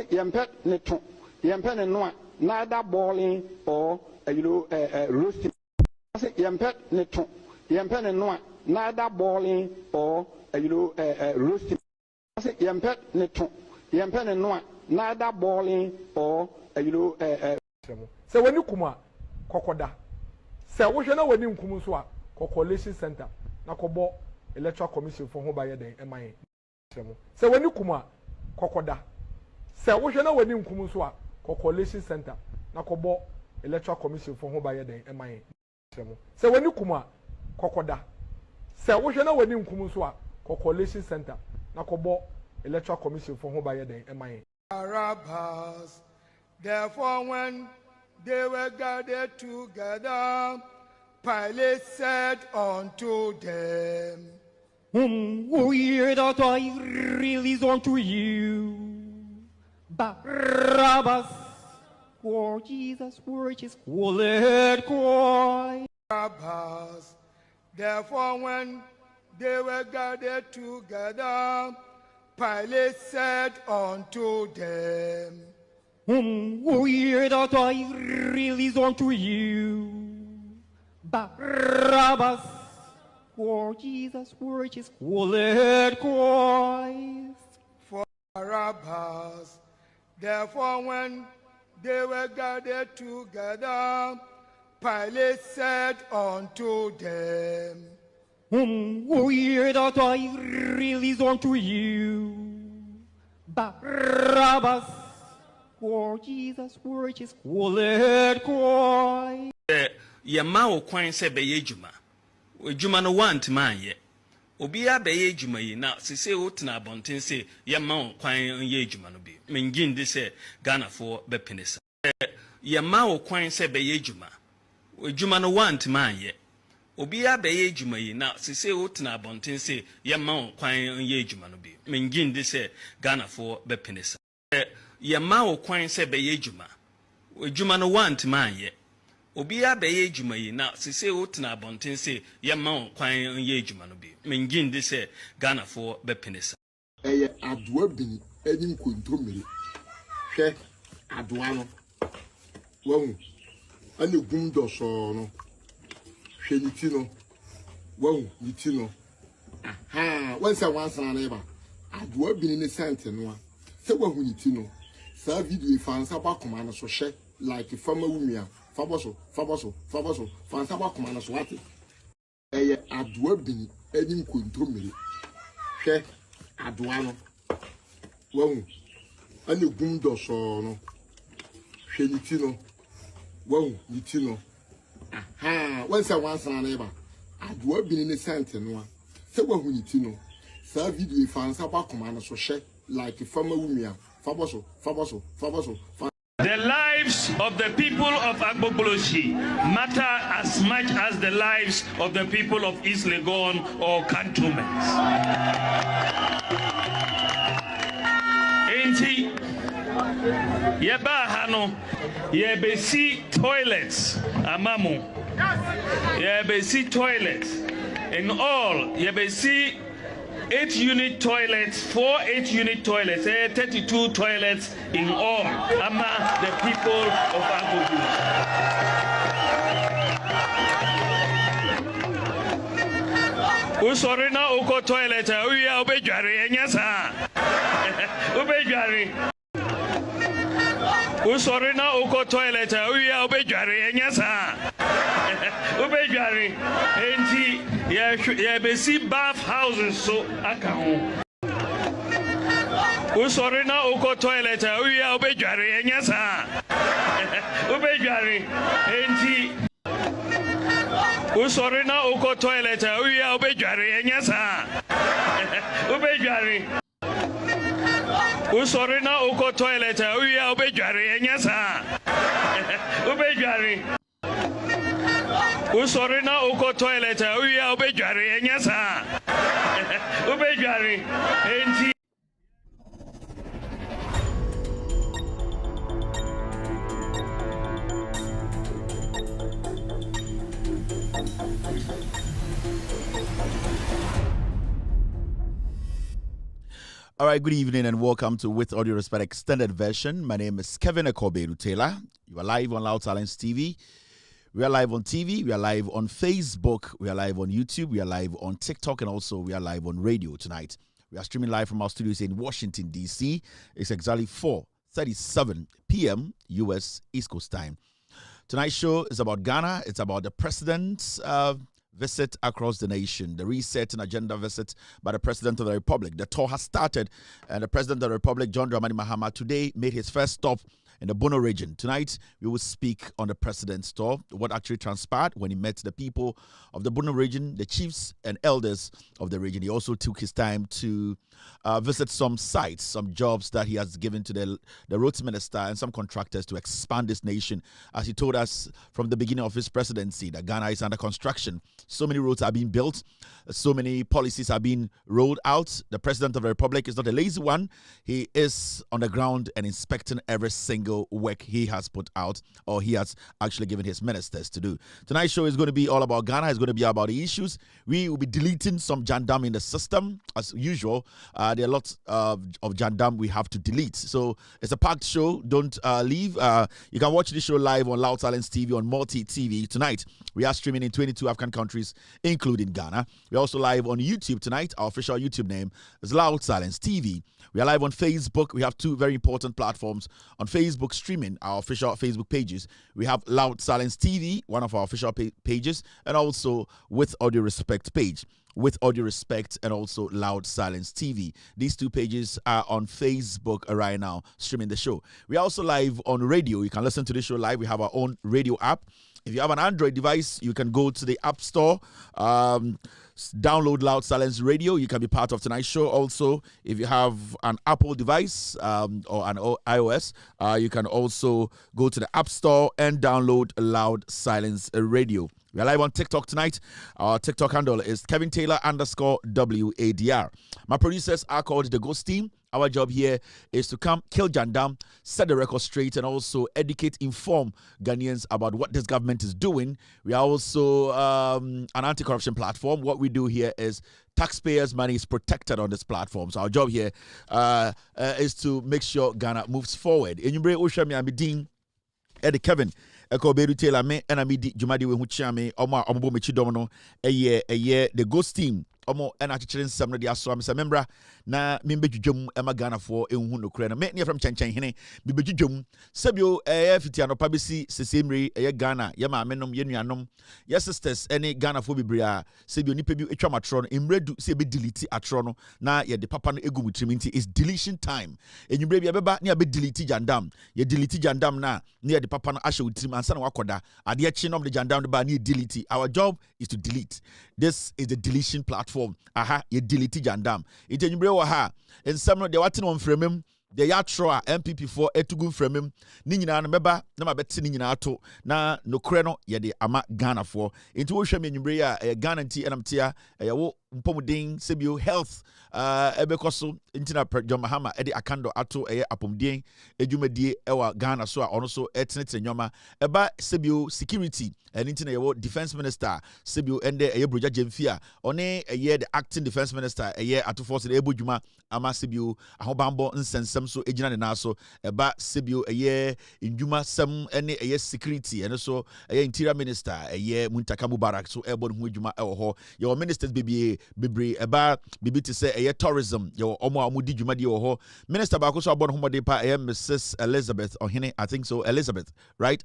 Yempet neton, yempet no neither boiling or roasting. Yempet neton, yempet no neither boiling or roasting. Yempet neton, yempet no neither boiling or So when you come kokoda, say we shall know when you come so Deletion center na kobo electoral commission for home by the MI. So when you come kokoda. Say we shall know when you come so Deletion center na kobo electoral commission for home by the MI. So when you come kokoda. Say we shall know when you come so Deletion center na kobo electoral commission for home by the MI. Barabbas. Therefore, when they were gathered together, Pilate said unto them, Whom will ye that I release unto you? Barabbas, or Jesus, which is called Christ. Barabbas. Therefore, when they were gathered together, Pilate said unto them, Whom will ye that I release unto you? Barabbas, or Jesus, which is called Christ. For Barabbas. Therefore, when they were gathered together, Pilate said unto them, Whom will ye that I release unto you? Barabbas, or Jesus, which is called Christ. Yama o kwan se beye djuma. Djuma no want man ye. Obi a beye djuma yi na sese o tena abonten se yama o kwan ye djuma no bi. Mengin de se Ghana for be penisa. Yama o kwan se beye djuma. Djuma no want man ye. obiara bɛyɛ adwuma yi na sese wotena abɔnten sɛ yɛma wo kwan yɛ adwuma no bi mengin de sɛ Ghanafoɔ bɛpene sa yɛma wo kwan sɛ bɛyɛ adwuma no wantema anyɛ obiara bɛyɛ adwuma yi na sese wotena abɔnten sɛ yɛma wo kwan yɛ adwuma no bi mengin de sɛ Ghanafoɔ bɛpene sa ɛyɛ adoa bini ɛne nkontommire hwɛ adoa no wahu ane gum dɔsɔɔ no hwɛ ne ti no wahu ne ti no aha wansa wansana na ba adoa bini ne sente no a sɛ wahu ne ti no saa video fansa ba koma no so hwɛ like fama wumia faboso fansa ba koma no so wate ɛyɛ adoa bini ɛne nkontommire hwɛ adoa no wahu ane gum dɔsɔɔ no hwɛ ne ti no wahu ne ti no aha wansa wansana na ba adoa bini ne sente no a sɛ wahu ne ti no saa video fansa ba koma no so hwɛ like fama wumia faboso The lives of the people of Agbogbolosyi matter as much as the lives of the people of East Legon or cantonments. Enti yeba hano yebesi toilets amamu yebesi toilets in all yebesi 8-unit toilets, 4 8-unit toilets, 32 toilets in all among the people of Agbogbo. Usori na uko toilet, uya ubejari enyasa. Ubejari. Usori na uko toilet, uya ubejari enyasa. Ubejari. Enti yebesi bath houses so akaho. Usori na uko toilet, uya ubejari enyasa. Ubejari. Enti usori na uko toilet, uya ubejari enyasa. Ubejari. Usori na uko toilet, uya ubejari enyasa. Ubejari. Usori na uko toilet, uya ubejari enyasa. Ubejari. Enti All right, good evening and welcome to With Audio Respect Extended Version. My name is Kevin Ekoberu Taylor. You are live on Loud Silence TV. We are live on TV. We are live on Facebook. We are live on YouTube. We are live on TikTok. And also we are live on radio tonight. We are streaming live from our studios in Washington, D.C. It's exactly 4:37 p.m. U.S. East Coast time. Tonight's show is about Ghana. It's about the president's visit across the nation, the reset and agenda visit by the President of the Republic. The tour has started, and the President of the Republic, John Dramani Mahama, today made his first stop in the Bono region. Tonight, we will speak on the President's tour, what actually transpired when he met the people of the Bono region, the chiefs and elders of the region. He also took his time to visit some sites, some jobs that he has given to the roads minister and some contractors to expand this nation. As he told us from the beginning of his presidency, that Ghana is under construction. So many roads are being built. So many policies are being rolled out. The President of the Republic is not a lazy one. He is on the ground and inspecting every single work he has put out or he has actually given his ministers to do. Tonight's show is going to be all about Ghana. It's going to be about the issues. We will be deleting some jandam in the system as usual. There are lots of jandam we have to delete. So it's a packed show. Don't leave. You can watch this show live on Loud Silence TV, on Multi TV tonight. We are streaming in 22 African countries, including Ghana. We're also live on YouTube tonight. Our official YouTube name is Loud Silence TV. We are live on Facebook. We have two very important platforms on Facebook streaming, our official Facebook pages. We have Loud Silence TV, one of our official pages, and also With Audio Respect page. With Audio Respect and also Loud Silence TV. These two pages are on Facebook right now, streaming the show. We are also live on radio. You can listen to the show live. We have our own radio app. If you have an Android device, you can go to the App Store, download Loud Silence Radio. You can be part of tonight's show. Also, if you have an Apple device or an iOS, you can also go to the App Store and download Loud Silence Radio. We are live on TikTok tonight. Our TikTok handle is Kevin Taylor _WADR. My producers are called the Ghost Team. Our job here is to come, kill Jandam, set the record straight, and also educate, inform Ghanaians about what this government is doing. We are also an anti-corruption platform. What we do here is taxpayers' money is protected on this platform. So our job here is to make sure Ghana moves forward. Enyumbre Oshami Amidin, Eddie Kevin. Eko Beru Taylor me and Amidi Jumadi we huchame Oma Omobo Mechi Domino a year the Ghost Team. Omo ena chichirin samno di aso amsa membra na mimbe dwudwum ema Ghana for enhu no kure no me ne from chenchen hene bibe dwudwum sabio fiti anopa besi sesemri Ghana ye maamenom ye nuanom ye sisters ene Ghana for bibria sabio nipa bi etwa matro no emredu se be delete atro no na ye de papa no egu mutrim nti is deletion time enyumre bia beba ne be delete Jandam ye delete Jandam na ne ye de papa no ahye utrim ansa na wakoda ade echi nom de Jandam de ba ne delete. Our job is to delete. This is the deletion platform. Aha, you delete Jandam. It in ha. And some of the watching on from him, the yatro MPP for etugun from him. Nina and Meba, Nama Betty Nina to na no creno, ye de ama Ghana for. Into Ocean in Brea, a Ghana tea and Amtia, a Mpomuding, Sebio Health, Ebekoso, Intina John Mahama, Eddie Akando Ato, Apomding, Ejumedi, Ewa Ghana, so also Etnet and Yoma, Eba Sebio Security. And Internet Defense Minister Sibu Ende Broja Jemfia one a year the acting defense minister a year at force the Ebu Juma Ama Sibu Ahobambo Nsensem so Ejina Naso Eba Sibu a year in Juma some any a year security and also a year interior minister a year Muntakamu Barak so Ebon Hujuma Eho your ministers Bibi Eba Bibi to say a year tourism your Omo Amudi Juma di Oho Minister Bakuso Abon Homodepa a Mrs. Elizabeth Ohine I think so Elizabeth right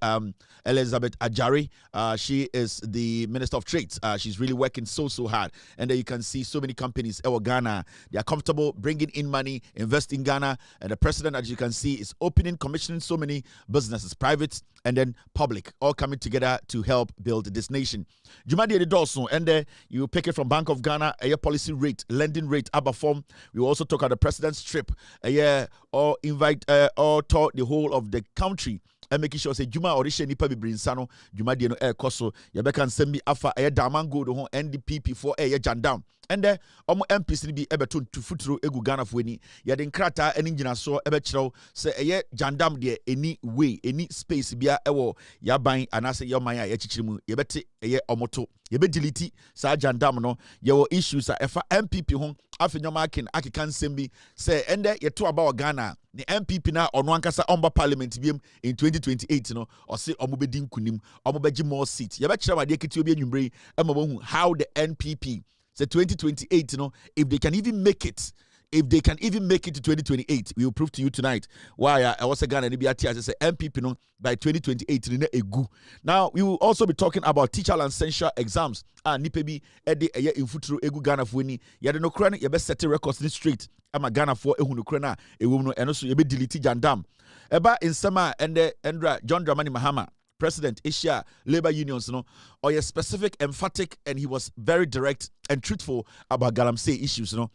Elizabeth Ajari. She is the Minister of Trade. She's really working so hard. And you can see so many companies in Ghana. They are comfortable bringing in money, invest in Ghana. And the president, as you can see, is commissioning so many businesses, private and then public, all coming together to help build this nation. Jumadi Edorso, and you pick it from Bank of Ghana, a year policy rate, lending rate, ABBA form. We also talk about the president's trip, a year, or invite, or tour the whole of the country. And making sure say Juma Orisha Nipa Brinsano, Juma Diano Air Koso, Yabekan Sembi Afa Air Damango, the whole NDP for Air Jandam. And there, MPC be able to foot through Egu Ghana for any, Yadin Krata, and Engine so Ebetro, say Air Jandam there any way, any space be a ewo, Yabain, and I say Yomaya, Yachichimu, Yabeti, Air Omoto, Yabe delete, Sa Jandam no, your issues are MPP home, after your marking, Akikan Sembi, say, and there, you're two about Ghana. The MPP now on one kasa omba parliament BM in 2028 no or say omubedin kunim omobeji more seats. Yabachira ma dekiti obi enwumbre amabohu how the NPP say 2028 no if they can even make it. If they can even make it to 2028, we will prove to you tonight why I was a Ghana and BRT as I say MPP no by 2028 in a good. Now we will also be talking about teacher licensure exams. Nipebi ede eye infuturu egu Ghana for ni yade no kra ye be set records ni straight ama Ghana for ehunu kra na ewu no eno so ye be delete Jandam. Eba insama ende Endra John Dramani Mahama President Asia Labor Unions no or ye specific, emphatic, and he was very direct and truthful about Galamsey issues no.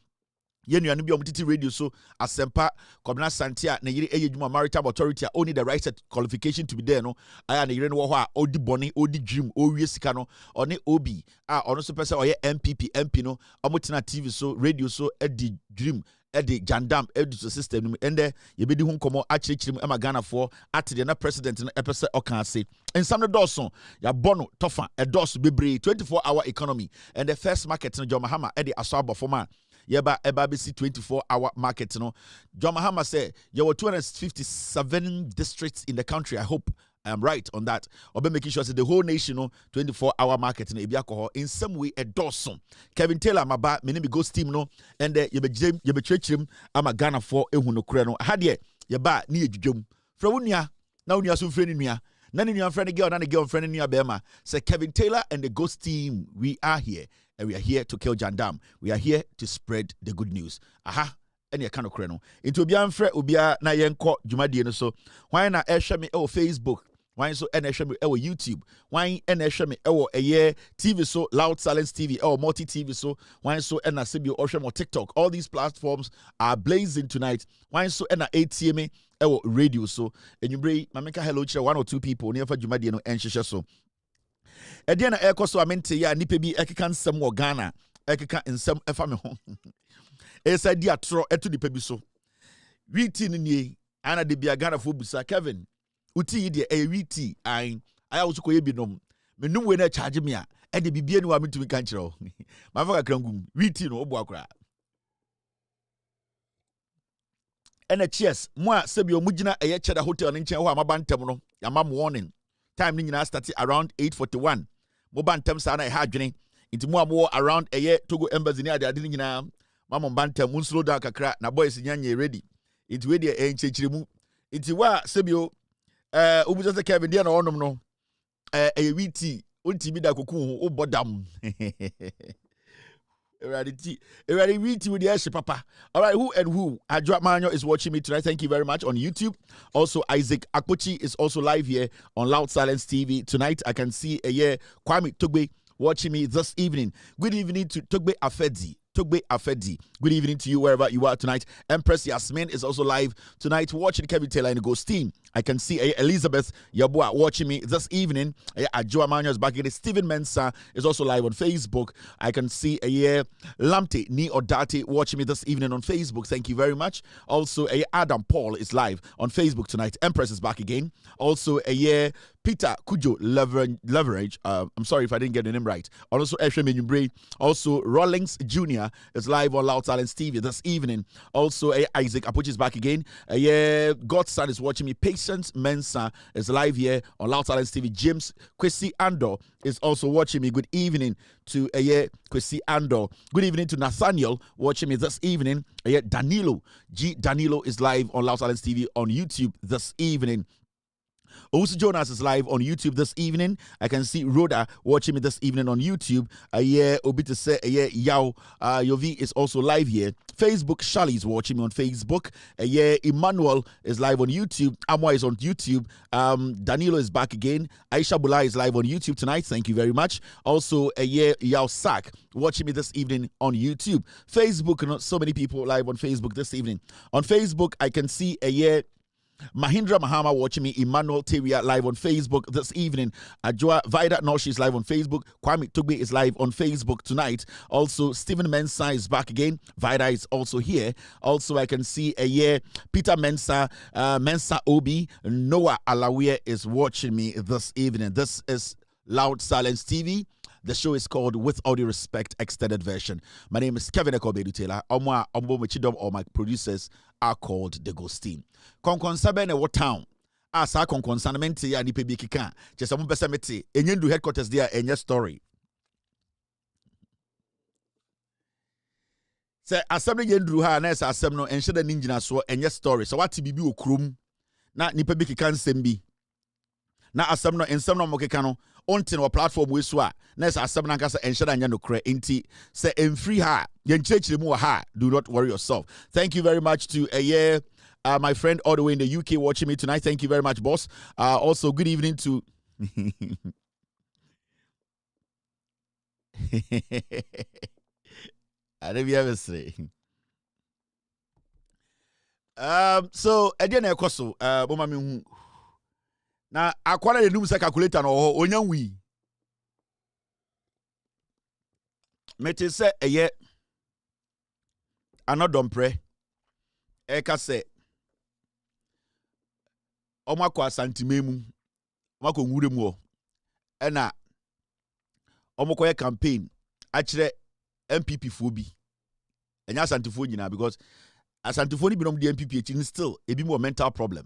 Yenu anu bi omtiti radio so asempa Kobna Santia na yiri ejuma maritime authority only the right set qualification to be there no aya na yiri no ho a odi boni odi dream owie sika no oni obi ono so pese oye MPP MP no omotina TV so radio so edi dream edi Jandam edi so system no ende ye bedi hu nkomo achirichirim ema Ghana for atide na president no epese okan ase ensam no dawson ya bono tofa edos bebre 24-hour economy and the first market no John Mahama edi aso abofoma Yeba BC 24-hour market. No, John Mahama said there were 257 districts in the country. I hope I am right on that. Or be making sure that the whole nation, 24-hour market in some way a dozen. Kevin Taylor, my ba, my name Ghost Team, no, and you be churchim. I'm a Ghana for a huno creno. Had ye, yeba near jum. Fraunia, now you are so friendly me. None of your friend girl, none of your friend in your Bema. Say Kevin Taylor and the Ghost Team, we are here. And we are here to kill Jandam. We are here to spread the good news. Aha, any kind of creno. Into Bianfre, Ubia, na yenko, Jumadi, so why na Eshami Facebook? Why so NSHM YouTube? Why NSHM a year TV so Loud Silence TV or Multi TV so why so NSB Ocean or TikTok? All these platforms are blazing tonight. Why so ATM radio so and you bring Mameka hello 1 or 2 people near for Jumadi and Shisha so. Ediana eko so amente ya nipa bi ekeka nsem wo Ghana ekeka nsem efa me ho esa di atro eto nipa bi so witi ni ana de bia Ghana fo busa Kevin uti de witi ai aya wo koye binom menum we na charge me a e de bibie ni wa metumi kan kire o ma fa krangum witi no obo akura ena cheers mo a sebio mugina eye cheda hotel ni nchen ho amabantem no yama morning time ni nyina start around 8:41 mo bantem sa na e ha adwene nti mo amo around eye Togo embassy ni ade ni nyina mama bantem mun slow down kakra na boys nyanye ready nti we de enchechiremu nti wa sebio obuza se Kevin dia na onom no witi unti bi da koku ho obodam Alright, witi with the papa. All right, who and who? Adwa Manyo is watching me tonight. Thank you very much on YouTube. Also, Isaac Akpochi is also live here on Loud Silence TV tonight. I can see Kwame Togbe watching me this evening. Good evening to Togbe Afedi. Good evening to you wherever you are tonight. Empress Yasmin is also live tonight watching Kevin Taylor in the Ghost team. I can see Elizabeth Yabua watching me this evening. Adjoa Manyo is back again. Stephen Mensah is also live on Facebook. I can see Lamte Ni Odate watching me this evening on Facebook. Thank you very much. Also, Adam Paul is live on Facebook tonight. Empress is back again. Also, Peter Kujo Leverage. I'm sorry if I didn't get the name right. Also, Eshe Menyumbre. Also, Rawlings Jr. is live on Loud Silence TV this evening. Also, Isaac Apuchi is back again. God's son is watching me. Patience Mensah is live here on Loud Silence TV. James Kwesi Andor is also watching me. Good evening to Kwesi Andor. Good evening to Nathaniel watching me this evening. Danilo is live on Loud Silence TV on YouTube this evening. Also, Jonas is live on YouTube this evening. I can see Rhoda watching me this evening on YouTube. Obita say Yao Yovi is also live here. Facebook, Shali is watching me on Facebook. Emmanuel is live on YouTube. Amwa is on YouTube. Danilo is back again. Aisha Bula is live on YouTube tonight. Thank you very much. Also, Yao Sak watching me this evening on YouTube. Facebook, not so many people live on Facebook this evening. On Facebook, I can see Mahindra Mahama watching me. Emmanuel Teria live on Facebook this evening. Ajua Vida Noshi is live on Facebook. Kwame Tugbe is live on Facebook tonight. Also, Stephen Mensah is back again. Vida is also here. Also, I can see Peter Mensah, Mensah Obi. Noah Alawiya is watching me this evening. This is Loud Silence TV. The show is called With All Due Respect Extended Version. My name is Kevin Ekobedu Taylor. All my producers are called The Ghost Team. Konkonsabe ne what town? Asa konkonsanamente ya nipe bi kika. Chesa mo pesa mete. Enyendu headquarters there enye story. Se assembly yendru ha na esa asem no enhye da ninjina so enye story. So what bibi okrum na nipe bi kika nsem bi. Na asem no ensem no mo kika no ontin wa platform we so a na esa asem na nkasa enhye da nya no kre enti se emfree ha yenchechire mu ha. Do not worry yourself. Thank you very much to my friend all the way in the UK watching me tonight. Thank you very much, boss. Also, good evening to I don't ever say. So again, ekoso boma me hu na akwara the num calculator no onyan wi mete se eye anodompre eka se omako asantimemu omako nwuremu o ena omako ye campaign akire MPP fo bi enya asantifo nyina because asantifo ni binom de MPP echi still ebi more mental problem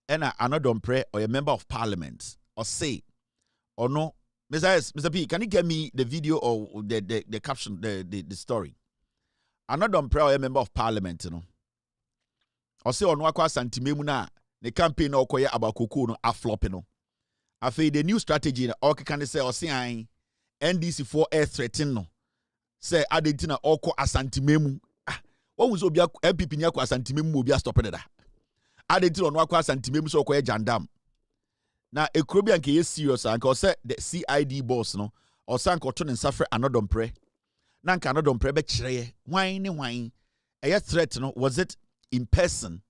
ena anodompre or a member of parliament or say or no Mr. P, can you get me the video or the caption the story? Anodompre or a member of parliament, you know. Or say on wakwa santimemu na the campaign or koye abakoko no aflop no. Afi the new strategy na or can say or say NDC for air threaten no. Say adentina oko asantimemu. What was obia MPP nyako asantimemu obia stop it da. Adentina on wakwa asantimemu so koye jandam. Na ekrobi anke ye serious anke say the CID boss no or sanko to ne suffer anodompre. Na anka anodompre be kire wine a threat no was it in person?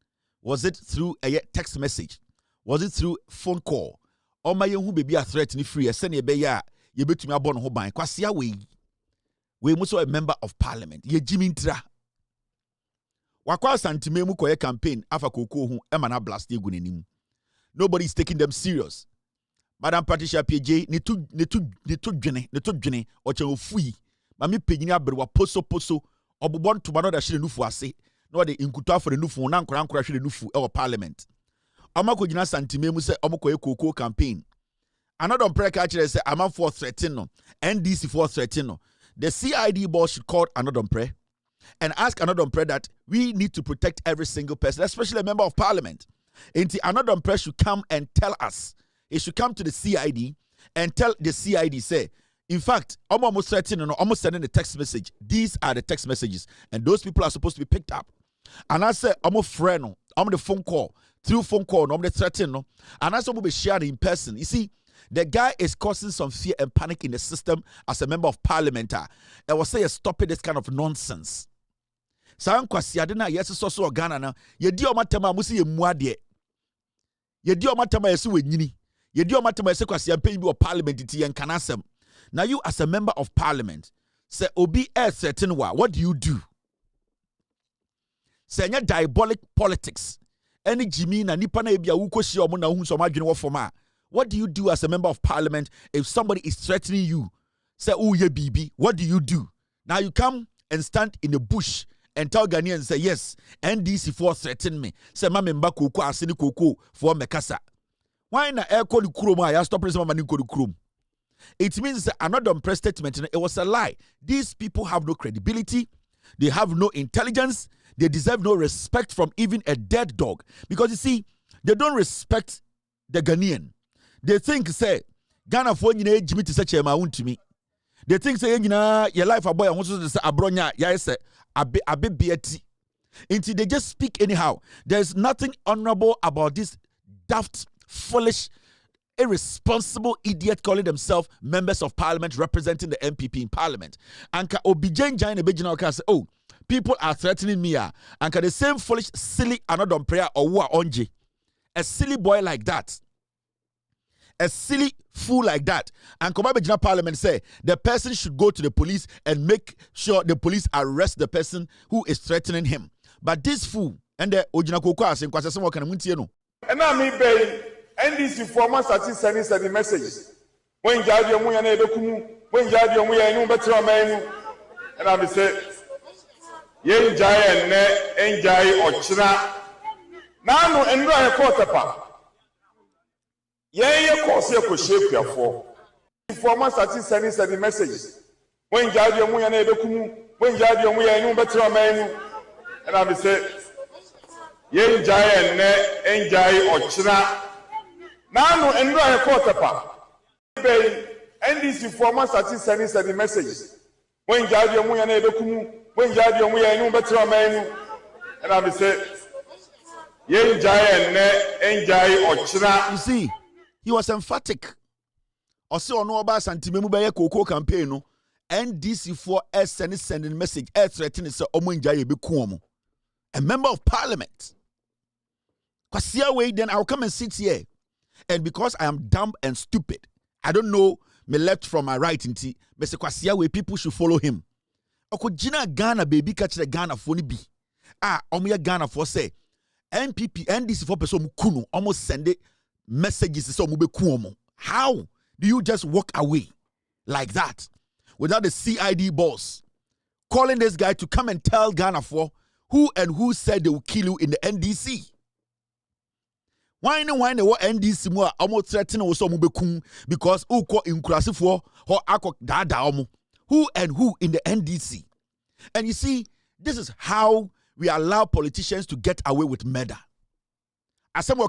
Was it through a text message? Was it through phone call? Oma ye hu baby a threat ni free ese ne be ya ye betumi abɔ no ho ban kwasea we muso a member of parliament ye Jimmy Ntra wakwa santime mu koye campaign afa koko hu e mana blast egu nenim. Nobody is taking them serious. Madam Patricia PJ ne to dwene o che ofui mami pegyini aberewa poso obobon to no da hye nufu ase no de inkutu afọ nufu na nkora hye nufu e parliament. Amako gina santime mu se omokoye koko campaign. Another prayer kire say am for threatening no NDC for threatening no. The CID boss should call another prayer and ask another prayer that we need to protect every single person, especially a member of parliament. And another prayer should come and tell us. It should come to the CID and tell the CID say, in fact, almost threatening or almost sending a text message. These are the text messages, and those people are supposed to be picked up. And I say, I'm a friend, I'm the phone call, through phone call, I'm the threatening, and I say, I'm be shared in person. You see, the guy is causing some fear and panic in the system as a member of parliament. I will say, stop this kind of nonsense. San kwasi adena yes so Ghana na ye di o matama musi ye muade. Ye di o matama yes we nyini. Ye di o matama yes kwasi ampen bi o parliament ti yen kanasem. Now you as a member of parliament say obi a certain what do you do? Say nya diabolic politics. Any Jimmy na nipa na e bia wo koshi omo na hu so madwene wo forma. What do you do as a member of parliament if somebody is threatening you? Say, oh, yeah, BB, what do you do? Now you come and stand in the bush and tell Ghanaians and say, yes, NDC for threaten me. Say, Mamma Mbako, Asini Koko for Mekasa. Why na air call Krum? I stop pressing Mamma Krum. It means another press statement. It was a lie. These people have no credibility. They have no intelligence. They deserve no respect from even a dead dog. Because you see, they don't respect the Ghanaian. They think say Ghana for nyina ejimi to such a ma untimi. They think say nyina your life a boy wants to say abronya ya say abe bieti. Until they just speak anyhow. There's nothing honorable about this daft, foolish, irresponsible idiot calling themselves members of parliament representing the MPP in parliament. Anka obijen jain ebejina oka say, oh, people are threatening me. Anka the same foolish, silly another prayer or wa onje. A silly boy like that. A silly fool like that. And Komabejina Parliament say the person should go to the police and make sure the police arrest the person who is threatening him. But this fool and the Ojina Koko asen kwase some kan muntie no. And I me bay NDC former started sending messages. When Jadio mu ya na edokumu, when Jadio mu ya enu betra manu. And I say yen jai enne enjai ochina. Nanu enro e kotepa. Ye course ko shape ya for. Former started sending messages. When Jadio mu ya na edokumu, when Jadio mu ya enu betra manu. And I say yen jai enne enjai ochina. Nanu enro e kotepa. NDC former started sending messages. When Jadio mu ya na edokumu, when Jadio mu ya enu betra manu. And I say yen jai enne enjai ochina. You see, he was emphatic. Also, on about Santimemu by a Coco campaign, no NDC for sending message, threatening Sir Omunjay Bikuomo, a member of parliament. Kwasia way, then I'll come and sit here. And because I am dumb and stupid, I don't know my left from my right. Inti, Mr. Kwasia way, people should follow him. Okojina Ghana baby catch the Ghana for be. Omuya Ghana for say NPP, NDC for person kuno almost send it. Messages so how do you just walk away like that without the CID boss calling this guy to come and tell Ghana for who said they will kill you in the NDC? Why no what NDC more almost threatening also because uko inkurasi for or akok dada who in the NDC? And you see, this is how we allow politicians to get away with murder. Because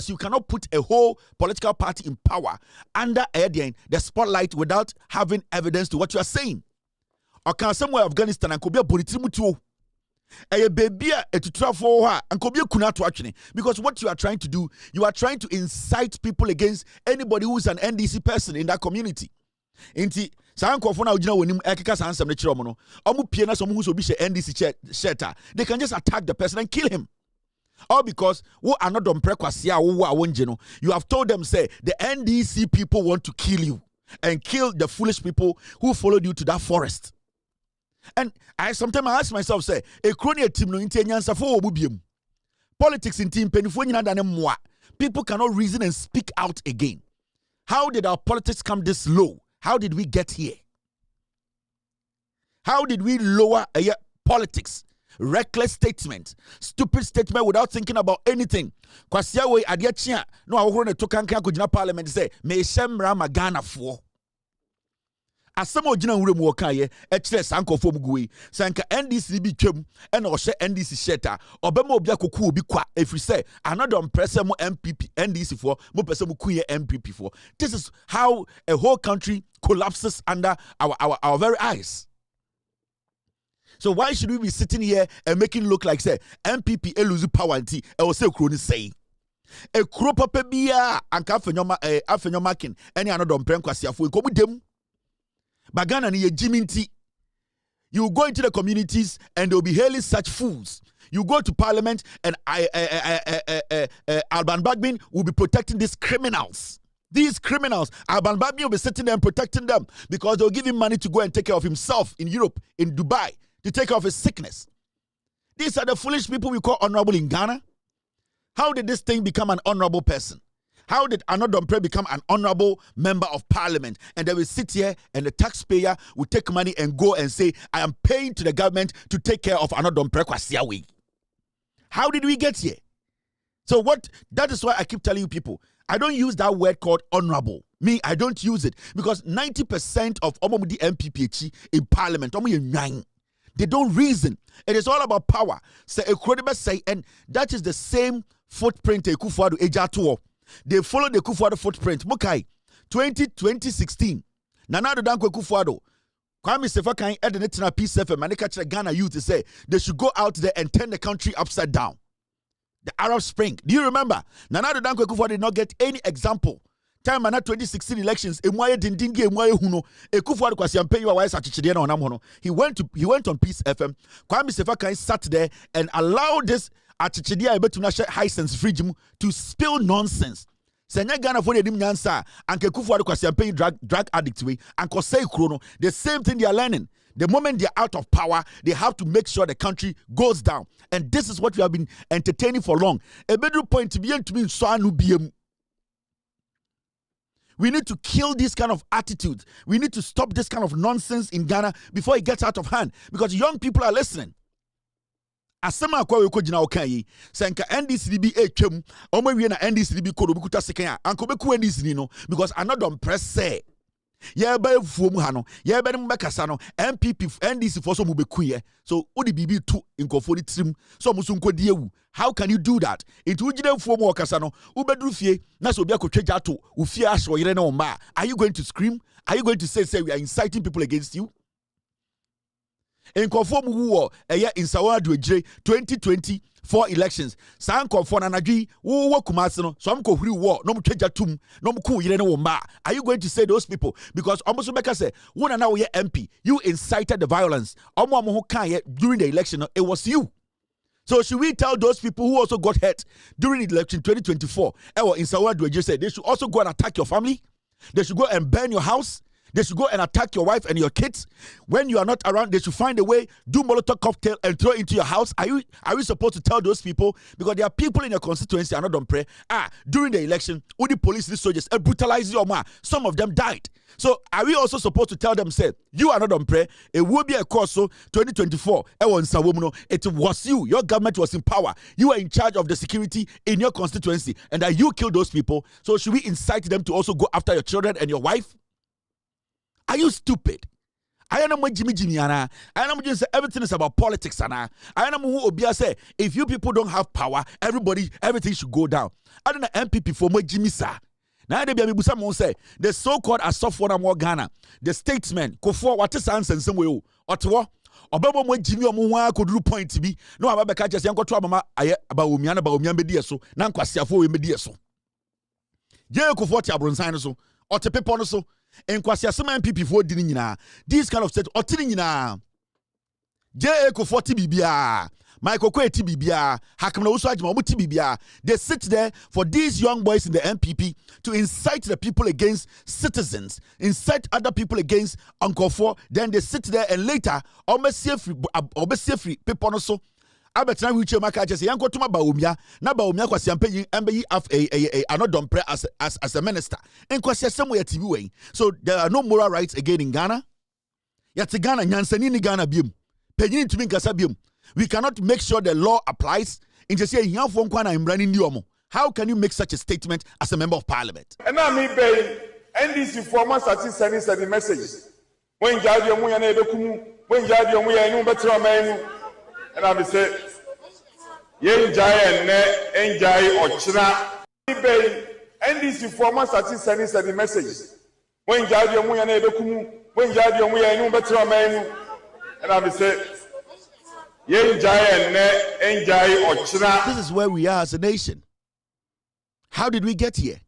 you cannot put a whole political party in power under the spotlight without having evidence to what you are saying. Or can somewhere Afghanistan and Kobia Boritimutu a baby to travel and Kobia Kunatu actually? Because what you are trying to do, you are trying to incite people against anybody who is an NDC person in that community. Inti Sankofona Ujina when Ekaka Sansam Chiromono, Omu Piena Somu who be NDC shelter, they can just attack the person and kill him. All because who are not on prekwasia who are wonjeno. You have told them, say, the NDC people want to kill you and kill the foolish people who followed you to that forest. And I sometimes ask myself, say, a crony team no intenyansa for obubium. Politics in team penifonyina than moi. People cannot reason and speak out again. How did our politics come this low? How did we get here? How did we lower politics? Reckless statement, stupid statement without thinking about anything. Kwasia we adiachia no ahoro ne tokanka kujina parliament say me shemra magana fo. Asem ogina nwure mu okaye e kire sankofo mugui sanka NDC bi twam e na ohye NDC sheta obema obi akoku obi kwa efri say another impress mu MPP NDC for mo pese mu kuye MPP for. This is how a whole country collapses under our very eyes. So why should we be sitting here and making look like say MPP lose power and or say crony say a crop up bia and afenyoma kin any another kwasiafo ko dem bagana ni jiminti. You go into the communities and they'll be hailing such fools. You go to parliament and Alban Bagbin will be protecting these criminals. These criminals, Alban Bagbin will be sitting there and protecting them because they'll give him money to go and take care of himself in Europe, in Dubai, to take care of his sickness. These are the foolish people we call honorable in Ghana. How did this thing become an honorable person? How did Anodompe become an honorable member of parliament? And they will sit here and the taxpayer will take money and go and say, I am paying to the government to take care of Anodompe Kwasiawe. How did we get here? So that is why I keep telling you people, I don't use that word called honorable. Me, I don't use it because 90% of Omomudi MPPH in parliament, they don't reason. It is all about power. Say a credible say, and that is the same footprint Ekufuado Ejatuo. They follow the Ekufuado footprint. Mukai 2016. Nana Danko Ekufuado. Kwame Sefakan Edenetina P7 Manikacha Ghana youth to say they should go out there and turn the country upside down. The Arab Spring. Do you remember? Nana Danko Ekufuado did not get any example. Time na 2016 elections, Emwaye Dindingi Emwaye Huno, Ekufuado Kwasiampe you are Sachichidiana on Amhono. He went on Peace FM. Kwame Sefakan sat there and allowed this Achichidia Ebetunasha Hisense Frijim to spill nonsense. Senya Ghana for the Nyansa and Ekufuado Kwasiampe drug addict way and Kosei Krono. The same thing they are learning. The moment they are out of power, they have to make sure the country goes down. And this is what we have been entertaining for long. A better point to be in Swanu BM. We need to kill this kind of attitude. We need to stop this kind of nonsense in Ghana before it gets out of hand. Because young people are listening. Asema kwa weko jina okayi. Senka NDCDB echem. Ome wiye na NDCDB kodo bikuta sekenya. Anko beku NDCDB no. Because another press say. Yebe fuomu hano. Yebe ni mbekasa no. MPP NDC foso mubekuye. So odi bibi tu inkofoni trim. So musunko diewu. How can you do that? Into ujide fuomu wakasa no. Ubedru fie. Naso biya kutreja to. Ufie ashwa yire na omba. Are you going to scream? Are you going to say we are inciting people against you? In conform war in Sawadu 2024 elections. San conform anagi wo kumasino. So I'm free war. No mcheja tum. No mku yire na womba. Are you going to say those people? Because almost Beka say, when now ye MP, you incited the violence. During the election, it was you. So should we tell those people who also got hurt during the election 2024? In Sawadu just said they should also go and attack your family. They should go and burn your house. They should go and attack your wife and your kids. When you are not around, they should find a way, do Molotov cocktail and throw it into your house. Are we supposed to tell those people? Because there are people in your constituency are not on prayer. During the election, all the police, the soldiers, brutalized your man. Some of them died. So are we also supposed to tell them, say, you are not on prayer? It will be a course, so 2024, it was you. Your government was in power. You were in charge of the security in your constituency. And that you killed those people. So should we incite them to also go after your children and your wife? Are you stupid? I am Jimmy Anna. I am just everything is about politics, Anna. I am who Obia say if you people don't have power, everything should go down. I don't know MPP for Jimmy Sa. Now they be Busa say the so-called Asofona Mo Ghana, the statesman, Kofo what is answer some way. Ottawa, Obama mo Jimmy Omuwa could do point to be no Abaka just yanko to mama about Umian Bedieso, Nankwasiafo Medieso. Jericho 40 Abronsan so, or Tepepono so. En kwasi asema MPP for dini nyina this kind of state otini nyina JA ko 40 bibia Michael Kwe Tibibia, Hakamna Uswajima Tibibia. They sit there for these young boys in the MPP to incite the people against citizens, incite other people against Uncle Four. Then they sit there and later, almost free people also. Abetina wheelchair market say yanko tuma baumia na baumia kwasi ampe ambe af anodompre as a minister en kwasi asem ya TV wey. So there are no moral rights again in Ghana. Yati Ghana nyansani ni Ghana biem penyini tumi nkasa biem. We cannot make sure the law applies in just say hiafo nkwa na imrani ndi omo. How can you make such a statement as a member of parliament? And now me pay NDC former sending messages when jadi omu ya na edokumu when jadi omu ya enu betro menu. And I say, enjoy Ochina. NDC former sending messages. When Jadi Omuyane Dokumu, when Jadi Omuyane Betra Menu. And I say, enjoy Ochina. This is where we are as a nation. How did we get here?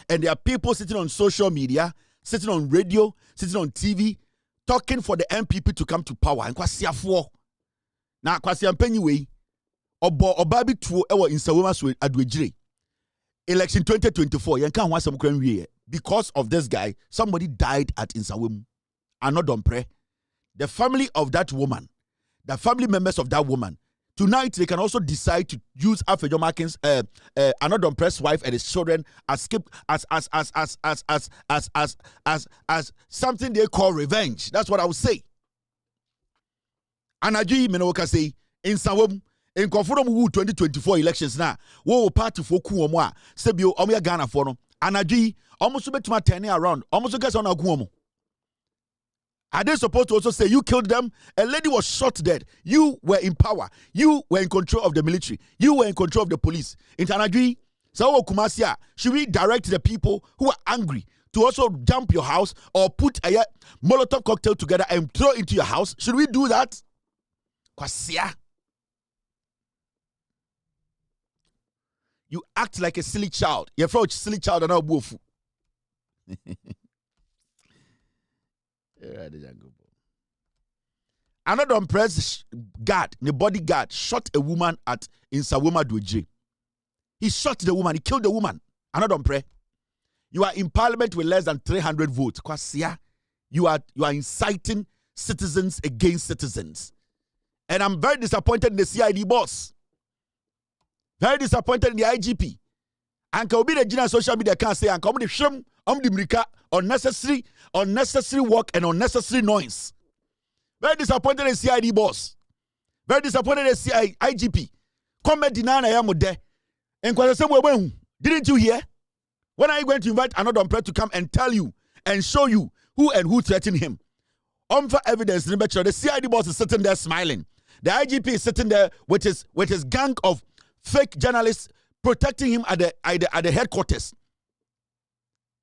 And there are people sitting on social media, sitting on radio, sitting on TV, talking for the MPP to come to power. And kwasiafo. Na kwasi ampenyi wei obabi tuo ewo insawoma so adwejire election 2024 yenka ho asem kran wie because of this guy somebody died at insawom anodompre. The family of that woman, the family members of that woman, tonight they can also decide to use Afejomakin's anodompre's wife and his children as something they call revenge. That's what I would say. Anaji Menoka say in Sawom in Conforum 2024 elections now. Wo party for Kuomwa, Sebio Omia Ghana for no. Anaji almost bet my turning around, almost gets on a Guomo. Are they supposed to also say you killed them? A lady was shot dead. You were in power. You were in control of the military. You were in control of the police. In Anaji, Sawo Kumasia, should we direct the people who are angry to also jump your house or put a Molotov cocktail together and throw into your house? Should we do that? Kwasia. You act like a silly child. You're a silly child and now bofu. Another impressed guard, the bodyguard, shot a woman at Insawoma Dweje. He shot the woman, he killed the woman. Another impressed. You are in parliament with less than 300 votes. Kwasia. You are inciting citizens against citizens. And I'm very disappointed in the CID boss. Very disappointed in the IGP. And can be the general social media can't say and come the shame the mrika unnecessary work and unnecessary noise. Very disappointed in CID boss. Very disappointed in IGP. Come deny I am there. And didn't you hear? When are you going to invite another umpire to come and tell you and show you who threatened him? For evidence, the CID boss is sitting there smiling. The IGP is sitting there with his gang of fake journalists protecting him at the headquarters.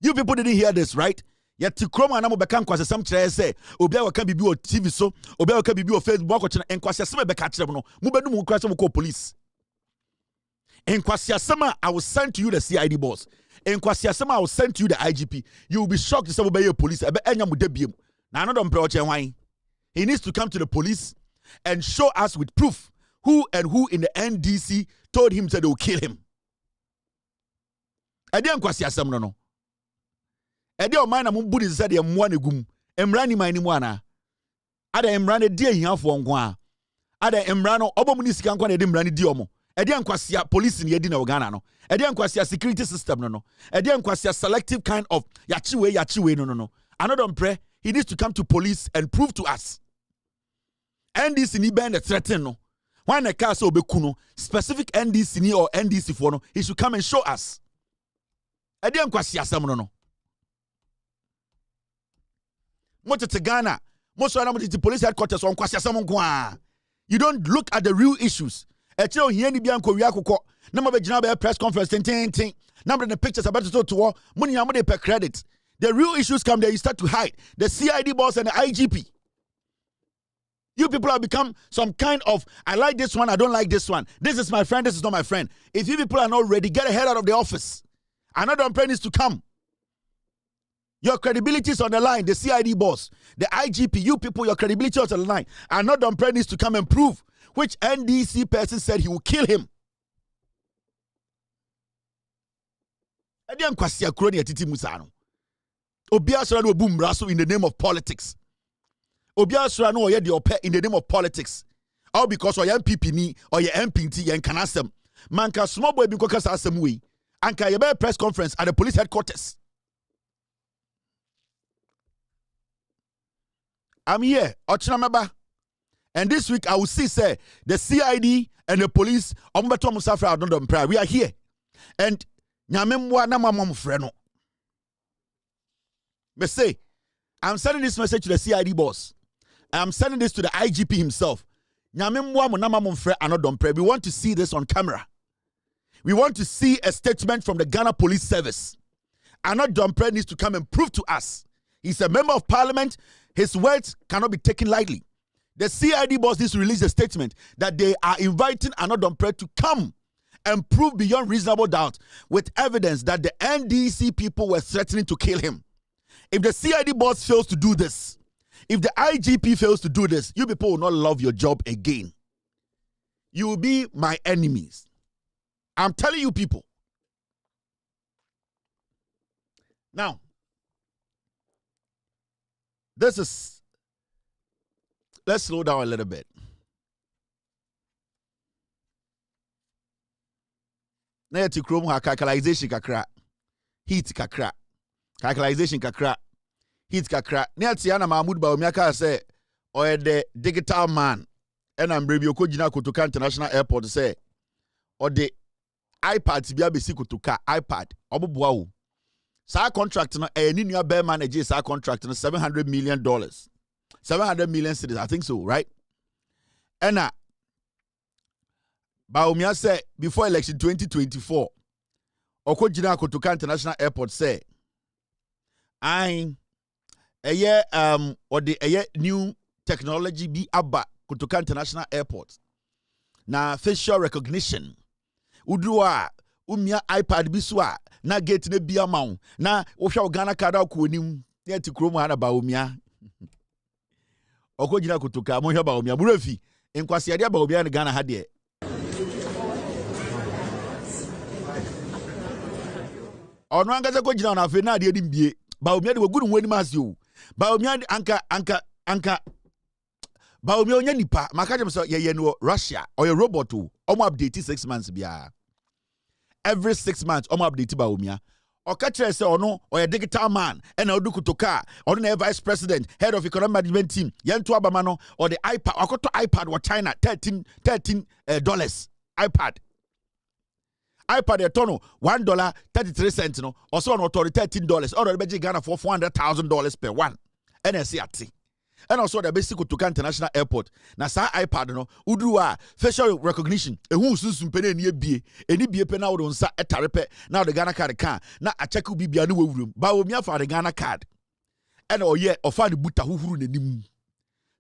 You people didn't hear this, right? Yet to Chroma and Amobekan kwase some chair say, Obia can be on TV so, Obia can be on Facebook, and kwase some bekachemo, Mubenu Mukwase police. In Kwasiasama, I will send to you the CID boss. In Kwasiasama, I will send to you the IGP. You will be shocked to say obey your police. Now another why. He needs to come to the police and show us with proof who in the NDC told him that they will kill him. Adian Kwasiasama no. Edio man amu budi said ya mwane gum. Emrani maini mwana. Ada emrani dia hiyanfu ngwa. Ada emrano obo munisika nkwa na edi emrani dia omo. Edian kwasia police ni edi na Ghana no. Edian kwasia security system no. Edian kwasia selective kind of yachiwe no. Another pray he needs to come to police and prove to us. NDC ni bend the threaten no. When the car so bekuno specific NDC ni or NDC for no, he should come and show us. Edian kwasia sam no. Moto to Ghana, most of the police headquarters on kwasia sam kwa. You don't look at the real issues. Echo here ni bianco wiakoko. Number be jina be press conference ting. Number the pictures about to war. Money amode per credit. The real issues come there, you start to hide. The CID boss and the IGP. You people have become some kind of, I like this one, I don't like this one. This is my friend, this is not my friend. If you people are not ready, get the hell out of the office. Another umpire needs to come. Your credibility is on the line, the CID boss, the IGP, you people, your credibility is on the line. Another umpire needs to come and prove which NDC person said he will kill him. Edian kwasia kroni atiti musano. Obia sura no boom raso in the name of politics. Obia sura no oye de ope in the name of politics. All because oye MPP ni oye MPT yen kanasem. Manka small boy bi kokasa asem we. Anka ye be press conference at the police headquarters. I'm here, Ochinamaba. And this week I will see, say, the CID and the police, we are here. And me say, I'm sending this message to the CID boss. I'm sending this to the IGP himself. We want to see this on camera. We want to see a statement from the Ghana Police Service. Anod Dompre needs to come and prove to us. He's a member of parliament. His words cannot be taken lightly. The CID boss needs to release a statement that they are inviting Anod Dompre to come and prove beyond reasonable doubt with evidence that the NDC people were threatening to kill him. If the CID boss fails to do this, if the IGP fails to do this, you people will not love your job again. You will be my enemies. I'm telling you people. Now, let's slow down a little bit. Na yeti krom ha calculation kakra. Heat kakra. Calculation kakra. Heat kakra. Na yeti ana Mahmoud Bawumia say or the digital man. And I'm brave Okojina Kotoka International Airport say or the iPad bia besi Kotoka iPad oboboa wo. Sa contract no any new bear manager sa contract no $700 million. 700 million cedis, I think so, right? And Bawumia said before election 2024, Okojina Kotoka International Airport say, or the new technology be abba Kotoka International Airport. Na facial recognition. Udua umia iPad biswa na gate ne bia maun na ohwa Ghana kada ko nim ne ti kromo ana Bawumia. Okojina Kotoka mo hwa Bawumia burafi enkwase ade Bawumia ne Ghana ha de ono angaza kojina na afi na ade dim bie Bawumia de wagunu wani masi o Bawumia anka Bawumia onya nipa maka jem so ye no Russia or a robot o omo update 6 months bia every 6 months omo update Bawumia oka kire se ono or a digital man and odu Kotoka or na vice president head of economic management team yentu abama no or the iPad akoto iPad wa China $13 iPad a tono $1.33 no also on authority $13 or the beji Ghana for $400,000 per one NSC and also the basic Kotoka International Airport na sa iPad no udruwa facial recognition ehun sunsun pene ni ebie eni bie pe na wo nsa etarepe na the Ghana card kan na a check bibia na wawurum Bawumia for the Ghana card and oye ofa de buta huhuru nanim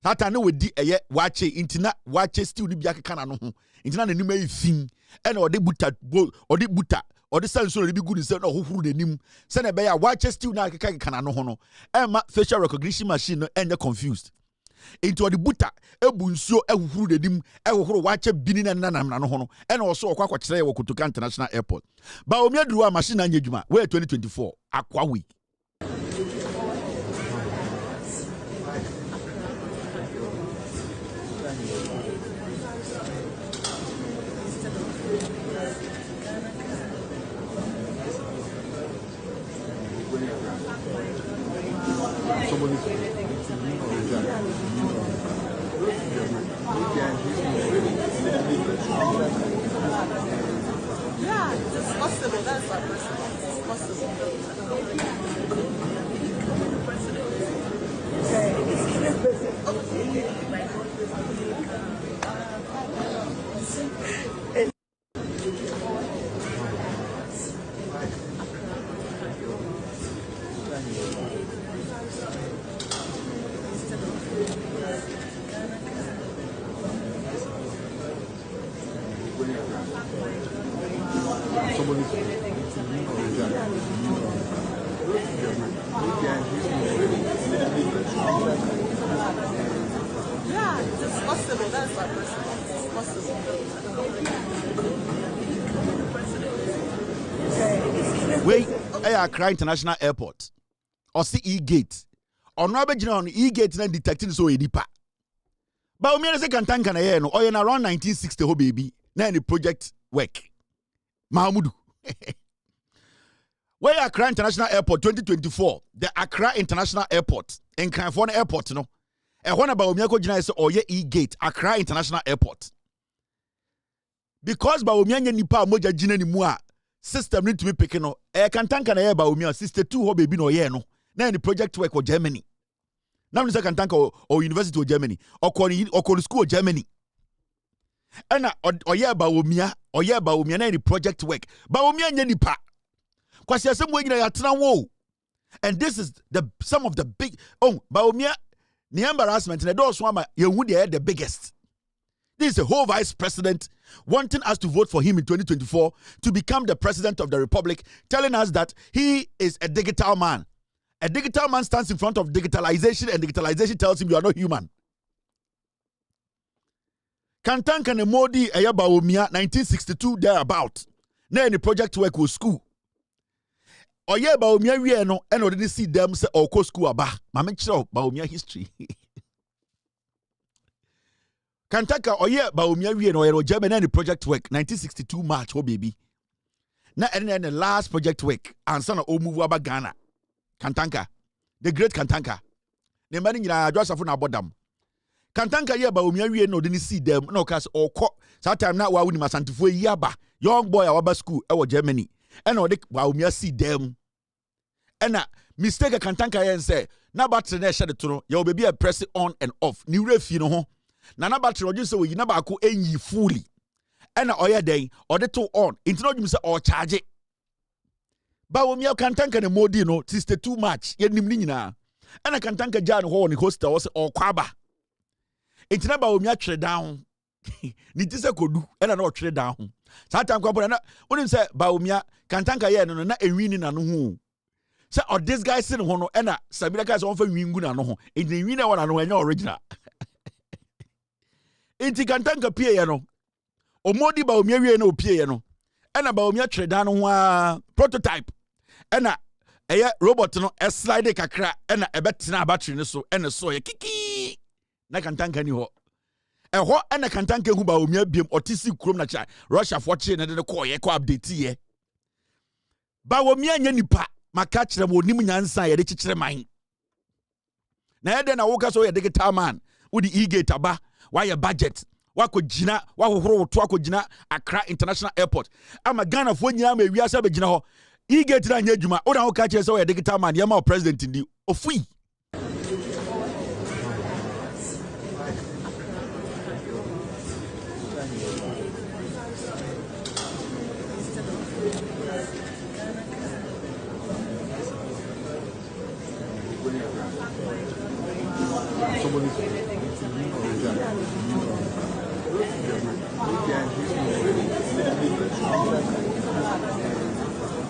Satan no wedi eye wache intina wache still ni bia keka na no ho intina nanim ayi fin and ode buta or the sense will be good instead of who the name. Send a bear, watch still now can no hono. Emma facial recognition machine and you're confused. Into the buta, a bunso, a who the dim, a who watch a binning and nanam no hono, and also a quack say or Kotoka International Airport. Bawumia drew a machine and Yejuma, where 2024, Aqua week. Yeah, it's possible. That's what it's possible. Yeah, it's possible. That's what it's possible. possible. Wait, Accra International Airport. Or see E-Gate. Or no on E-Gate and detecting so edipa. But we say Kantanka na ye no. Or in around 1960 ho baby. Na the project work. Mahamudu. Where Accra International Airport 2024. The Accra International Airport. In California Airport, no. And one about Omiako Jina is or ye E-Gate. Accra International Airport. Because Baumia nipa moja jina ni mua system need to be picking up. Kantanka na ye Baumia 62 ho baby no ye no. Na the project work for Germany. Now we say Kantanka or University of Germany or school of Germany. And or ye Baumia na the project work. Baumia nye nipa. Kwasi asem we nyina yatena wo. And this is some of the big Baumia the embarrassment and the doors one the biggest. This is a whole vice president wanting us to vote for him in 2024 to become the president of the republic, telling us that he is a digital man. A digital man stands in front of digitalization and digitalization tells him you are not human. Kantanka ne Modi Baumia 1962 thereabout. Na any project work with school. Oye Baumia we no and already see them say ko school aba. Mama chiro Baumia history. Kantanka oye Baumia we no Germany any project work 1962 March oh baby. Na and the last project work and son o move aba Ghana. Kantanka, the great Kantanka. The man in Joseph na bodam. Kantanka ye Baumia we no didn't see them no cause or that time now wa wini masantifo yaba young boy our school Germany. And or Baumia see them. And mistake a Kantanka and say na battery na shade to no your baby a press it on and off. Ni ref you know na na battery just say we na ba ko enyi fully. And oya den or the to on. Into no you say or charge it. Baumia Kantanka ne Modi no 62 March ye nim ni nyina. And a Kantanka jan ho ni hostel was or kwaba. Into na Baumia trade down. Ni tise kodu and na trade down. Satam kwabo na onim say Baumia Kantanka ye no na enwini na no ho. Say or this guy sin ho no na Sabira guys on fa wingu na no ho. Enwini na wana no enya original. Inti Kantanka pie ye no. Omodi Baumia wie no pie ye no. Ena Baumia trade down ho prototype. Ena robot no slide kakra ena ebetina battery ne so ena so ye kiki na Kantanka ni ho. Eho ena Kantanka hu Baumia biem otisi krom na cha Russia for che na de ko ye ko update ye. Baumia nya nipa maka kire mo nim nyansa ye de kikire man. Na ye de na wo ka so ye digital man wo di E-Gate aba wa ye budget wako jina wahohoro to wako jina Accra International Airport ama Ghana fo nyina ma wiase be jina ho E-Gate na nya adwuma o da ho ka kire so ye digital man ye ma president ndi ofui.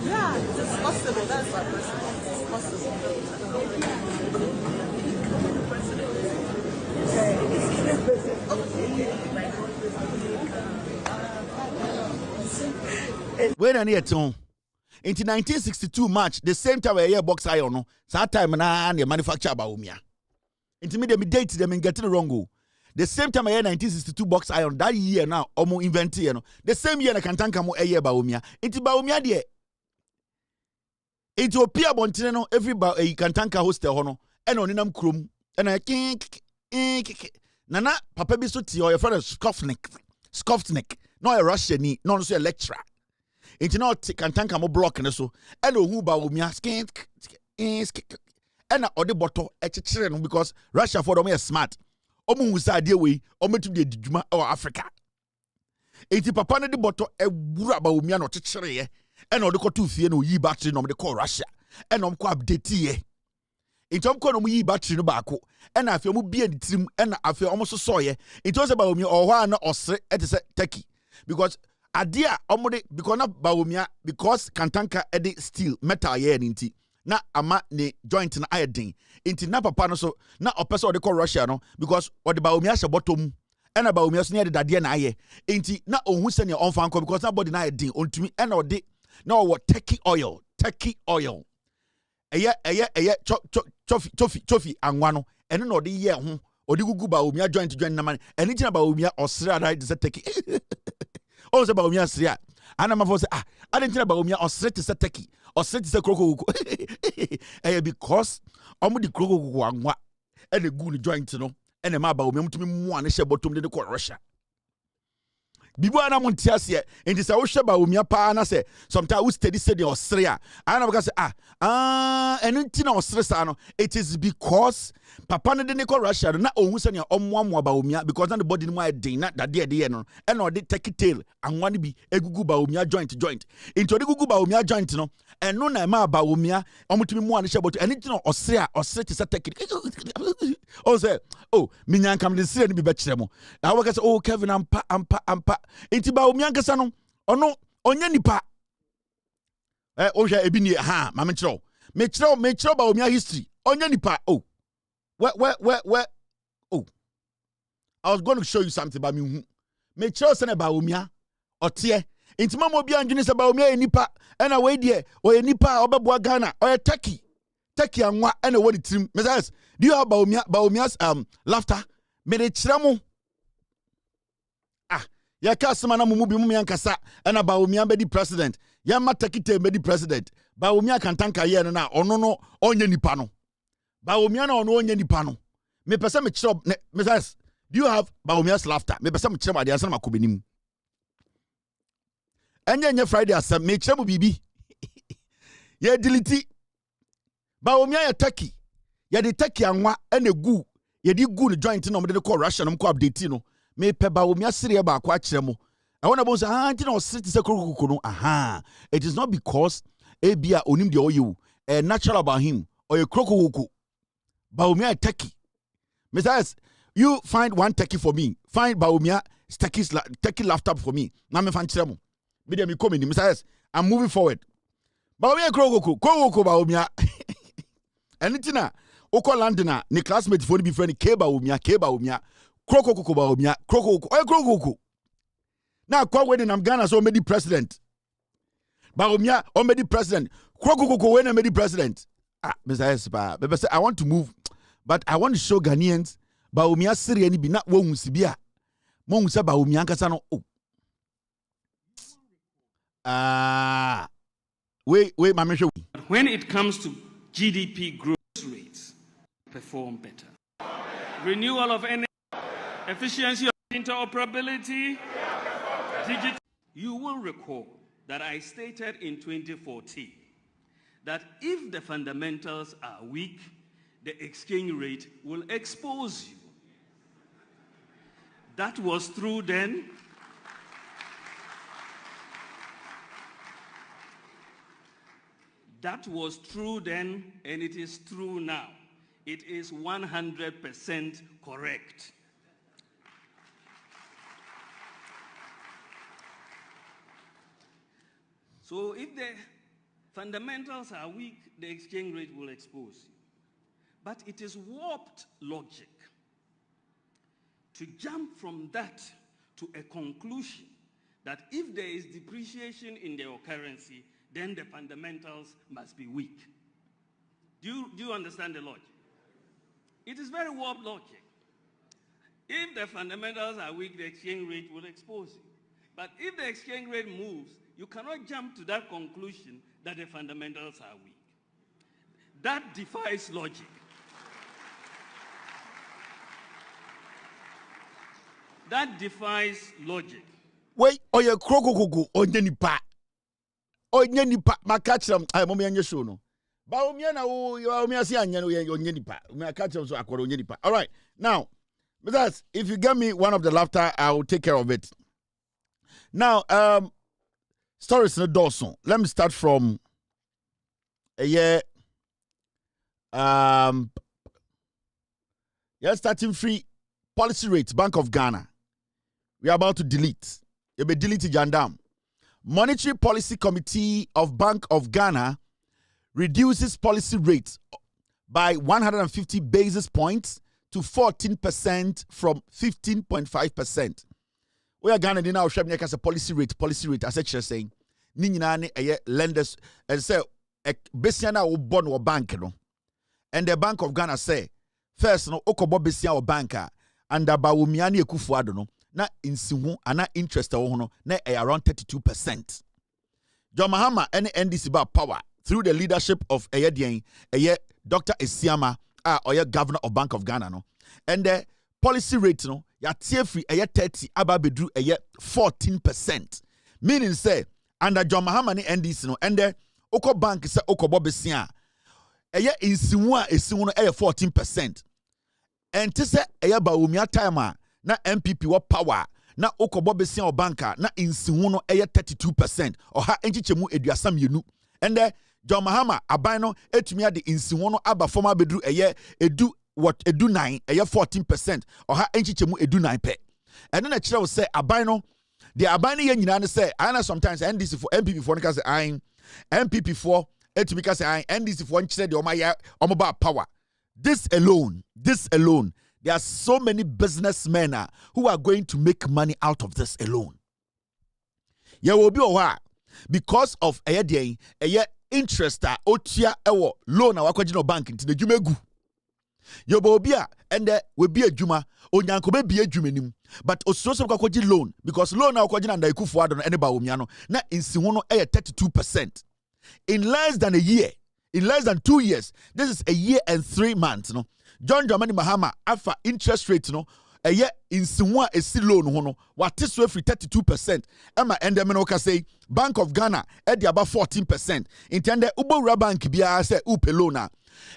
Yeah, it's possible. That's my person. It's possible. When I near to in 1962 March, the same time I hear box iron no, that time na the manufacture Baumia. Into me date them and getting wrong. The same time I hear 1962 box iron that year now omo invent you know. The same year na Kantanka mo year Baumia. Into Baumia there. Into Pia Bontine no every Kantanka hostel hono and on inam krum and I kink Nana papa bi so ti or your friend scuffed neck no a Russian ni no so a lecturer. Into no Kantanka mo block ne so and who Baumia skin and na ode bottle echechere no because Russia for them is smart. Omo wusa ade we ometu de didwuma o Africa. Enti papa ne de bottle ewura Baumia no chechere ye and ode ko tu fie no yi battery no de call Russia and ko update ye. Enti ko no yi battery no baako and afia mu bia de trim and afia omo so soye. Enti o se Baumia o hwa na osre etese Turkey because adia omo de because na Baumia because Kantanka ede steel metal ye nti na ama ne joint na ayedin inti na papa no so na opese o de call Russia no because o de Baumia she bottom ena ba omia so ne de dade na aye enti na ohun se ne on fan ko because na body na din ontumi ena ode na o turkey oil eye chofi anwa no ene na ode ye ho ode gugu ba omia joint na man ene gina ba omia osre ada de turkey o se ba omia sre a ana mafo se adentina ba omia osre te se turkey osre te se kroko because omo di kroko anwa ene gu ni joint no ene ma ba omia mutumi mu ane hye bottom de ko Russia bibu ana mo ntiase enti se wo hye ba omia pa na se sometimes we steady osre a ana baka se ene ntina osre sa no it is because papa ne de ko Russia na ohun se ne omoamoa ba omia because na the body no din na dade de no ene ode take tail anwa ne bi egugu ba omia joint enti ode gugu ba omia joint no eno na ma ba omia omutumi mu ane hye bottom ene ntina osre te se take o say minyan kam de sire ne bi be kire mo na wo ka se Kevin ampa enti ba omia nkasa no ono onye nipa o hwe ebi ni ma me kire ba omia history onye nipa where I was going to show you something about me kire se ne ba omia otie enti mama obi anjene se ba omia nipa ena we die o nipa obeboa Ghana o Turkey anwa ena wo di trim message do you have ba omia's laughter me de kire mo ya kasema na mumu bi mu yankasa ena ba omia be di president ya ma Turkey be di president ba omia kantanka ye no na ono no onye nipa no ba omia na ono onye nipa no me pese me kire message do you have ba omia's laughter me pese me kire ma de asana makobenim enye Friday asem me kire mu bibi ye delete ba omia ya Turkey ya de Turkey anwa ena gu ye di gu no joint no me de ko Russia no ko update no me pe ba omia sire ba kwa kire mo I want to say ntina ositi se krokoko no it is not because ebia onim de oyewu natural about him or a krokoko ba omia Turkey Mr. you find one Turkey for me find ba omia Turkey laptop for me na me fan kire mo me dem come in Mr. I'm moving forward ba omia krokoko ba omia enitina oko London ni classmate for be friend ke ba omia krokoko ba omia krokoko na kwa wedding am Ghana so made president ba omia o made president krokoko when made president Mr. Espa be say I want to move but I want to show Ghanaians ba omia sire ni bi na wo hunsi bi a mo hunsa ba omia nkasa no wait mama show when it comes to GDP growth rates perform better renewal of energy efficiency of interoperability digital. You will recall that I stated in 2014 that if the fundamentals are weak, the exchange rate will expose you. That was true then. That was true then, and it is true now. It is 100% correct. So if the fundamentals are weak, the exchange rate will expose you. But it is warped logic to jump from that to a conclusion that if there is depreciation in your currency, then the fundamentals must be weak. Do you understand the logic? It is very warped logic. If the fundamentals are weak, the exchange rate will expose you. But if the exchange rate moves, you cannot jump to that conclusion that the fundamentals are weak. That defies logic. That defies logic. Wait, oye krokoko onye nipa. Onye nipa makachram momi anye show no. Ba omia na omi asi anya no onye nipa. Makachram so akworo onye nipa. All right. Now, because if you get me one of the laughter, I will take care of it. Now, stories in the Dawson. Let me start from starting free policy rate, Bank of Ghana. We are about to delete. You'll be deleting Jandam. Monetary Policy Committee of Bank of Ghana reduces policy rate by 150 basis points to 14% from 15.5%. We are Ghana now showing as a policy rate as actually saying ni nyina ne lenders and say besia na wo bon wo bank no. And the Bank of Ghana say first no okobo besia wo banka and ba wo mia na ekufuado no na insihu ana interest wo no na around 32%. John Mahama and NDC ba power through the leadership of Dr. Esiama governor of Bank of Ghana no. And the policy rate no ya tie free 30 aba bedru 14%. Meaning say under John Mahama ni NDC no and the oko bank say okobo besia insimu a esimu no 14%. And to say ba umia time na MPP wa power na okobo besia o banka na insimu no 32%. Oha enchichemu eduasam yenu. And the John Mahama aban no etumi ade insimu no aba former bedru edu 9 14%. Oha enchichemu edu 9 pe. And then a chira will say aban no the aban ye nyina say I know sometimes NDC for MPP for say I MPP for etumi ka say I NDC for nchire de omaba power. This alone, there are so many businessmen who are going to make money out of this alone. There will be a while because of a interest otia ewo loan awakwaji bank into the jumegu. Yobobia and there will be a juma onyanko be a jumenim, but ososo kwakwaji loan because loan awakwaji and ikufuado no eneba omiano na insiwono 32%. In less than a year. In less than 2 years, this is a year and 3 months. No, John Dramani Mahama alpha interest rate no a year in Simwa a si loan no what is free 32%. Emma Endemenoka say Bank of Ghana at about 14%. Intended Ubo Bank Bia say Upe Lona.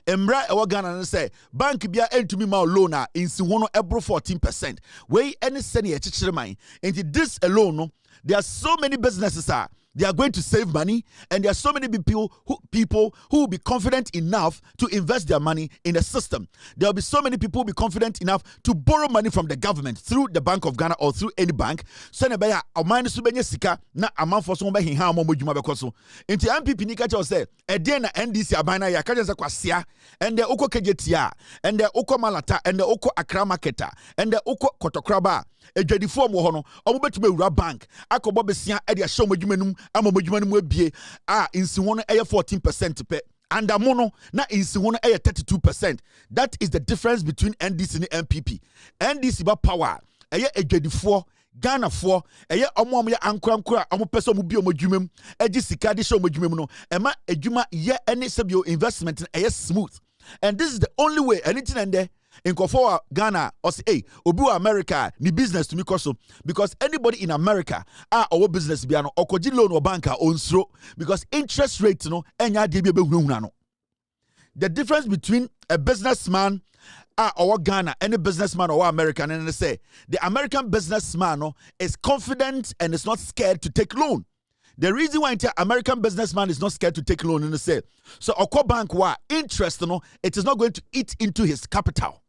Embra Ewa Ghana say Bank Bia and to me ma lona in Simwono Ebro 14%. Way any senior chichirmine. And this alone no, there are so many businesses they are going to save money, and there are so many people who will be confident enough to invest their money in the system. There will be so many people who will be confident enough to borrow money from the government through the Bank of Ghana or through any bank. So nebaya amani subenye sika na amanfo so be hinha mo modwuma bekoso. Nti MPP ni ka che say e den na NDC abana ya ka je kwasia and the oko kejetia and the oko malata and the oko Accra marketer and the oko kotokraba edwadifo mo ho no omobetuma ewura bank akobo besia e de ahye omodwumanum amomodwumanum abie insiwo no 14% pe and amono na insiwo no 32%. That is the difference between NDC and MPP. NDC ba power edwadifo Ghana for omo ya ankrankra omo pese omo bi omodwumam agi sika de hye omodwumam no ema adwuma ye any sebio investment smooth. And this is the only way anything and there in Kofoa Ghana or say hey obi America ni business to me koso because anybody in America our business biano okoji loan or banker onsro because interest rate no enya de bi behunahuna no. The difference between a businessman or Ghana any businessman or American and they say the American businessman no is confident and is not scared to take loan. The reason why the American businessman is not scared to take loan in the say so Oko bank wa interest no it is not going to eat into his capital.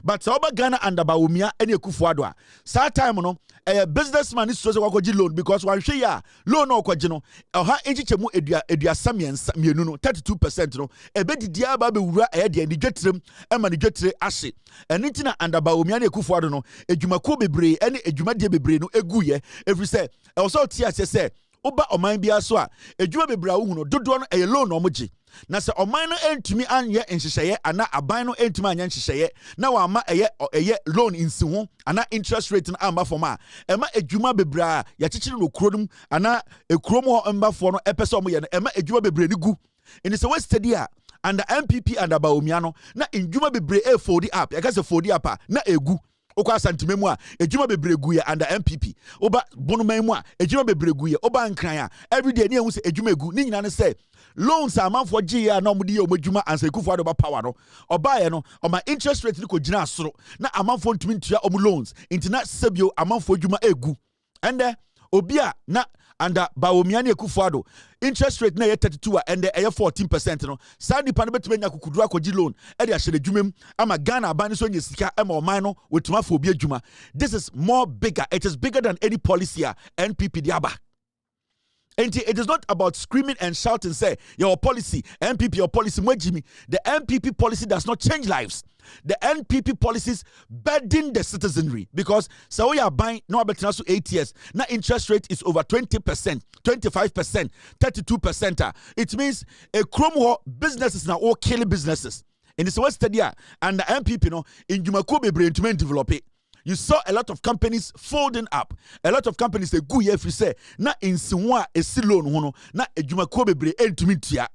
But Oba Ghana and Baumia any kufuadwa. Sa time no a businessman is so wakoji loan because one share loan or kwajino oha enchichemu edua samian mienu no 32% no ebe didia ba be wura e de dwetrem e ma ne dwetre ahye eni na and Baumia na kufuado no edwumako bebre ene edwuma de bebre no eguye every say e so tia say oba oman bia so a edwuma bebre awu no dodo no e loan no moji na se oman no entumi anye nhyehyeye ana aban no entumi anye nhyehyeye na wa ma eye loan insi ho ana interest rate na amba foma ema edwuma bebra ya chichiri no kurodum ana ekurom ho amba fo no epese omo ye no ema edwuma bebre ni gu in the west study and the MPP and Baumia no na edwuma bebre e fold up ya ka se fold up na egu okwa santimemu a edwuma bebre gu ya and the MPP oba bonuman mu a edwuma bebre gu ya oba nkran a every day ne ehu se edwuma egu ni nyina ne se loans a man for G na omudi ye omodwuma ansa kufu ado ba power no obaye no oma interest rate ni ko gina asoro na amanfo ntumi ntua omu loans intina sebio amanfo adwuma egu and obia na under Baumia ne kufu ado interest rate na 32 and 14% no sadi pa no betumenya kukudura kogi loan e de ahye adwumam ama Ghana aban so nya sika e ma oman no wetuma fo obi adwuma. This is more bigger, it is bigger than any policy NPP diaba. And it is not about screaming and shouting, say, your policy, MPP, your policy, Jimmy. The MPP policy does not change lives. The NPP policies burden the citizenry because so we are buying no better 8 years. Now interest rate is over 20%, 25%, 32%. It means a chrome businesses now all killing businesses. In this West Stadia and the MPP no in Jumakobe brain to develop it. You saw a lot of companies folding up. A lot of companies say go if you say na in sinwa a silon hono na a Jumakobe brain to meet ya.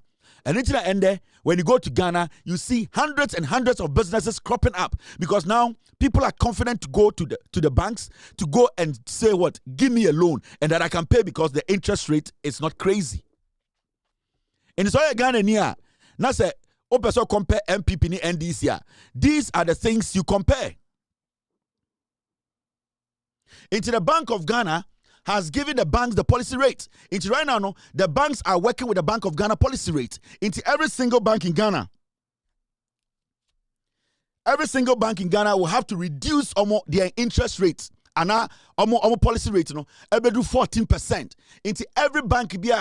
And it's the end there. When you go to Ghana, you see hundreds and hundreds of businesses cropping up because now people are confident to go to the banks to go and say what, give me a loan and that I can pay because the interest rate is not crazy. And it's all Ghana near. Now say, also compare MPP ni NDC. These are the things you compare. Into the Bank of Ghana has given the banks the policy rate. Into right now, no, the banks are working with the Bank of Ghana policy rate. Into every single bank in Ghana. Every single bank in Ghana will have to reduce their interest rates. And now, policy rate, you know, every do 14%. Into every bank be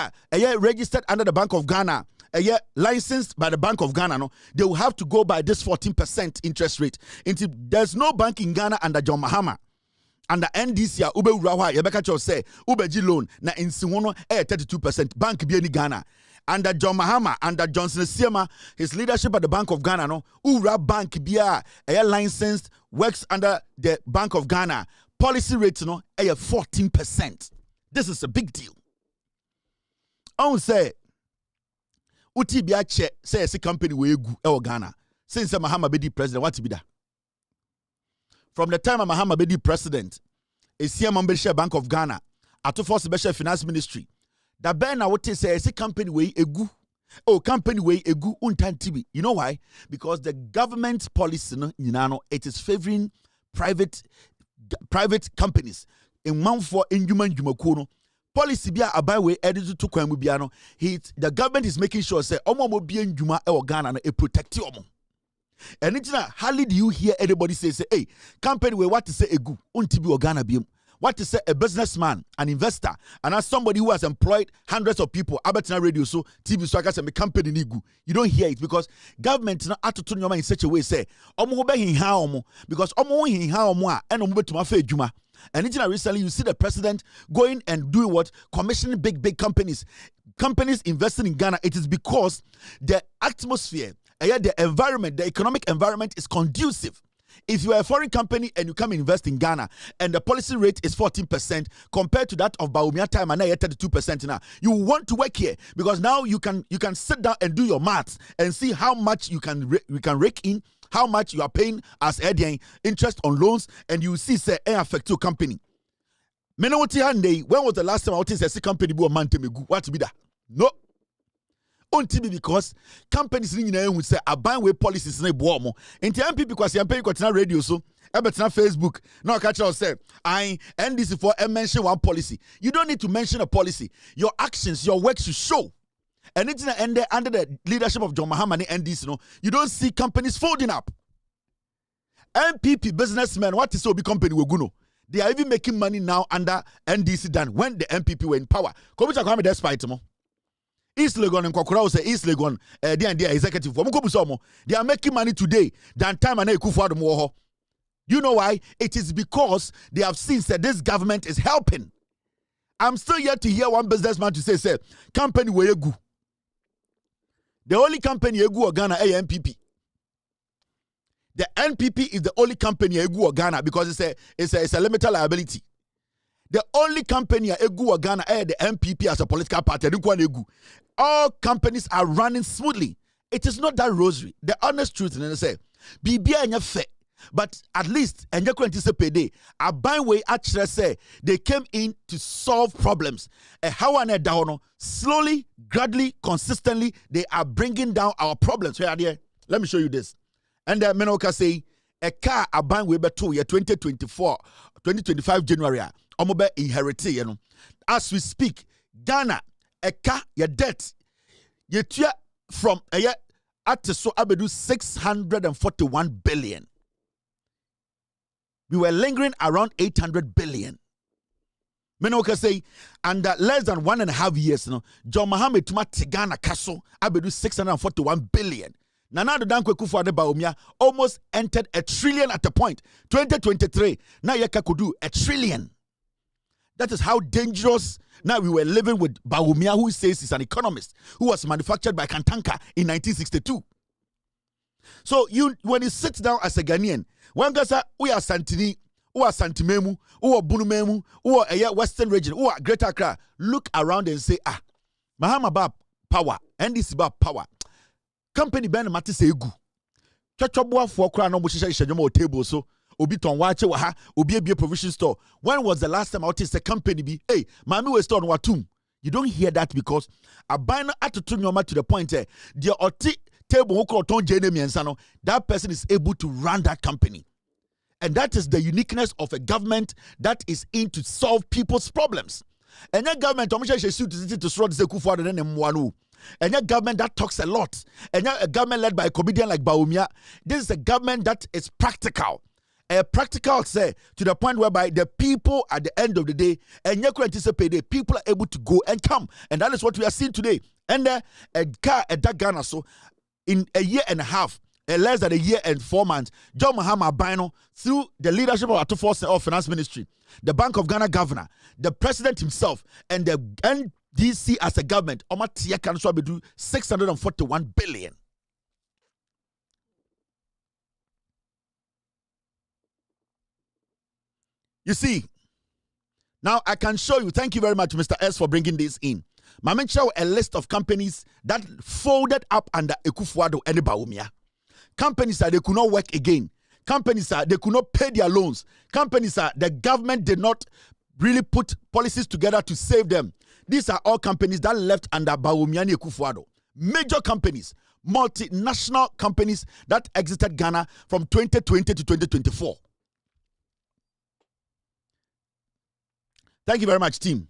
registered under the Bank of Ghana, licensed by the Bank of Ghana, no, they will have to go by this 14% interest rate. Into there's no bank in Ghana under John Mahama. Under NDC, ube urawa, yebeka cho say, ube ji loan, na insiwono 32%, bank bi ni Ghana. Under John Mahama, under Johnson Siema, his leadership at the Bank of Ghana, no, ura bank biya, licensed, works under the Bank of Ghana. Policy rate, no, 14%. This is a big deal. I say, uti biya che, say, a company we gu, Ghana. Since Mahama be the president, what to be that? From the time Mahama Bedi president, a CM membership Bank of Ghana, at to force special finance ministry. The Ben I would say a company way egu. Oh, company way egu untan TV. You know why? Because the government policy, it is favoring private companies. In month for inhuman jumakuno. Policy be a by way edited to Kwamubiano. The government is making sure say omo be in Juma or Ghana a protect you. And it's not hardly do you hear anybody say, hey, company where what to say a good untibi or Ghana beam. What to say a businessman, an investor, and as somebody who has employed hundreds of people, Abertina Radio, so TV so I can say company nigu. You don't hear it because government not at to turn your mind in such a way say, because and to my face juma. And it's not recently you see the president going and doing what? Commissioning big companies. Companies investing in Ghana. It is because the atmosphere, the environment, the economic environment is conducive. If you are a foreign company and you come invest in Ghana and the policy rate is 14% compared to that of Baumia time and now 32% now, you want to work here because now you can sit down and do your maths and see how much you can rake in, how much you are paying as interest on loans, and you see say affect your company. When was the last time I was a company bo man what to be that? No. Only because companies would say a buy way policies in a boom. In the MP because you pay radio so Everton Facebook. Now catch us say I and this for mention one policy. You don't need to mention a policy. Your actions, your work should show. And it's under the leadership of John Mahama and this, you don't see companies folding up. MPP businessmen, what is so big company we go? They are even making money now under NDC than when the MPP were in power. Come to come despite mo. East Legon and Kokora say East Legon, their executive. They are making money today than time and Kufuor. You know why? It is because they have seen that this government is helping. I'm still yet to hear one businessman to say, company where you go. The only company you go Ghana is MPP. The NPP is the only company you go Ghana because it's a limited liability. The only company you go Ghana is the MPP as a political party. All companies are running smoothly. It is not that rosary. The honest truth is say, BBI fair. But at least, and you're going to say payday, a by way actually say they came in to solve problems. How and down slowly, gradually, consistently, they are bringing down our problems. Where are they? Let me show you this. And the Menoka say a car a bang way back to year 2025 January. Omobe inherited, as we speak, Ghana, a car, your debt, your tear from a year at so abedu 641 billion. We were lingering around 800 billion. Menoka say, under less than 1.5 years, no, John Mohammed Tuma Tigana Castle, Abedu 641 billion. Nana the Dankwe Kufuor Bawumia almost entered $1 trillion at the point. 2023, now Yeka could do $1 trillion. That is how dangerous now we were living with Bawumia, who says he's an economist, who was manufactured by Kantanka in 1962. So when you sit down as a Ghanaian, when Gasa, we are Santini, who are Santimemu, who are Bunumemu, who are a Western region, who are Greater Accra, look around and say, Mahama Bab power, and this about power. Company Ben Matisse Egu. Chachobua for Crown Mushisha table so Obiton Wache Waha, Obi provision store. When was the last time I noticed a company be, hey, Mami was on Watum? You don't hear that because a bino attitude to the point the oti table who called Ton Jenemy and Sano, that person is able to run that company. And that is the uniqueness of a government that is in to solve people's problems. And that government, to sort the Kufuor and Mwanu. And a government that talks a lot. And a government led by a comedian like Bawumia. This is a government that is practical. Practical, say, to the point whereby the people at the end of the day, and you can anticipate the people are able to go and come. And that is what we are seeing today. And a car at that Ghana, so in a year and a half, less than a year and 4 months, John Mahama Bino, through the leadership of Atufo Finance Ministry, the Bank of Ghana governor, the president himself, and the NDC as a government, Omatia can so do 641 billion. You see, now I can show you. Thank you very much, Mr. S, for bringing this in. Mama show a list of companies that folded up under Ekufuor and Bawumia. Companies that they could not work again. Companies that they could not pay their loans. Companies that the government did not really put policies together to save them. These are all companies that left under Bawumia and Ekufuor. Major companies, multinational companies that exited Ghana from 2020 to 2024. Thank you very much, team.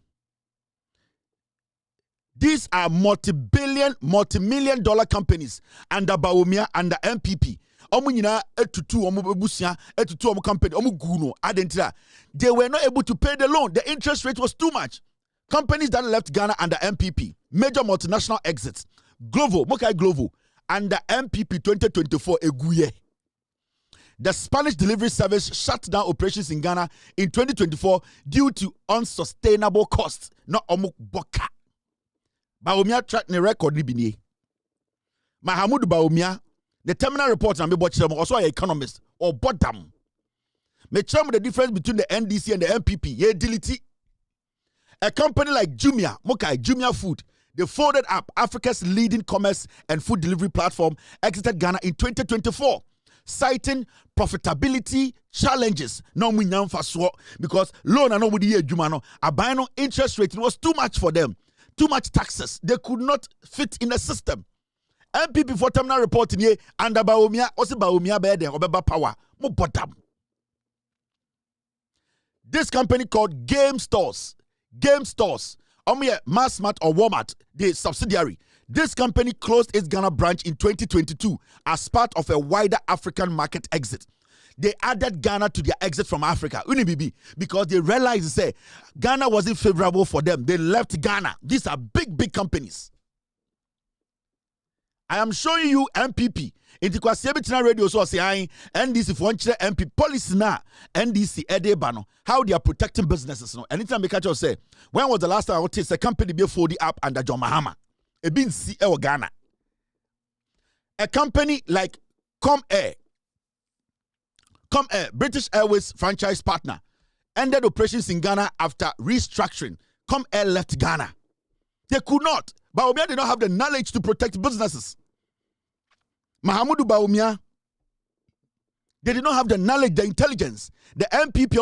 These are multi-million dollar companies under Bawumia, under MPP. They were not able to pay the loan. The interest rate was too much. Companies that left Ghana under MPP, major multinational exits. Glovo, Mokai Glovo, under MPP 2024, Eguye. The Spanish delivery service shut down operations in Ghana in 2024 due to unsustainable costs. Not Omuk Boka. Bawumia track the record libini. Mahamudu Bawumia, the terminal report and also an economist or bottom. Me tell me the difference between the NDC and the MPP. Ye delete. A company like Jumia, Mokai, Jumia Food, they folded up Africa's leading commerce and food delivery platform, exited Ghana in 2024. Citing profitability challenges. No because loan and nobody here Jumano. A interest rate was too much for them. Too much taxes. They could not fit in the system. MPP for terminal reporting here under Bawumia, also Bawumia bede obeba power. Mo bottom. This company called Game Stores. Massmart or Walmart, the subsidiary. This company closed its Ghana branch in 2022 as part of a wider African market exit. They added Ghana to their exit from Africa, because they realized Ghana wasn't favorable for them. They left Ghana. These are big companies. I am showing you MPP. Radio so say NDC for MP policy na NDC edebano how they are protecting businesses. No, anytime we catch us say when was the last time I noticed a company be folded up under John Mahama? A bin C Ghana. A company like Comair, British Airways franchise partner, ended operations in Ghana after restructuring. Comair left Ghana. They could not. Bawumia did not have the knowledge to protect businesses. Mahamudu Bawumia, they did not have the knowledge, the intelligence. The MPP,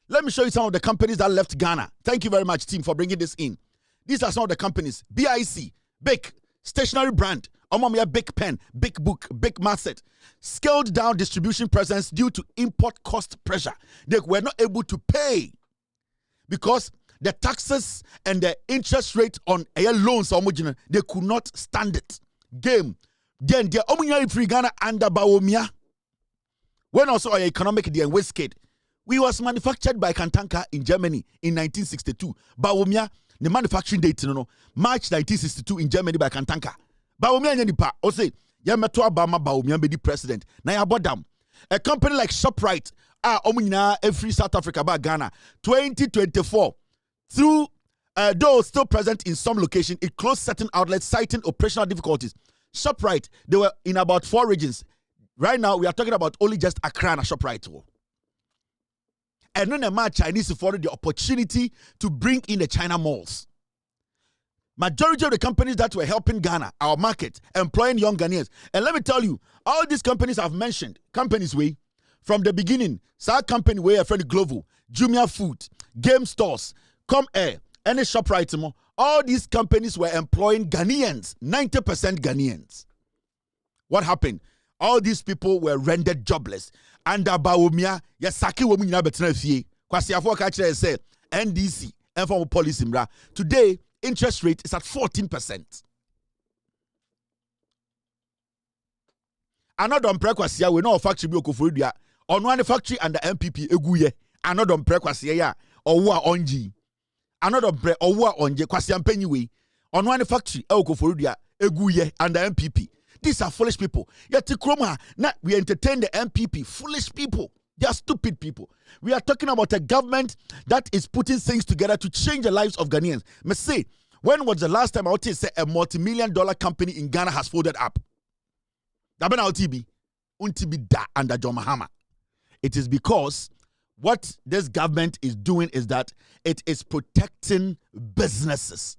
let me show you some of the companies that left Ghana. Thank you very much, team, for bringing this in. These are some of the companies. BIC, Big, stationary brand, Omamia Big Pen, Big Book, Big Masset. Scaled down distribution presence due to import cost pressure. They were not able to pay because the taxes and the interest rate on air loans, they could not stand it. Game. Then the free Ghana under Bawumia. When also our economic the Westgate. We was manufactured by Kantanka in Germany in 1962. Bawumia, the manufacturing date, March 1962 in Germany by Kantanka. Bawumia nipa, o say, Yameto Obama Bawumia be the president. Na ya bodam. A company like ShopRite, omunyina every South Africa by Ghana, 2024, through though still present in some locations, it closed certain outlets citing operational difficulties. ShopRite, they were in about 4 regions. Right now, we are talking about only just Accra and ShopRite. And then the Chinese afforded the opportunity to bring in the China malls. Majority of the companies that were helping Ghana, our market, employing young Ghanaians. And let me tell you, all these companies I've mentioned, companies way, from the beginning, South Company way, a friend Global, Jumia Food, Game Stores, Com Air, any ShopRite, all these companies were employing Ghanaians, 90% Ghanaians. What happened? All these people were rendered jobless. And Bawumia, Yasaki woman in Abetrefie, Kwasiafo Kachere say, NDC, and policy. Today, interest rate is at 14%. Another Kwasiya, we know factory be Okoforidia, on one factory and the MPP Eguye, another Kwasiya, or Wa Onji, another or Wa Onje, Kwasiam Pennywe, on one factory, Okoforidia, Eguye, and the MPP. These are foolish people. Yet we entertain the MPP. Foolish people. They are stupid people. We are talking about a government that is putting things together to change the lives of Ghanaians. Me say, when was the last time I would say a multi-million-dollar company in Ghana has folded up? Untibi da under John Mahama. It is because what this government is doing is that it is protecting businesses.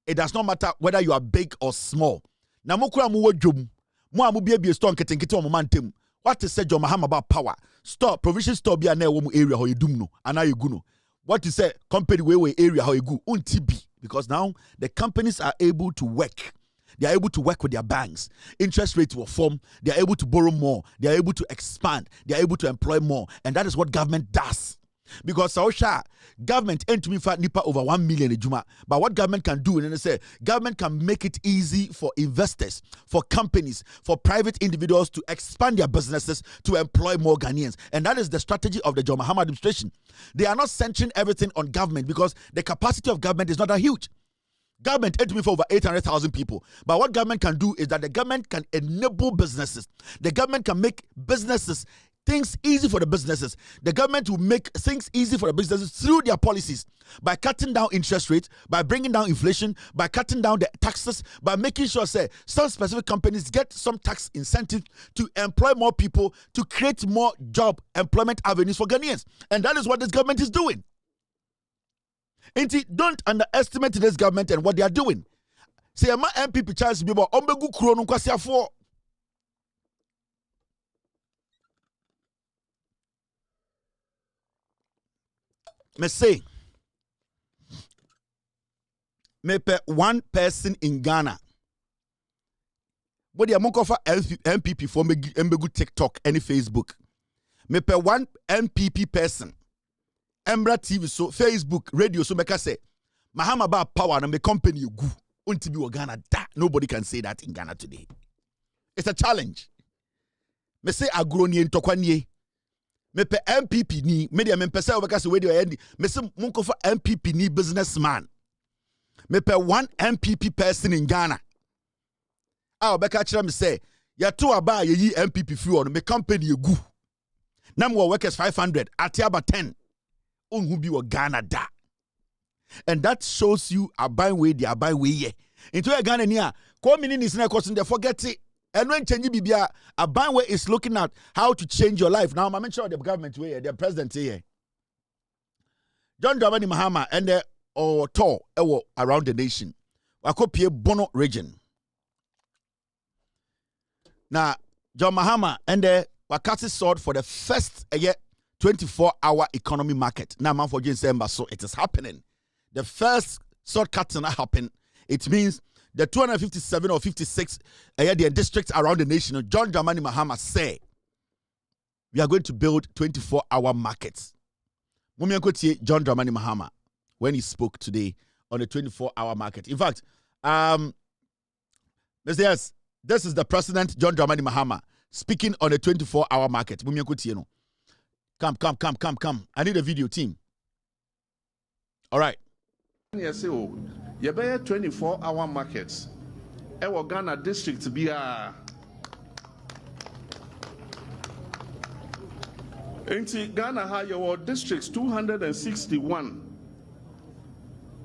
It does not matter whether you are big or small. Na mukura mu wodwom mu amu bia store nketenkete omo mantem what is say John Mahama about power store provision store bia na ewo mu area ho edum no ana egu no what is say company we area ho egu untibi because now the companies are able to work. They are able to work with their banks. Interest rates will form. They are able to borrow more. They are able to expand. They are able to employ more. And that is what government does. Because Saosha, government ain't to me fat nipa over 1 million a juma. But what government can do, and they say, government can make it easy for investors, for companies, for private individuals to expand their businesses to employ more Ghanaians. And that is the strategy of the John Mahama administration. They are not centering everything on government because the capacity of government is not that huge. Government ain't to me for over 800,000 people. But what government can do is that the government can enable businesses. The government can make businesses things easy for the businesses. The government will make things easy for the businesses through their policies by cutting down interest rates, by bringing down inflation, by cutting down the taxes, by making sure say some specific companies get some tax incentive to employ more people, to create more job employment avenues for Ghanaians. And that is what this government is doing. And don't underestimate this government and what they are doing. Say, my MPP Charles Bibo, Ombegu Krono Kwasiafo. Me say, me pe one person in Ghana. But the amount of MPP for me embegu TikTok any Facebook. Me pe one MPP person. Embra TV so Facebook radio so meka say Mahama ba power na me company gu unti bi Ghana da. Nobody can say that in Ghana today. It's a challenge. Me say agro ni ntokwa nie. Me pe MPP ni me dia me pese obeka se we dia endi me se munko for MPP ni businessman. Me pe one MPP person in Ghana. Ah obeka kire me say ya to aba ye MPP free on me company gu. Na me workers 500 atiaba 10. Unhu bi Ghana da. And that shows you a buy way they are buy way ye. Into a Ghana niya ko mini ni sina question they forget it. And when change bibia, a Banwe is looking at how to change your life. Now, I'm sure the government way, the president here. John Dramani Mahama and the tour around the nation. Wakopie Bono region. Now, John Mahama and the Wakati sword for the first 24-hour economy market. Now, man for December, so it is happening. The first sword cutting happened. It means the 257 or 56 the districts around the nation, John Dramani Mahama say, we are going to build 24-hour markets. John Dramani Mahama, when he spoke today on the 24-hour market. In fact, yes, this is the President, John Dramani Mahama, speaking on the 24-hour market. Come. I need a video, team. All right. Yes, you bear 24-hour markets. Ewo Ghana district be a. Inti Ghana ha your districts 261.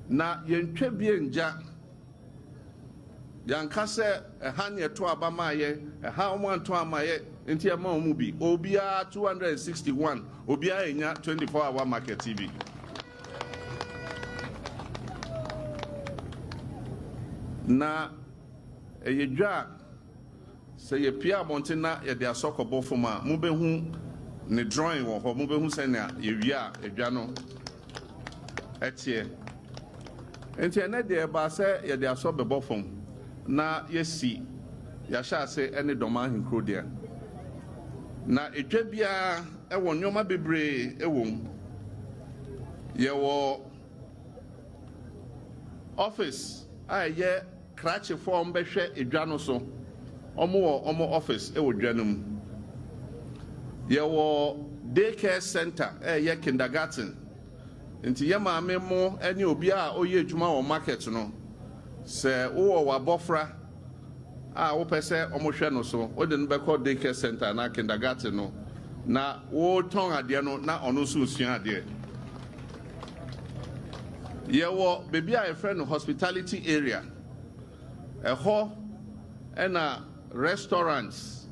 Na yentwe bienja. Yankase ehanye to abamaye, eha omo to amaye, inti ama omu bi. Obia 261. Obia enya 24-hour market TV. Na eyedwa se ye pia montina ye de asoko bofoma mo behu ne drawing wo ho mo behu se na ye wia edwa no etie enti ene de ba se ye de aso be bofom na ye si ya sha se ene doma hinkro de na edwa bia e wo nyoma bebre e wo ye wo office aye Krachi form behwe edwa no so omo office e wo dwa no mu ye wo daycare center ye kindergarten nti ye maame mo ene obi a oye adwuma wo market no se wo wa bofra a wo pese omo hwe no so wo de no be call daycare center na kindergarten no na wo ton ade no na ono so usua ade ye wo baby a friend hospitality area ho ena restaurants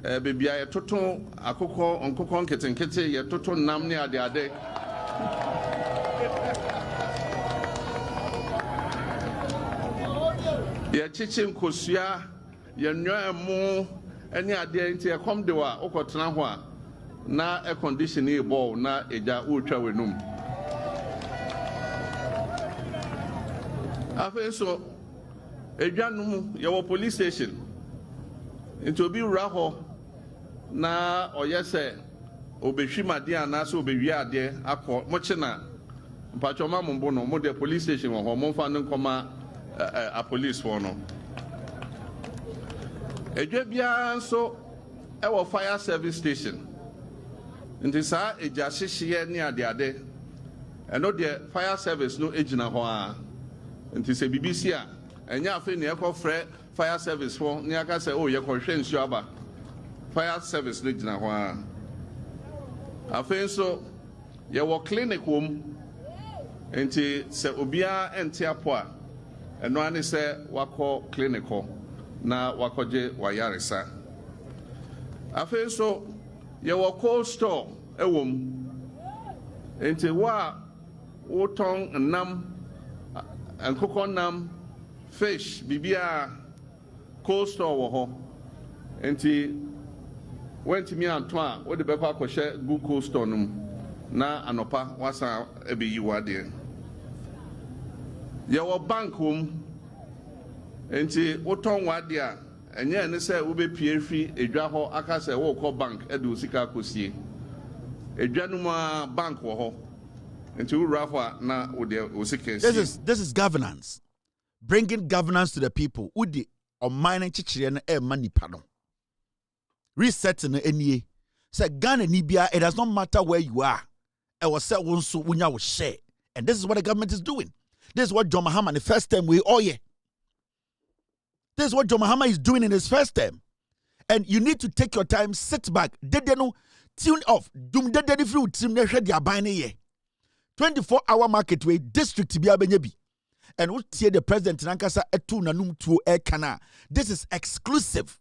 baby a toto akoko onkoko nketenkete ye toto nam ne ade ye chichi nkosua ye nwa mu ene ade nti e kom de wa okotena ho a na air conditioning e ball na eja utwa wenum afenso edwanum ye police station into obi wura ho na oyese obehwimade anase obewi ade akọ moche na mpachoma mombo no mo de police station ho mo fa nkoma a police for no edwa bia nso e fire service station nti sa eja hyehye ne ade eno de fire service no ejina ho a nti se BBC a enya afi ne ekọ frɛ fire service for ne aka sɛ o ye kɔ hwɛ nsu aba fire service no gyina ho a afi nso ye wo clinic wom nti sɛ obia ente apo a eno ane sɛ wakɔ clinic ho na wakɔgye wayaresa afi nso ye wo cold store ewom nti wa woton nam nkokɔ nam fish bibia cold store wo ho enti went me anto a wo de bekɔ akɔhye good cold store no na anopa wasa ebeyi wade ye wo bank enti woton wade a enye ne sɛ wo be pie fi edwa ho aka sɛ wo kɔ bank e de osika akosie edwa no ma bank wo ho enti wo rafa na wo de osika this is governance. Bringing governance to the people. Udi or mining chichiri na money pardon. Resetting any. Say Ghana Nibia, it does not matter where you are. I was said once so when you share. And this is what the government is doing. This is what John Mahama the first time we This is what John Mahama is doing in his first term. And you need to take your time, sit back. Tune off. Doom de fruit. 24-hour market way district be abenyebi. And we see the president Nankasa etu nanum to ekana. This is exclusive.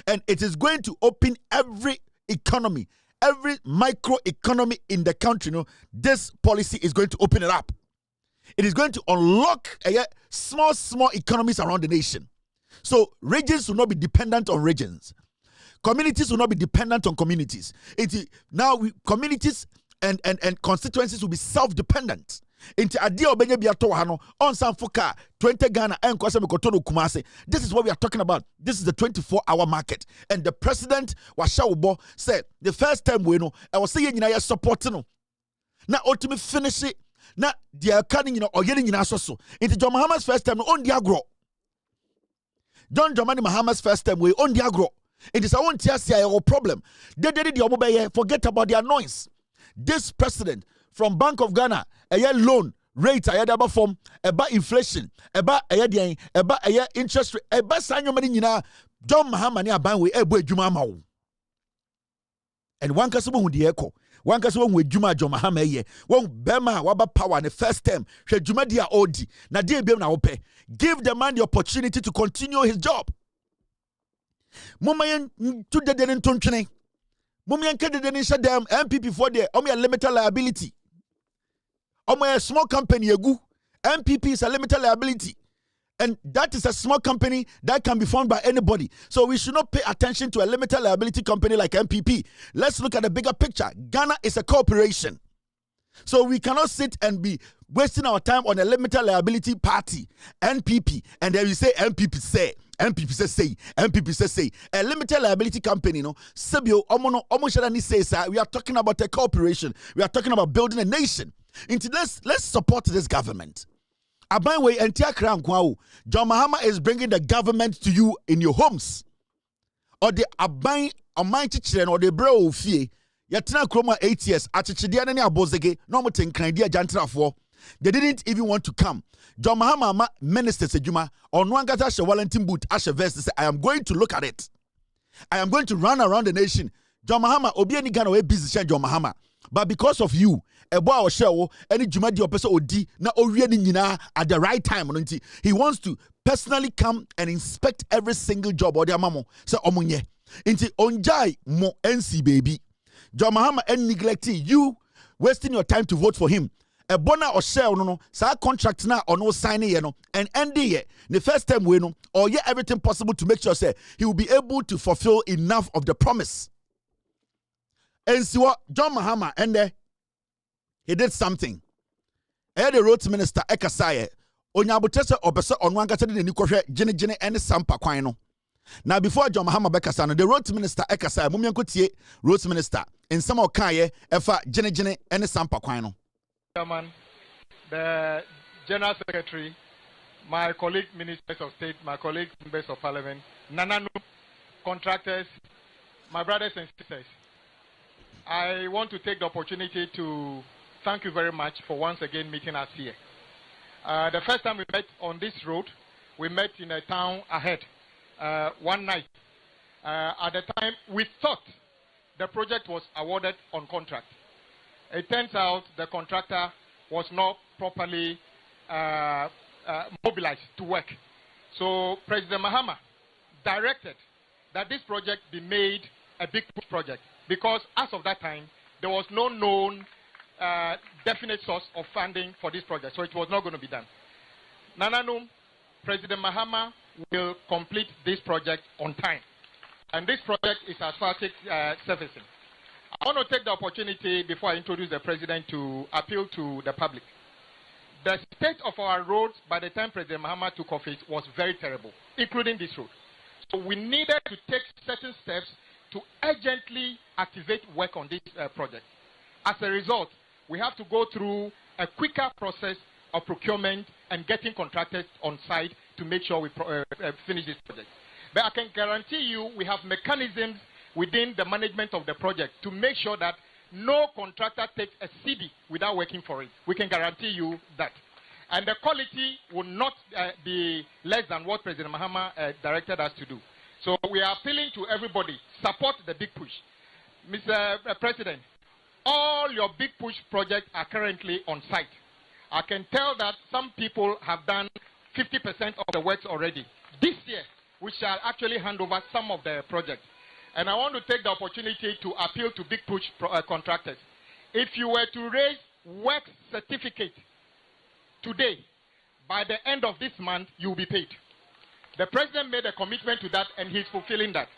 And it is going to open every economy, every micro economy in the country. You know, this policy is going to open it up. It is going to unlock small economies around the nation. So regions will not be dependent on regions. Communities will not be dependent on communities. Communities and constituencies will be self-dependent. Into adia obenye biato hano on sanfoka 20 Ghana and kwase mekotono kumase. This is what we are talking about. This is the 24-hour market. And the president Washaubo said the first time we know I was saying you supporting no. Now ultimately finish it. Now they are cutting or getting so. Into John Mahama's first time on the agro. John Mahama's first time we on the agro. It is a one TSI problem. They did the forget about their noise. this president from Bank of Ghana, a year loan rate, a year form, about inflation, about a year, about a year interest rate, about Sanyo Marina, John Mahama near Banwe, Ebo Jumamau. And one customer who the echo, one customer with Juma John Mahama ye, one Bema Waba power the first term, she Juma dia Odi, Nadia Bema Ope. Give the man the opportunity to continue his job. Mumayan to the den tonchene. Mumayan kedden shut them MPP for the limited liability. A small company egu. MPP is a limited liability. And that is a small company that can be formed by anybody. So we should not pay attention to a limited liability company like MPP. Let's look at the bigger picture. Ghana is a corporation. So we cannot sit and be wasting our time on a limited liability party, NPP, and then we say MPP say, MPP say. A limited liability company, Sabio, Omo says we are talking about a corporation. We are talking about building a nation. Let's support this government. Abanwe entire crown kwao. John Mahama is bringing the government to you in your homes. Or the aban amanchi children or the bro fie. Yatina kroma 8 years. Achichidia nani abozege. No mo tenkrandia jantra for. They didn't even want to come. John Mahama minister sejuma on one gata she Wellington boot ashe verse say I am going to look at it. I am going to run around the nation. John Mahama obi ani Ghana we busy John Mahama. But because of you, a boy or show any Jumadi or person odi na orieni nyina at the right time. He wants to personally come and inspect every single job or their mamo. So omunye. Inti onjai mo NC baby. John Mahama and neglecting you, wasting your time to vote for him. A bona or shell no sa contract na or no signing and ending it the first time we or everything possible to make sure say he will be able to fulfill enough of the promise. And see what John Mahama and there he did something. The road minister Ekasaye onyabutese obese onwan kase de ni kohwe gene ene sampa kwan no. Now before John Mahama Bekasano, the road minister Ekasaye mumyankotie road minister in some okaye efa gene ene sampa kwan no. Chairman, the General Secretary, my colleague ministers of state, my colleagues members of parliament, Nananu, contractors, my brothers and sisters, I want to take the opportunity to thank you very much for once again meeting us here. The first time we met on this road, we met in a town ahead one night. At the time, we thought the project was awarded on contract. It turns out the contractor was not properly mobilized to work. So President Mahama directed that this project be made a big push project because as of that time, there was no known definite source of funding for this project, so it was not going to be done. Nananum, President Mahama will complete this project on time. And this project is asphaltic surfacing. I want to take the opportunity before I introduce the president to appeal to the public. The state of our roads by the time President Mahama took office was very terrible, including this road. So we needed to take certain steps to urgently activate work on this project. As a result, we have to go through a quicker process of procurement and getting contractors on site to make sure we finish this project. But I can guarantee you we have mechanisms within the management of the project to make sure that no contractor takes a CD without working for it. We can guarantee you that. And the quality will not be less than what President Mahama directed us to do. So we are appealing to everybody, support the big push. Mr. President, all your big push projects are currently on site. I can tell that some people have done 50% of the works already. This year, we shall actually hand over some of the projects. And I want to take the opportunity to appeal to big push contractors. If you were to raise work certificate today, by the end of this month, you will be paid. The president made a commitment to that, and he's fulfilling that.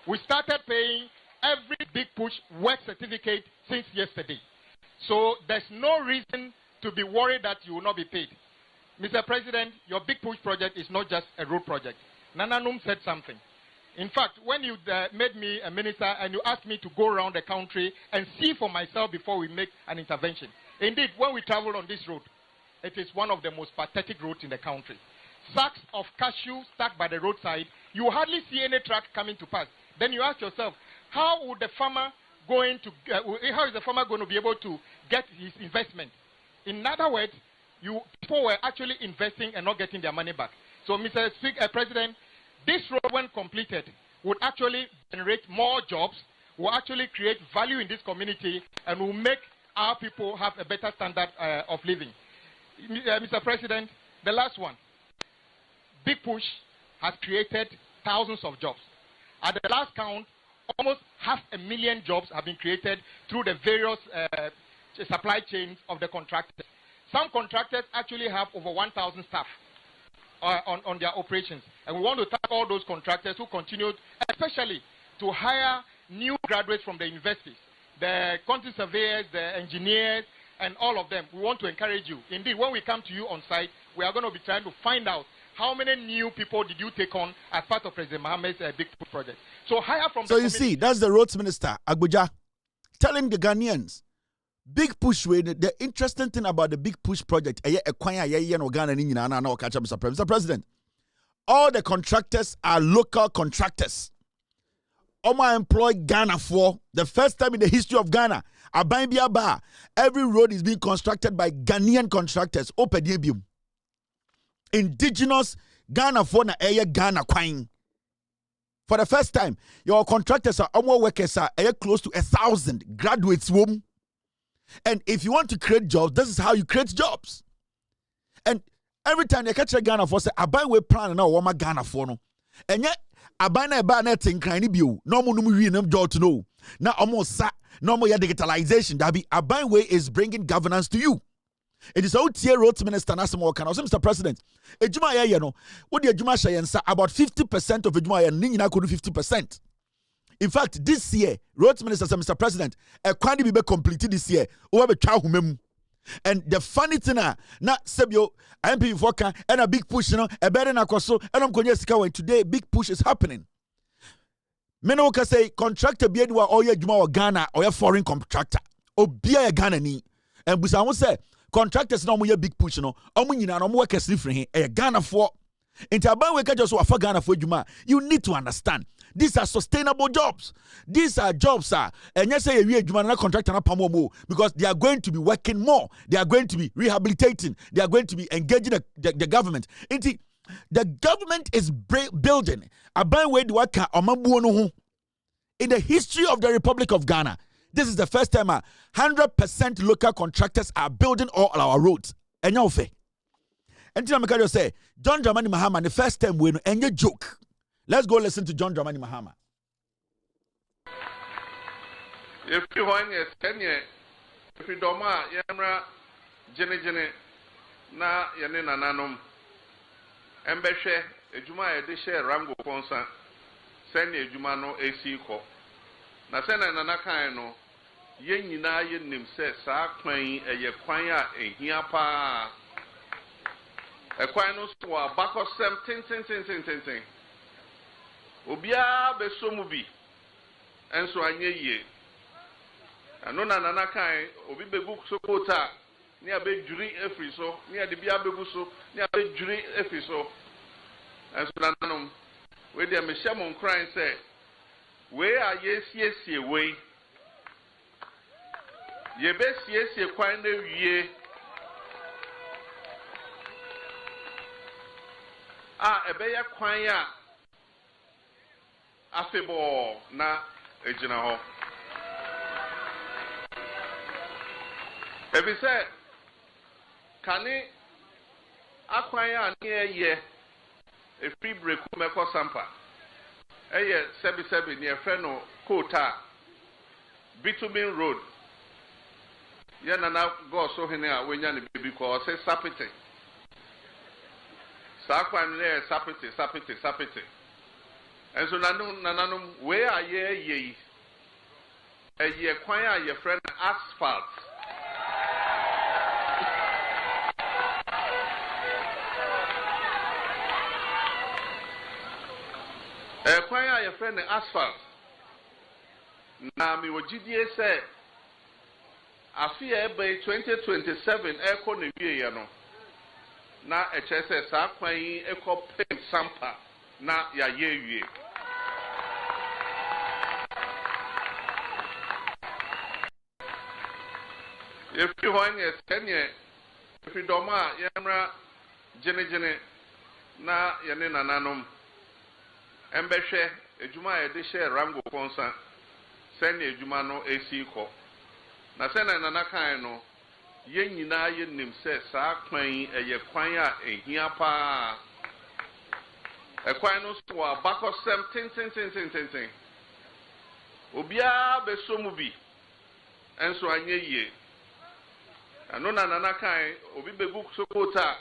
We started paying every big push work certificate since yesterday. So there's no reason to be worried that you will not be paid. Mr. President, your big push project is not just a road project. Nananum said something. In fact, when you made me a minister and you asked me to go around the country and see for myself before we make an intervention. Indeed, when we travel on this road, it is one of the most pathetic roads in the country. Sacks of cashew stuck by the roadside, you hardly see any truck coming to pass. Then you ask yourself, how would the farmer going to how is the farmer going to be able to get his investment? In other words, people were actually investing and not getting their money back. So, Mr. President, this road, when completed, would actually generate more jobs, will actually create value in this community, and will make our people have a better standard of living. Mr. President, the last one. Big Push has created thousands of jobs. At the last count, almost 500,000 jobs have been created through the various supply chains of the contractors. Some contractors actually have over 1,000 staff on their operations. And we want to thank all those contractors who continue, especially to hire new graduates from the universities, the quantity surveyors, the engineers, and all of them. We want to encourage you. Indeed, when we come to you on site, we are going to be trying to find out how many new people did you take on as part of President Mohammed's Big Push project. So hire from So you see, that's the roads minister, Agbuja, telling the Ghanaians, Big Push, the interesting thing about the Big Push project, Mr. President, all the contractors are local contractors. Oma employed Ghana for the first time in the history of Ghana. Every road is being constructed by Ghanaian contractors. Indigenous Ghana for na Ghana kwine. For the first time, your contractors are workers are close to 1,000 graduates. And if you want to create jobs, this is how you create jobs. And every time you catch a Ghana for say, I buy we plan now what Ghana for no. And yet I buy na buy net in kind bio. No more job to know. Now almost no more digitalization. That be a buy way is bringing governance to you. It is out here roads minister Nasimo Kan. Mr. President, ejuma ya you know. What the ejuma shayensa about 50% of ejuma ya nina could do 50%. In fact, this year, roads minister Mr. President, a quantity be completed this year. And the funny thing na sebio MP Foka and a big push, a better na koso, and I'm going to today big push is happening. Meno can say contractor be anywhere or your Juma or Ghana or your foreign contractor or be a Ghana ni. And we say contractors no more big push no. Omunyina no workers different a Ghana for. Interban we just for Ghana for Juma. You need to understand. These are sustainable jobs. These are jobs, sir. And yes, say a Juma contractor na pamomo because they are going to be working more. They are going to be rehabilitating. They are going to be engaging the government. The government is building a way to work in the history of the Republic of Ghana. This is the first time 100% local contractors are building all our roads. And you know, and you say John Dramani Mahama the first time we and you joke. Let's go listen to John Dramani Mahama. If you want a 10 year, if you don't mind, Yamra, Jenny, na Yanina Nanum, Embeshe, a Juma, a dishe, Rango Ponsa, send a Jumano AC co. Na Sena Nanakaino, Yenina Yenim says, Sarkmain, a Yaquaya, a Hiapa, a Quinos to a back of some tin. Obia besomubi enso anye ye ano na nanakan obi begu so kota ni abedwuri efri so ni ade bia begu so ni abedwuri efri so enso nanom we dey me hyamon kran say we are yesiesie we ye be siesie kwan na wie ebe ya kwan ya afebo na ejina ho ebi se kani akwan ya ni eye free break meko sampa eye sebi ni efe no kota bitumin road ya na go so hene a wenya ne bebi ko say sapete sakwan ne sapete and so nanum where are ye a ye choir your friend asphalt. A choir your friend asphalt. Na mi wajidie say afia by 2027 echo ne wie ye no na echese sa kwan echo paint sampa na ya ye wie. If you want yes, if you don't mind, Yamra, Jenny, na Yanin Nanum, Embeshe, a Juma Edisha Rango Ponsa, send a Jumano AC co. Na send an Anakaino, Yen na yen says, Sarkmain, a Yaquaya, a Hiapa, a Quinos to a back of some tin. Obia Besomubi, and so I ye. Anona Nanakai, Obi Begu Sokota,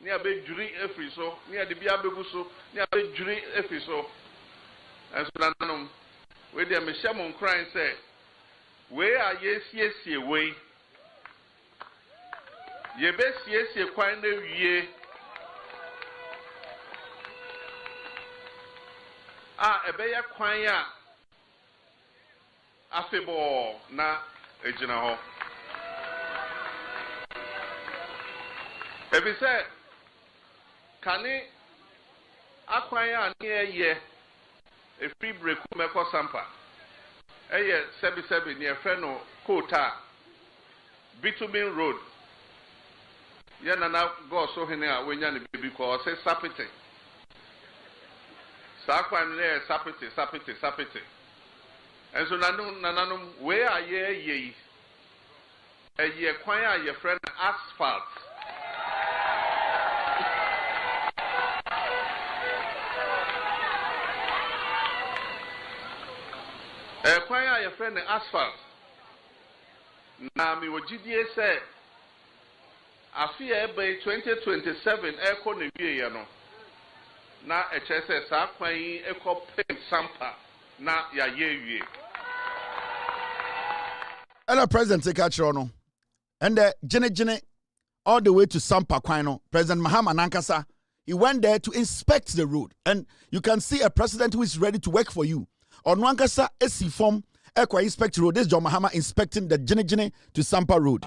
near Big Jury Efiso, near the Biabeguso, near Big Jury Efiso. And so Nanum, where the Mishamon crying say, where are yes, way? Ye best yes, quite ye. A beya kwanya afebo na ejina ho. Ebi se kani akwanya ni eye e free break meko sampa. Eye sebi ni efe no Kota Bitumen Road. Ye na go so hene a wenya ne bibi ko say sapete. Sakwan ne sapete. And so nanum where are ye a ye kwanya your friend asphalt. A kwanya your friend asphalt. Na mi wajidie say afia ebe 2027 eko ne wie ye no. Na echese sakwan eko pen sampa. Na ya ye. Hello, President Sekachirono. And Jene all the way to Sampa Kwano. President Mahama Nankasa, he went there to inspect the road. And you can see a president who is ready to work for you. On Nankasa, SC form, Equa inspect road. This is John Mahama inspecting the Jene to Sampa road.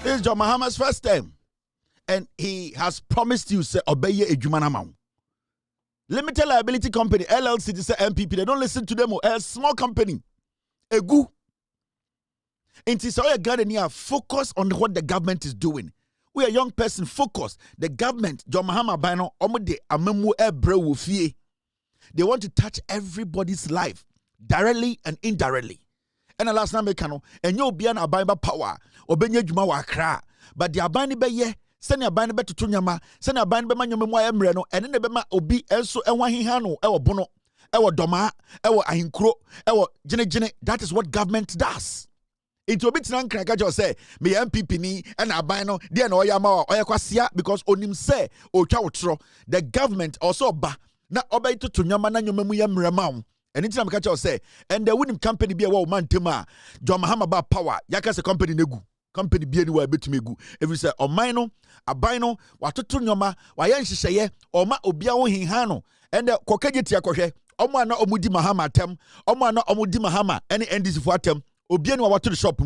This is John Mahama's first time. And he has promised you, say, obey a Jumanamau. Limited liability company, LLC, this is MPP. They don't listen to them. A small company. A goo. And it's all a garden focus on what the government is doing. We are a young person, focus. The government, John Mahama Bino, Omode, Amemu Ebre Wofie. They want to touch everybody's life, directly and indirectly. And the last time, and you'll be an abide power, or Benya Juma Wakra. But the abide be ye, send a bind to Tunyama, send a bind by Manumo Emreno, and then the Bema Obi, and so and Wahihano, our Bono, our Doma, our Ahinkro, our Jene. That is what government does. Into a bit nan krakajo say me MPP ni and abino dear no yama or yakwasia because onim say o twa the government also ba na obey to nyama na nyoma mu yamrema and anytime kacho say and the winning company be a man tema John Mahama ba power yakase company negu company be anywhere betumi gu every say omino abino watoto nyoma waye nhyehyeye oma obia wo hinha no and the kokageti akohwe omo ana omudi Mahama atem omo ana omudi Mahama any NDC for atem Obian wa to the shop.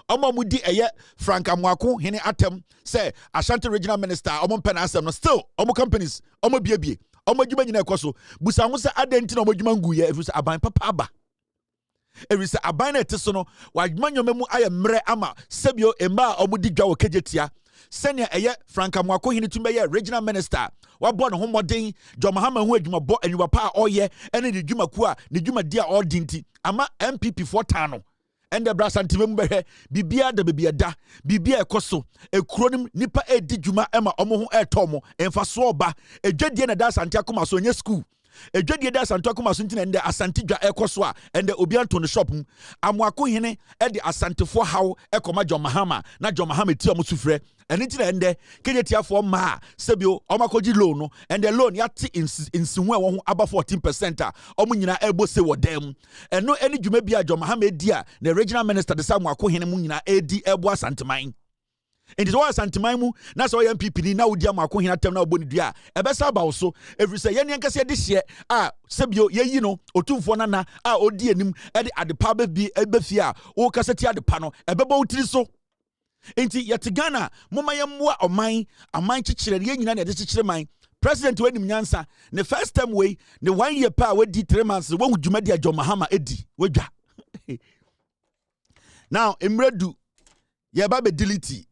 Mudi eye Frank Amwako, Hene Atem, say Ashanti Regional Minister, Omon Pen Asem, no still, Omo companies, Omo BB, Omojuma nyina ekoso. Busa ho se adenti na omojuma ngu ye efi se aban papa aba. Efi se aban na eteso no wadwuma nyoma mu aye mre ama sebio emba omudi dwa wo kejetia. Senior eye Franka Mwako hini tumbe ye regional minister. Wabɔ ne ho mmɔden John Mahama ho adwuma bɔ anwuba pa a ɔyɛ ɛne ne dwuma ku a ne dwuma di a ɔdi nti ama MPP 4 tano ɛnde bra santime mu bɛhwɛ bibia da bibia da bibia ɛkɔso ekronim nipa edi dwuma ɛma ɔmo ho ɛtɔ mo ɛmfa so ɔba edwadie na da asante akoma so nye school edwadie da asante akoma so ntina ɛnde asante dwa ɛkɔso a ɛnde obi anto ne shop mu Amoako hene ɛde asantefo haw ɛkɔma John Mahama na John Mahama ti ɔmo sufrɛ and it's the end, Kenya for Ma, Sebio, Omakoji loan, and the loan yati in Sinwe about 14%. Omunina ebo se wa dem. And no any Jumebia John Mohammed Dia, the regional minister, the Samuako Hinemunina, AD Eboa Santamine. And it was Santamaimu, that's why MPP now Dia Marco Hina Temna Bonidia. Ebesa also, every say Yanka this year, Sebio, ye know, or 2 for Nana, Odianim, at the public be Ebefia, or Cassatia the panel, Ebebo Triso. Enti yete Ghana moma yemwa oman chichire ye nyina na de chichire man president we nim nyansa the first time we the 1 year pa we di 3 months we dwuma dia John Mahama edi wedwa now emredu ye ba be delete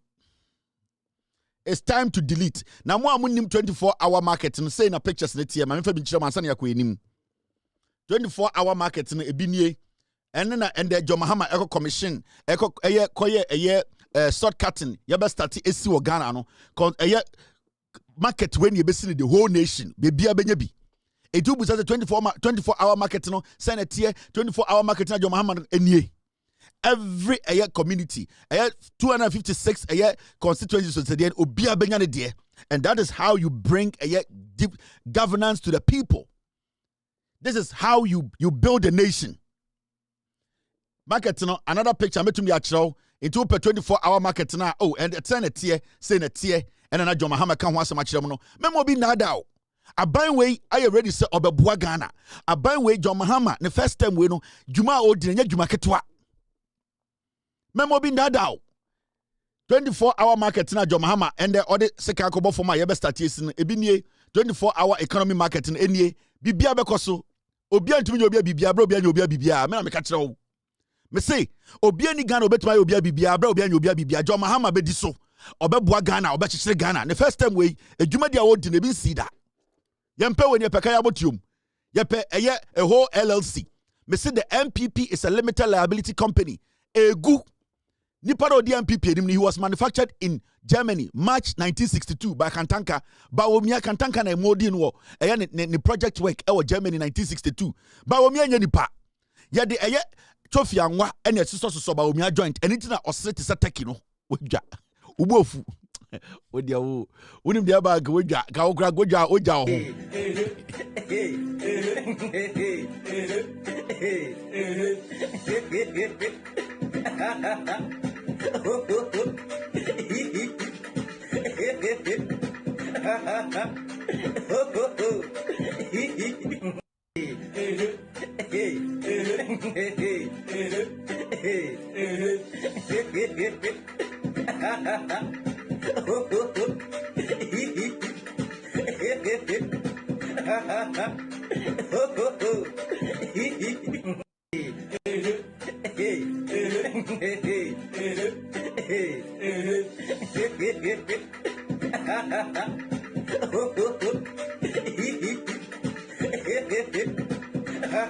it's time to delete now mo amunim 24-hour market no say na pictures na tie ma me fa bi chire mansa na yakọ enim 24-hour market no ebinie enne na ende John Mahama eco commission eco eye short cutting yaba start esi wo Ghana no market when you be the whole nation bebia benya bi edu bu say 24-hour market no say na tie 24-hour market na John Mahama enie every community 256 constituencies so there obia benya ne de and that is how you bring deep governance to the people. This is how you build a nation. Market no another picture metumi achiro into per 24-hour market na and it's a tier say na tier and na John Mahama kan ho asem achiro no memo bi na da o aban we aye ready say obeboa Ghana aban we John Mahama the first time we no dwuma o di na dwuma ketwa memo bi na da o 24-hour market na John Mahama and the other seka kobo for my yebe start yes no ebi nie 24-hour economy market na enie bibia bekoso obi antumi obia bibia bro obi anya obia bibia me na me ka kire o me say obi ani Ghana obetuma obia bibia bra obi anya obia bibia John Mahama be di so obeboa Ghana obechichire Ghana the first time we adwuma dia wodi na bi sida yempe we ne peka ya botium yepe eye a whole LLC me say the MPP is a limited liability company egu nipa odi MPP enim he was manufactured in Germany March 1962 by Kantanka Bawomia Kantanka na emodi no eye ne project work e Germany 1962 Bawomia nya nipa ye de eye Trophy anwa ene so Bawomia joint anything na osete seteki no wodwa ubofu odia wo unim dia bag wodwa ka okra godwa oja ho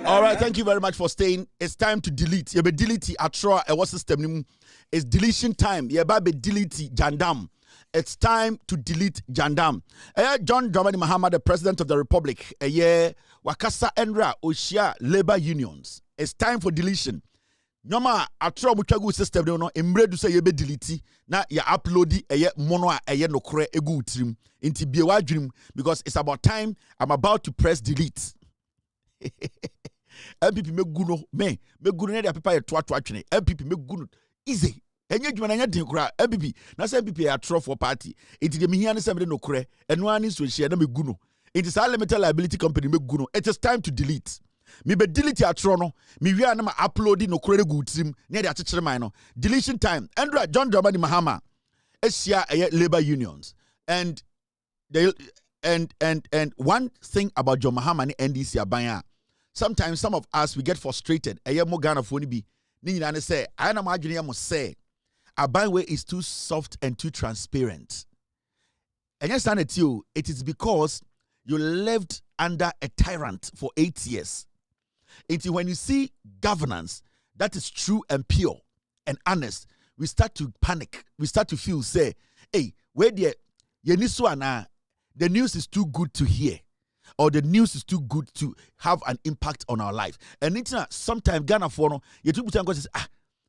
All right, thank you very much for staying. It's time to delete. You be delete atro a what system is deletion time. You be delete Jandam. It's time to delete Jandam. John Dramani Mahama, the President of the Republic, Wakasa Enra Oshia Labor Unions. It's time for deletion. Nyoma atro mutwagu system no emredu say you be delete na ya upload mono a no kore egu trim inti biewa dream because it's about time. I'm about to press delete. MPP meguno meguno ne dia paper ye to atwene MPP meguno easy enye dwuma na nya den kura MPP na say MPP ya throw for party it de mehia ne sem de no kure eno ani so hia na meguno it is a limited liability company meguno. It is time to delete me be delete atro no me wi na ma upload no kure gu trim ne de akekere man no deletion time Andrew John Dramani Mahama esia labor unions and they and one thing about John Mahama and NDC Abaya, sometimes some of us we get frustrated. Mo Ghana phone bi ni nyina ne say I na ma adwene mo say Abaya is too soft and too transparent. And yes, it is because you lived under a tyrant for 8 years. Until when you see governance that is true and pure and honest, we start to panic. We start to feel, say, hey, where the news is too good to hear, or the news is too good to have an impact on our life. And sometimes Ghana for no, you two says,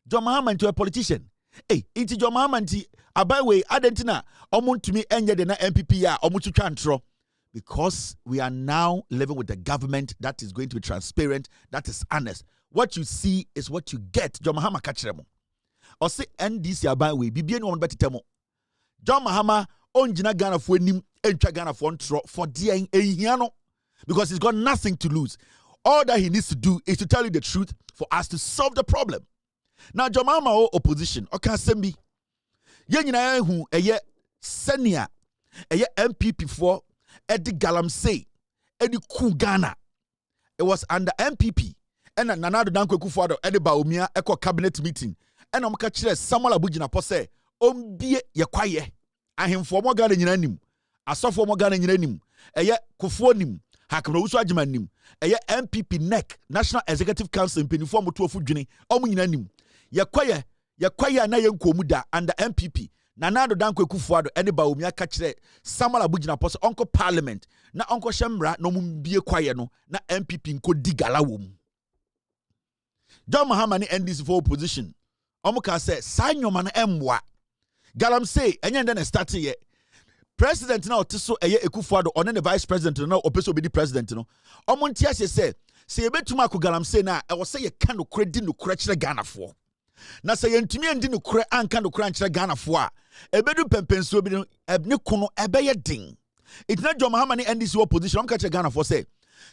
John Mahama into a politician. Hey, into John Mahama into Abaiwe, Adentina, Omun to me, Enya de na MPP ya, Omutu Chantro. Because we are now living with a government that is going to be transparent, that is honest. What you see is what you get. John Mahama kachiremo. Or say NDC Abaiwe, Bibian one better temo. John Mahama on Jina Ghana for nim, Entra Ghana for dear Ehiano. Because he's got nothing to lose. All that he needs to do is to tell you the truth for us to solve the problem. Now, John Mahama opposition, okay, Sembi. Yenina who a senior, a MPP for Eddie Galamsey, Eddie Kugana. It was under MPP. And Nanado Danko Kufuado, Eddie Baumia, Echo Cabinet meeting. And I'm catching Samuel Abujina Pose, Ombie Yakwaye. I him for more Ghana in Yanim. I saw for more Ghana in Yanim. A ye Kufuanim, Hakamoswa Jimanim. A ye MPP NEC, National Executive Council in Peniform to a Fujini, Omunanim. Yakwaye na Yankomuda under MPP. Nanado Danko Kufuado, Eddie Baumia catch Samuel Abujina Pose, Uncle Parliament. Na Uncle Shemra, no mumbie kwaye no, na MPP nko digala wom. John Mahama ni NDC for opposition. Omuka say, Sanyo man emwa. Galamsey, enye ndene start ye. President na otiso eye Ekufuado, one the vice president na opeso be the president no. Omuntia say, yebetuma ko Galamsey na, e wo say ye kan no kredi no kure Ghana for. Na say yentumi endi no kure anka no kure kire Ghana for a, ebedu pempenso bi no, ne kono ebeye din. It's not John Mahama ni NDC opposition. I'm catching Ghana for say.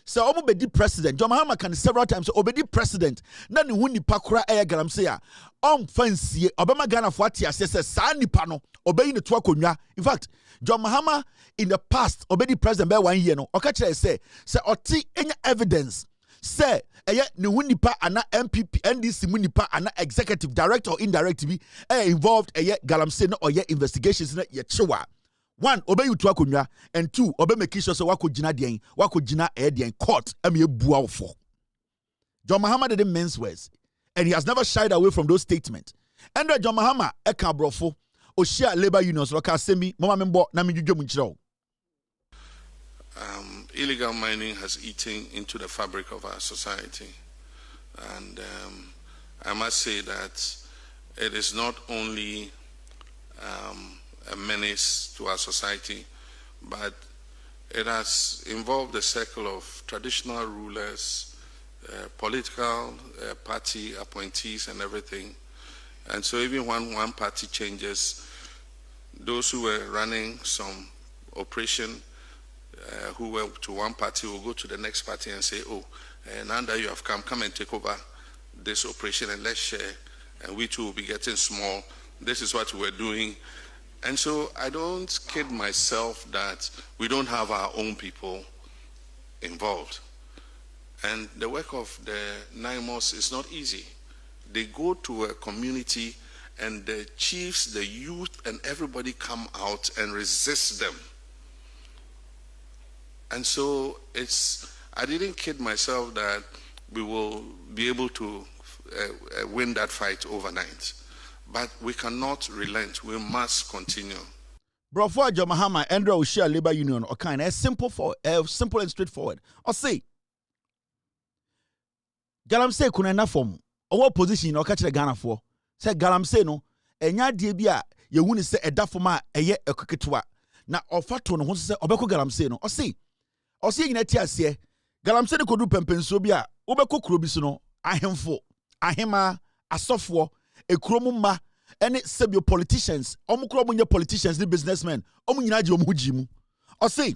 So Omu president. John Mahama can several times. So obedi president. Na ni huni pakura aya Galamsey a. Fancy Obama Ghana for ati asese sa nipa no. Obeyi ne tuwa konwa. In fact, John Mahama in the past obedi president by 1 year no. Okache say oti any evidence. Say eye ni huni pa ana MPP NDC munipa ana executive director or indirect be involved eye Galamsey no oye investigations na ye chewa. 1, obey you to akonya, and 2, obey make sure so wako jina court bua for. John Mahama didn't mince words, and he has never shied away from those statements. And John Mahama eka brofo oshia labor unions loka semi mama member na mijujo munchiro. Illegal mining has eaten into the fabric of our society, and I must say that it is not only a menace to our society, but it has involved the circle of traditional rulers, political party appointees and everything. And so even when one party changes, those who were running some operation who were to one party will go to the next party and say, oh, now that you have come and take over this operation and let's share, and we too will be getting small. This is what we're doing. And so I don't kid myself that we don't have our own people involved. And the work of the NIMOS is not easy. They go to a community and the chiefs, the youth, and everybody come out and resist them. And so I didn't kid myself that we will be able to win that fight overnight. But we cannot relent. We must continue. Bro, for John Mahama, Andrew Oshia Labor Union, or kind of simple and straightforward. Or say, Galamsey kuna na form. Our position, or catch the Ghana for. Say Galamsey no. Enya diebia ye wuni se eda forma eye ekoketwa. Na ofato no ho se obeko Galamsey no. Or say nyina ti ase. Galamsey no kodu pempenso bia obeko kuro bi so no. Ahemfo, ahema, asofo. Ekromuma any sebio politicians omukromunye politicians ni businessmen omunyina je omuhujimu o say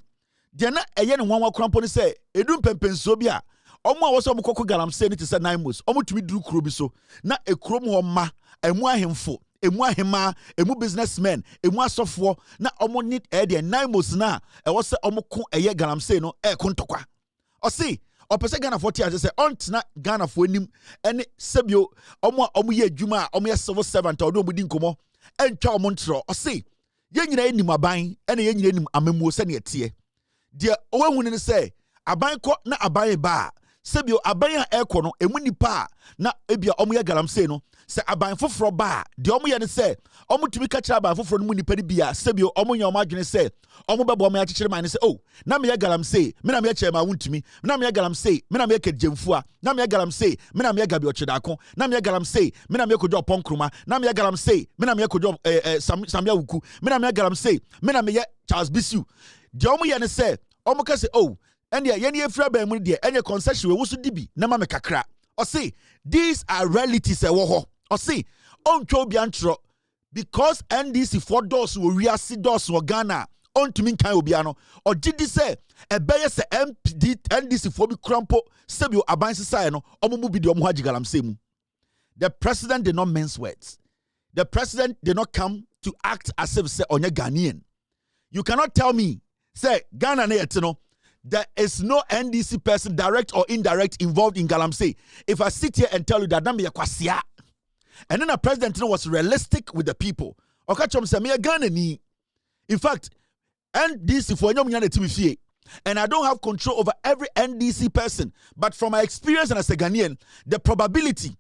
de na eye ne nwanwa krampo ni say edum pempenso bia omu a wo so omukoko Galamsey ni te say 9 months omutumi duru kuro bi so na ekrom ho ma emu ahemfo emu ahema, emu businessmen, emu asofo na omo need de 9 months na e wo se omo ko eye galamsey no e ko ntokwa. O see opese Ghana 40 as say ontna Ghana fo anim ene sebio omo ye adwuma a omo ye civil servant odo omo di nkomo entwa omo ntro. O see ye nyina enim aban ene ye nyina enim amamuo se ne etie de owahu ne say aban ko na aban ba sebio aban a ekọ no emu nipa na ebia omo ye galamsey no se aban foforo ba de omo ye ne se omo tumi ka kira aban foforo no mu nipa bia sebio omo nya omo adwene se omo bebo omo ya kikire man ne se oh na me ye galamsey me na me ye chema wuntumi na me ye galamsey me na me ye kedjemfua na me ye galamsey me na me ye gabi ochidako na me ye galamsey me na me ye kojo ponkruma na me ye galamsey me na me ye kojo samia wuku me na me ye galamsey me na me ye Charles Bisu de omo ye ne se omo ka se oh and ye ye efra ba mu de enye concession we wo so dibi na ma me kakra. O say these are realities e wo ho. O say on twa obi antro because NDC for doors wo wiase doors wo Ghana on to min kan obi ano o gidi say e beye se NDC for bi krampo sebio aban sesai no omo mu bi de omo ha galamsey mu. The president did not mince words. The president did not come to act as if say onye Ghanaian. You cannot tell me say Ghana na yet no there is no NDC person, direct or indirect, involved in galamsey. If I sit here and tell you that, then be a kwasia. And then the president was realistic with the people. Okachom say me a Ghana ni. In fact, NDC for nyom nyane timi fie. And I don't have control over every NDC person. But from my experience and as a Ghanaian, the probability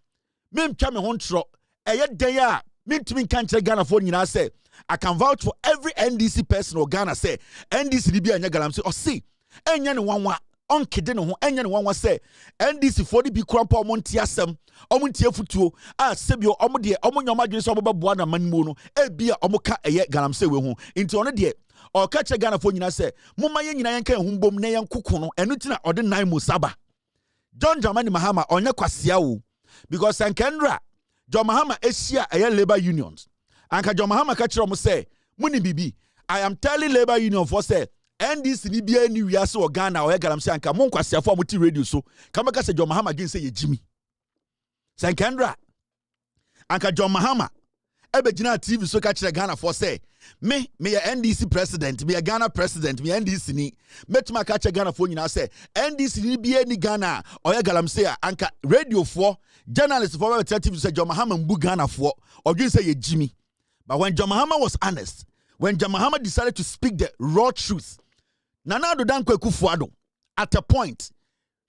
me mcha me hontro eye den ya me timi kan kire Ghana for nyina say I can vouch for every NDC person or Ghana say NDC di bia nya galamsey or see enya ne wanwa onkede ne ho enya ne wanwa se NDC for the bi krampa omonti asem omonti afutuo a sebio omode omonyoma dwene so obabboa na manimo no ebia omoka eye galamsey we ho nti ono de o ka che Ghana fo nyina se mumma ye nyina yenka ehumbom na yenkoko no enu tina ode 9 musaba John Dramani Mahama onye kwasia wo because Sankendra John Mahama esia eye labor unions anka John Mahama ka kire omo se muni bibi I am telling labor union for say NDC ni bia ni wiase o Ghana o galamsey anka mon kwasiafo amuti radio so kamaka se John Mahama gen say ye Jimmy Sankendra anka John Mahama ebegina TV so ka kire Ghana for say me ye NDC president me ye Ghana president me NDC ni metuma ka kire Ghana for nyina say NDC ni bia ni Ghana o galamsey anka radio for journalist for TV say John Mahama mbu Ghana for o gen say ye Jimmy. But when John Mahama was honest, when John Mahama decided to speak the raw truth, Nana Addo Dankwa Akufo-Addo, at a point,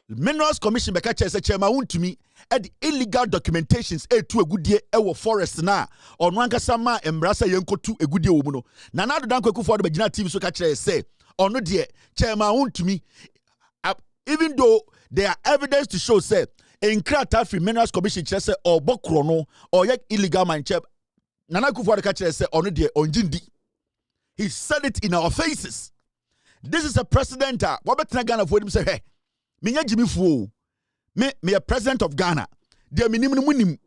Minerals Commission beka che se chairman wuntumi at the illegal documentations to agudie ewo forest na ono ankasa ma embrasa yenkotu agudie wo mu no. Nana Addo Dankwa Akufo-Addo begina TV so ka che say ono de chairman wuntumi, even though there are evidence to show say in krata free Minerals Commission che say obokro no or yek illegal mine che Nana Akufo-Addo ka che say ono de onjindi. He said it in our faces. This is a president. What better Ghana for him say, hey, me Jimmy Fu, me a president of Ghana. They minimum.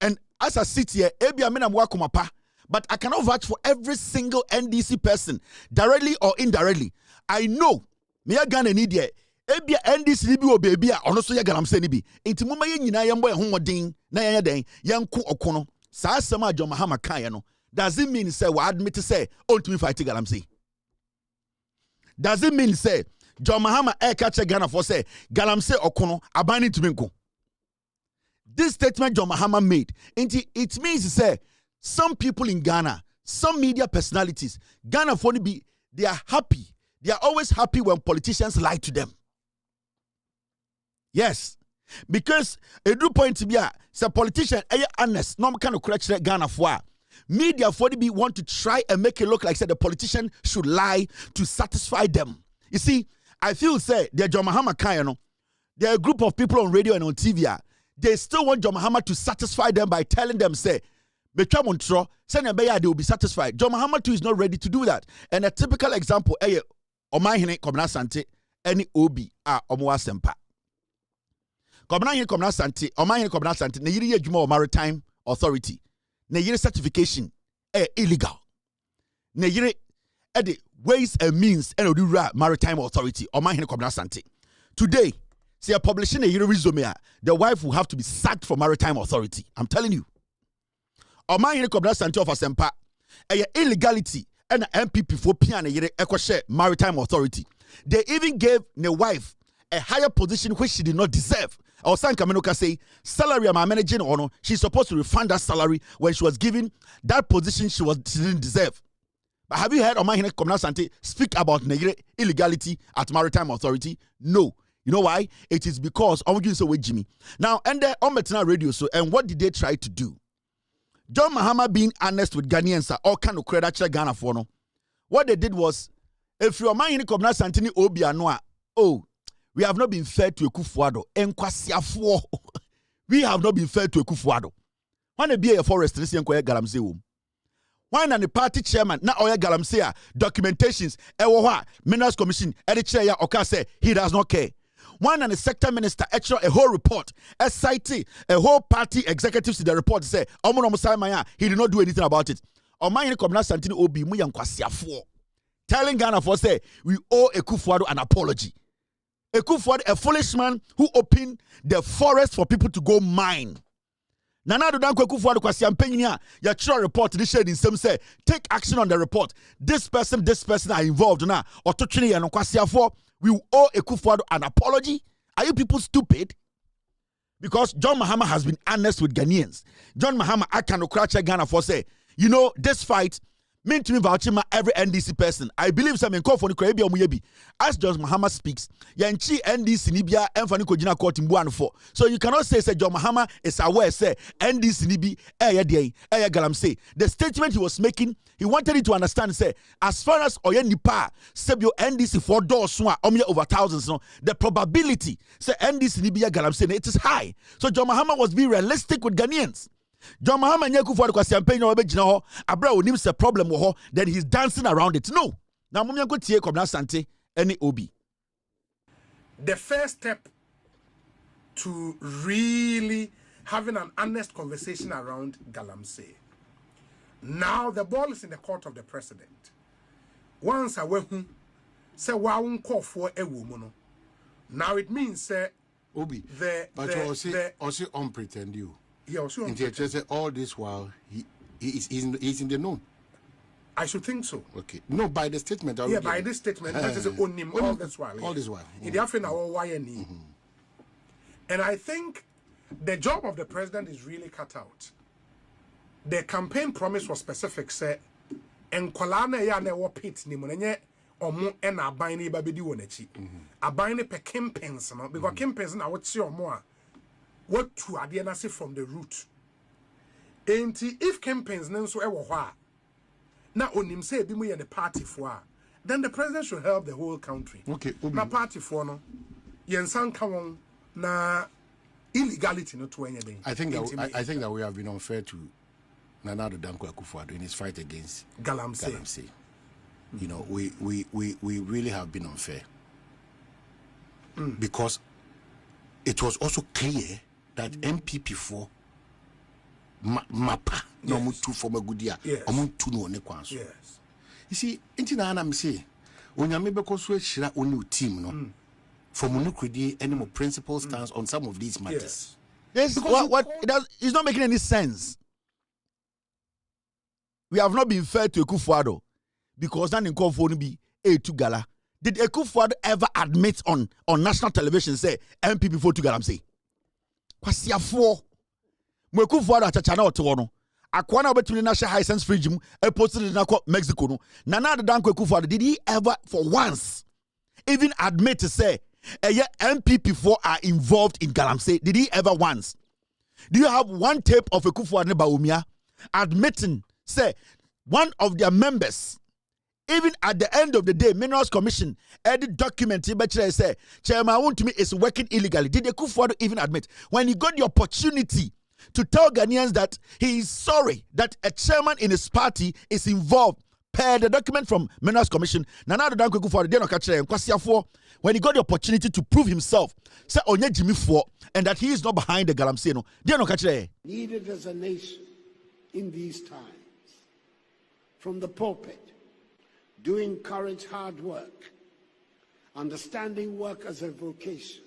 And as I sit here, ebia me na mwakumapa, but I cannot vouch for every single NDC person, directly or indirectly. I know me a Ghana need here. Ebia NDC ni bi o baby a ono so ye galamsey ni bi. Enti muma ye nyina ye mbo ye homodin na ye den yanko okono. Sa asema John Mahama kan ye no. Does it mean say we admit to say to me fight galamsey? Does it mean say John Mahama catch Ghana for say galamsey okono abani to me? This statement John Mahama made, it means to say some people in Ghana, some media personalities, Ghana for they are happy. They are always happy when politicians lie to them. Yes. Because a do point to be a politician, honest, no kind of correct Ghana for. Media for the want to try and make it look like say the politician should lie to satisfy them. You see, I feel say they're John Mahama Kayano. There are a group of people on radio and on TV. They still want John Mahama to satisfy them by telling them, say, they will be satisfied. John Mahama too is not ready to do that. And a typical example, Omahine Komna Sante, any Obi Omoa Sempa. Komna Komna Sante, Omahine Komna Sante, Nayiri Jumo Maritime Authority. Nayiri certification illegal. Nayiri the ways and means and Maritime Authority Omahine Komna Sante. Today, see a publishing a resume, the wife will have to be sacked from Maritime Authority. I'm telling you. Oman Hene Kobna Sante of Asempa. Illegality and MPP for Piana Yere Ekoshe Maritime Authority. They even gave the wife a higher position which she did not deserve. Or San Kamenoka say salary am managing or no, she's supposed to refund that salary when she was given that position she didn't deserve. But have you heard Oman Hene Kobna Sante speak about illegality at Maritime Authority? No. You know why? It is because Jimmy. Now, and the on radio, so and what did they try to do? John Mahama being honest with Ghanaians, all kind of credit Ghana for no. What they did was, if you are Oman Hene Kobna Sante Obi Anoa, oh, we have not been fair to Ekufuado. Enkwasiafo. We have not been fair to Ekufuado. When they be a forest, this young Galamsey womb. Why not the party chairman, not Oya Galamsey, documentations, Minerals Commission, chair Oka say he does not care. Why not the sector minister, extra a whole report, SIT, a whole party executives in the report say, he did not do anything about it. Oman Hene Kobna Sante Obi Muyan Kwasiafo. Telling Ghana for say, we owe Ekufuado an apology. Ekufuado, a foolish man who opened the forest for people to go mine. Nana do danko Ekufuado kwasi ampenyia ya chura report this shade in some say take action on the report. This person are involved now. Otochini ya no kwasi afo. We owe Ekufuado an apology. Are you people stupid? Because John Mahama has been honest with Ghanaians. John Mahama akano kracha Ghana for say, you know, this fight mean to me vouching every NDC person. I believe some call for the Caribbean Muyebi. As John Mahama speaks, Yanchi NDC Nibia and Fanny Kojina court in 1-4. So you cannot say John Mahama is aware, say NDC Nibi, Galamsey. The statement he was making, he wanted it to understand, say, as far as Oyen Nipa, Sebio NDC 4 doors, over thousands, no, the probability, say NDC Nibia Galamsey, it is high. So John Mahama was being realistic with Ghanaians. John Mahama nyeku for the campaign no be gina ho abra onim se problem wo ho then he's dancing around it. No. Na mum yanko tie Kobna Sante any Obi. The first step to really having an honest conversation around Galamsey. Now the ball is in the court of the president. Once I went say wa won call for a woman. Now it means say Obi but also unpretend you. Yeah, also all this while he's in the known. I should think so. Okay. No, by the statement. Yeah, by this statement, that is on him all this while. All this while. In the afternoon, and I think the job of the president is really cut out. The campaign promise was specific. Say, "Enkolana ya na wo pit ni mo nenye omo e na aban ni ba bedi wo nachi." Aban ni pe campaigns no because campaigns na wo tse omo a what to adianase from the root. And if campaigns nenso ewo ho a na onim say bi mu ye the party for then the president should help the whole country. Okay, na party for no yensan ka won na illegality no to anything. I think that we have been unfair to Nana Danko Akufo-Addo in his fight against Galamsey. You know, we really have been unfair. Because it was also clear that MPP4 mapa no mutu for magudia omuntu no ne kwanso. Yes. You see, intina na me say onyame beko so ehira oni team no for monokredi any more principal stance on some of these matters. Yes, it's not making any sense. We have not been fair to Akufo-Addo because nan in call for be A2 gala. Did Akufo-Addo ever admit on national television say MPP for to Galamsey? Kwasiafo. Mo Akufo-Addo achacha na oto no. Akwa na obetumi na high sense fridge mu e posted na Mexico no. Nana Danko Akufo-Addo did he ever for once even admit to say MPP4 are involved in Galamsey? Did he ever once? Do you have one tape of Akufo-Addo Baumia admitting say one of their members, even at the end of the day, Minerals Commission edit document say Chairman Wontumi is working illegally? Did Akufo-Addo even admit when he got the opportunity to tell Ghanaians that he is sorry that a chairman in his party is involved per the document from Minerals Commission? Nana Danko Akufo-Addo when he got the opportunity to prove himself, say onye Jimmy for and that he is not behind the Galamsey no. Needed as a nation in these times. From the pulpit, doing courage, hard work, understanding work as a vocation,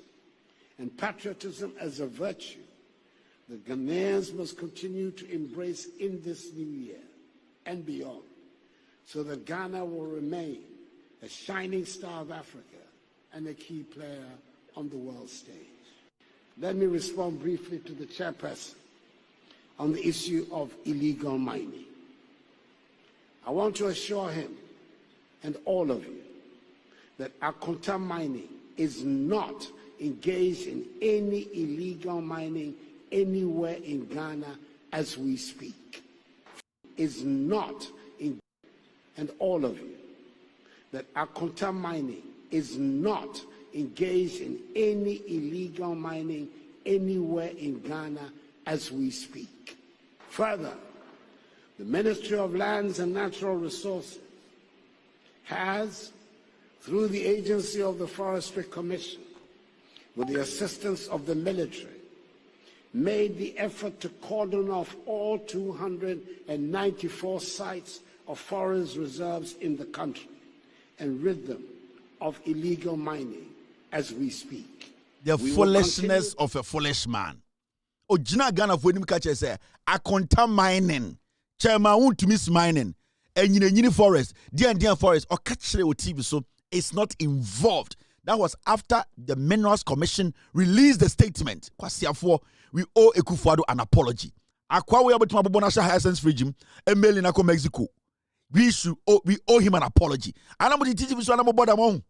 and patriotism as a virtue, The Ghanaians must continue to embrace in this new year and beyond, so that Ghana will remain a shining star of Africa and a key player on the world stage. Let me respond briefly to the chairperson on the issue of illegal mining. I want to assure him and all of you that Akonta Mining is not engaged in any illegal mining anywhere in Ghana as we speak. Is not engaged, and all of you, that Akonta Mining is not engaged in any illegal mining anywhere in Ghana as we speak. Further, the Ministry of Lands and Natural Resources has, through the agency of the Forestry Commission, with the assistance of the military, made the effort to cordon off all 294 sites of forest reserves in the country and rid them of illegal mining as we speak. The foolishness of a foolish man. Ojina Ghana for him catch say Akonta Mining. Chairman want to miss mining. And yini forest, dear forest, or catch the TV so it's not involved. That was after the Minerals Commission released the statement. Kwasiafo, we owe Ekufuado an apology. Akwa we about to national license regime, Emily Nako Mexico. We owe him an apology. And I'm going to teach you so I'm bodam.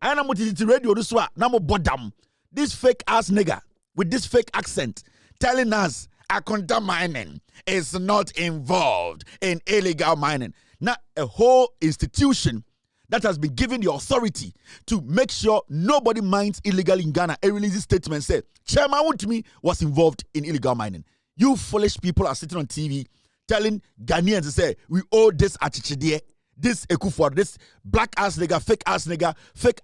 And I'm going to teach radio this one. Now bodam. This fake ass nigga with this fake accent telling us Akonta Mining is not involved in illegal mining. Now a whole institution that has been given the authority to make sure nobody mines illegally in Ghana. A release statement said, Chairman Wontumi was involved in illegal mining. You foolish people are sitting on TV telling Ghanaians to say, we owe this Achichidie, this Ekufuado, this black ass nigga, fake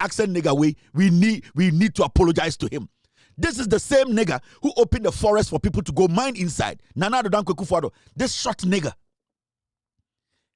accent nigga way. We need to apologize to him. This is the same nigga who opened the forest for people to go mine inside. Nana Adodankwa Ekufuado, this short nigga.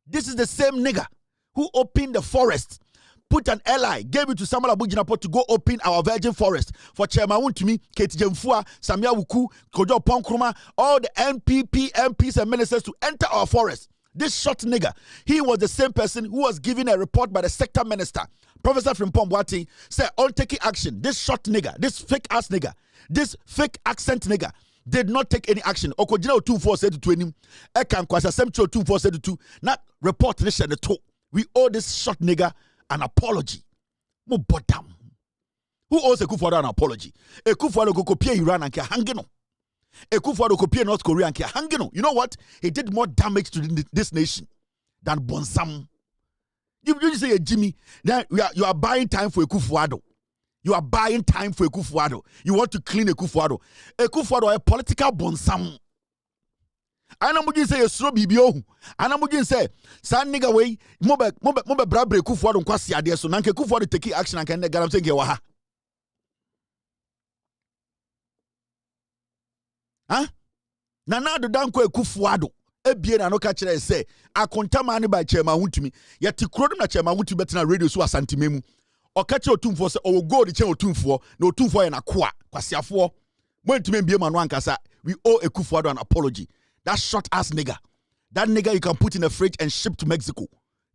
This is the same nigga who opened the forest, put an ally, gave it to Samuel Abu-Jinapor to go open our virgin forest for Chairman Wontumi, Kate Jemfua, Samia Wuku, Kojo Ponkruma, all the NPP, MPs and ministers to enter our forest. This short nigga, he was the same person who was given a report by the sector minister, Professor Frimpong Boateng, said on taking action. This short nigga, this fake ass nigga, this fake accent nigga, did not take any action. Okojina 2472 Ekan Kwasa Semcho 2472 not report this the two. We owe this short nigga an apology. Mo bottom. Who owes Ekufuado an apology? Ekufuado go kopie Iran and hangino. Ekufuado kopie North Korea and hangino. You know what? He did more damage to this nation than Bonsam. You say, Jimmy, that you are buying time for Ekufuado. You are buying time for Ekufuado. You want to clean Ekufuado. Ekufuado a political Bonsam. Ana mujin say esro bibio ana mujin say san nigga way mobe brabre Ekufuado nkwasi ade so nanke Ekufuado take action and ne garam say nke wa ha Nana Adodankwa Ekufuado ebie na no ka kire say Akonta Mining by Chairman Wontumi yeti krodom na Chairman Wontumi betina radio so asantememu o ka kire otumfo say o go de che otumfo na otumfo ye na koa kwasiafo mo ntumi bie ma no ankasa. We owe Ekufuado an apology. That short ass nigga. That nigga you can put in a fridge and ship to Mexico.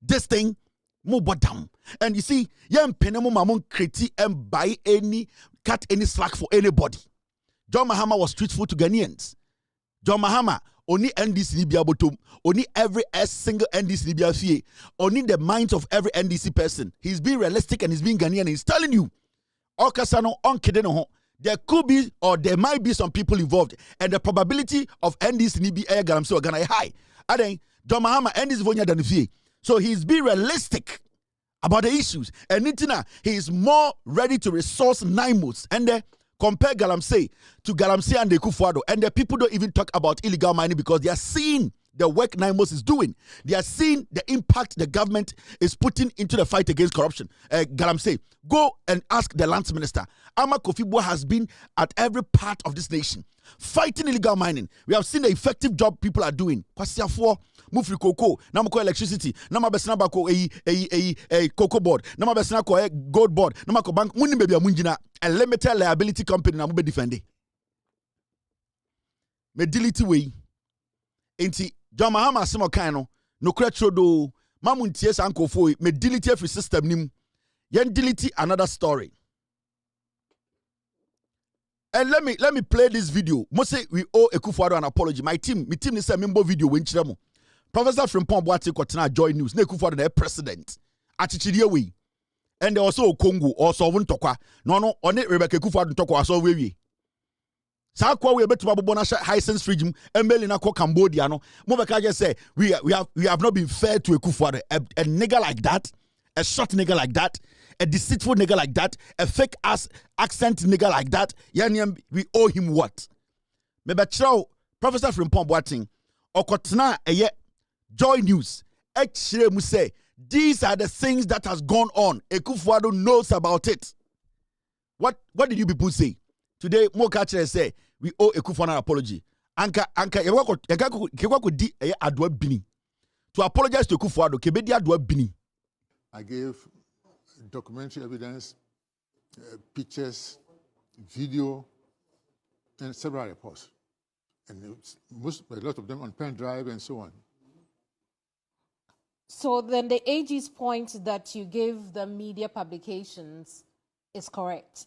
This thing, mo bottom. And you see, yam penemo mamon kreti and buy cut any slack for anybody. John Mahama was truthful to Ghanaians. John Mahama, only NDC Libya bottom, only every single NDC Libya fee, only the minds of every NDC person. He's being realistic and he's being Ghanaian. He's telling you, Okasano on Kedeno. There could be or there might be some people involved, and the probability of NDC Nibi Airgam so gonna high. Aden John Mahama NDC Vonya than fee. So he's being realistic about the issues. And Nitina, he is more ready to resource 9 months. And compare Galamsey to Galamsey and the Ekufuado. And the people don't even talk about illegal mining because they are seeing the work Naimos is doing. They are seeing the impact the government is putting into the fight against corruption. Galamsey, go and ask the lands minister. Ama Kofi has been at every part of this nation fighting illegal mining. We have seen the effective job people are doing. Kwasiafo, Mufri Cocoa, Namako electricity, Namabesna Bako cocoa board, Namabesna gold board, Namako bank, Muni baby Munjina, a limited liability company Namube defending. me delete way. Enti John Mahama asemo kan no kretro do mamu ntie sankofo me delete every system nim. Yen delete another story. And let me play this video. Mo say we owe Ekufuado an apology. My team is a member video when chiremo. Professor Frimpong Boate Kotena Joy News. Ne Ekufuado na president. Achichidie we. And there also Congo also won tokwa. No on it Rebecca Ekufuado tokwa so we. Sa kwa we betu babo na Hisense regime embeli na ko Cambodia no. Mo be ka just say we have not been fair to Ekufuado. A nigger like that, a short nigger like that, a deceitful nigger like that, a fake ass accent nigger like that. We owe him what? Me be chiro Professor Frimpong Boateng okotena eye Joy News. Echire mu say these are the things that has gone on. Ekufuado knows about it. What did you people say? Today, more catcher say we owe Ekufuado an apology. Anka yekwa di eye adwa bini. To apologize to Ekufuado, kebe di adwa bini. I gave documentary evidence, pictures, video, and several reports. And a lot of them on pen drive and so on. So then the AG's point that you gave the media publications is correct,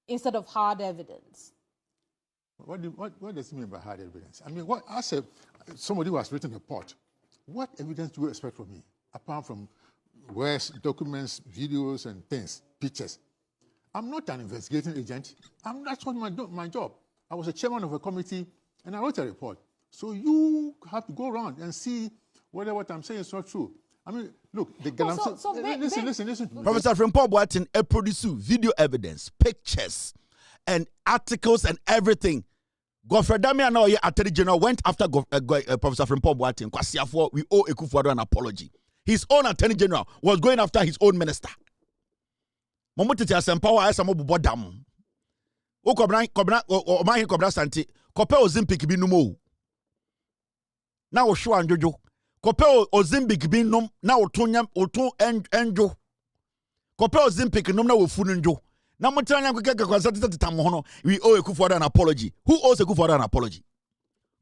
instead of hard evidence. What does it mean by hard evidence? I mean, somebody who has written a report, what evidence do you expect from me, apart from words, documents, videos, and things, pictures? I'm not an investigating agent. That's not my job. I was a chairman of a committee, and I wrote a report. So you have to go around and see whether what I'm saying is not true. I mean, look, listen. Professor Frimpong Boateng produce video evidence, pictures, and articles and everything. Godfrey Damian Attorney General went after Professor Frimpong Boateng. Kwasiafo, we owe Ekufuado an apology. His own Attorney General was going after his own minister. Momotiti asempower asa mo bobo dam. O kobra santi. Kope Ozempic bi numo. Na wo hwo anjojo. Kope Ozempic bi num na oto enjo. Kope Ozempic num na wo fu njo. Na motranya kwekeka kwansati tatam ho no. We owe Ekufuado an apology. Who owes Ekufuado an apology?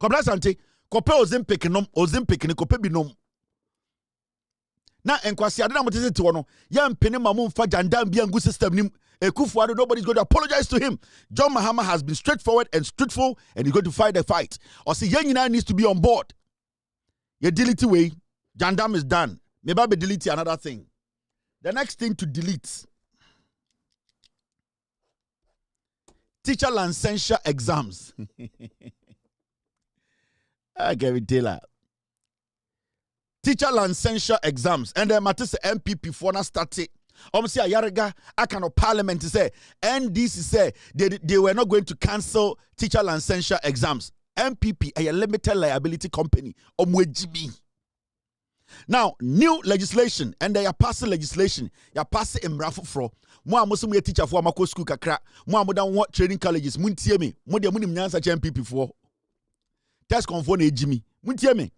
Kobra santi. Kope Ozempic ni kope bi num. Na enkwasi ade na motese te wono ya mpene mamu mfa jandam bia ngu system nim Ekufuado, nobody's going to apologize to him. John Mahama has been straightforward and truthful, and he's going to fight the fight. Or see Yenyina needs to be on board. You delete way, jandam is done. Maybe be delete another thing. The next thing to delete, teacher licensure exams. Gary Taylor. Teacher licensure exams, and then Matisse MPP for na started. See a yarega akano parliament say NDC say they were not going to cancel teacher licensure exams. MPP a limited liability company. Now new legislation, and they are passing legislation. They are passing imrafufro. Mo amusumu teacher for amako school kakra. Mo amudan what training colleges. Muntie me. Mo de munim nyansa MPP for. Test confirm ejimi. Muntie me.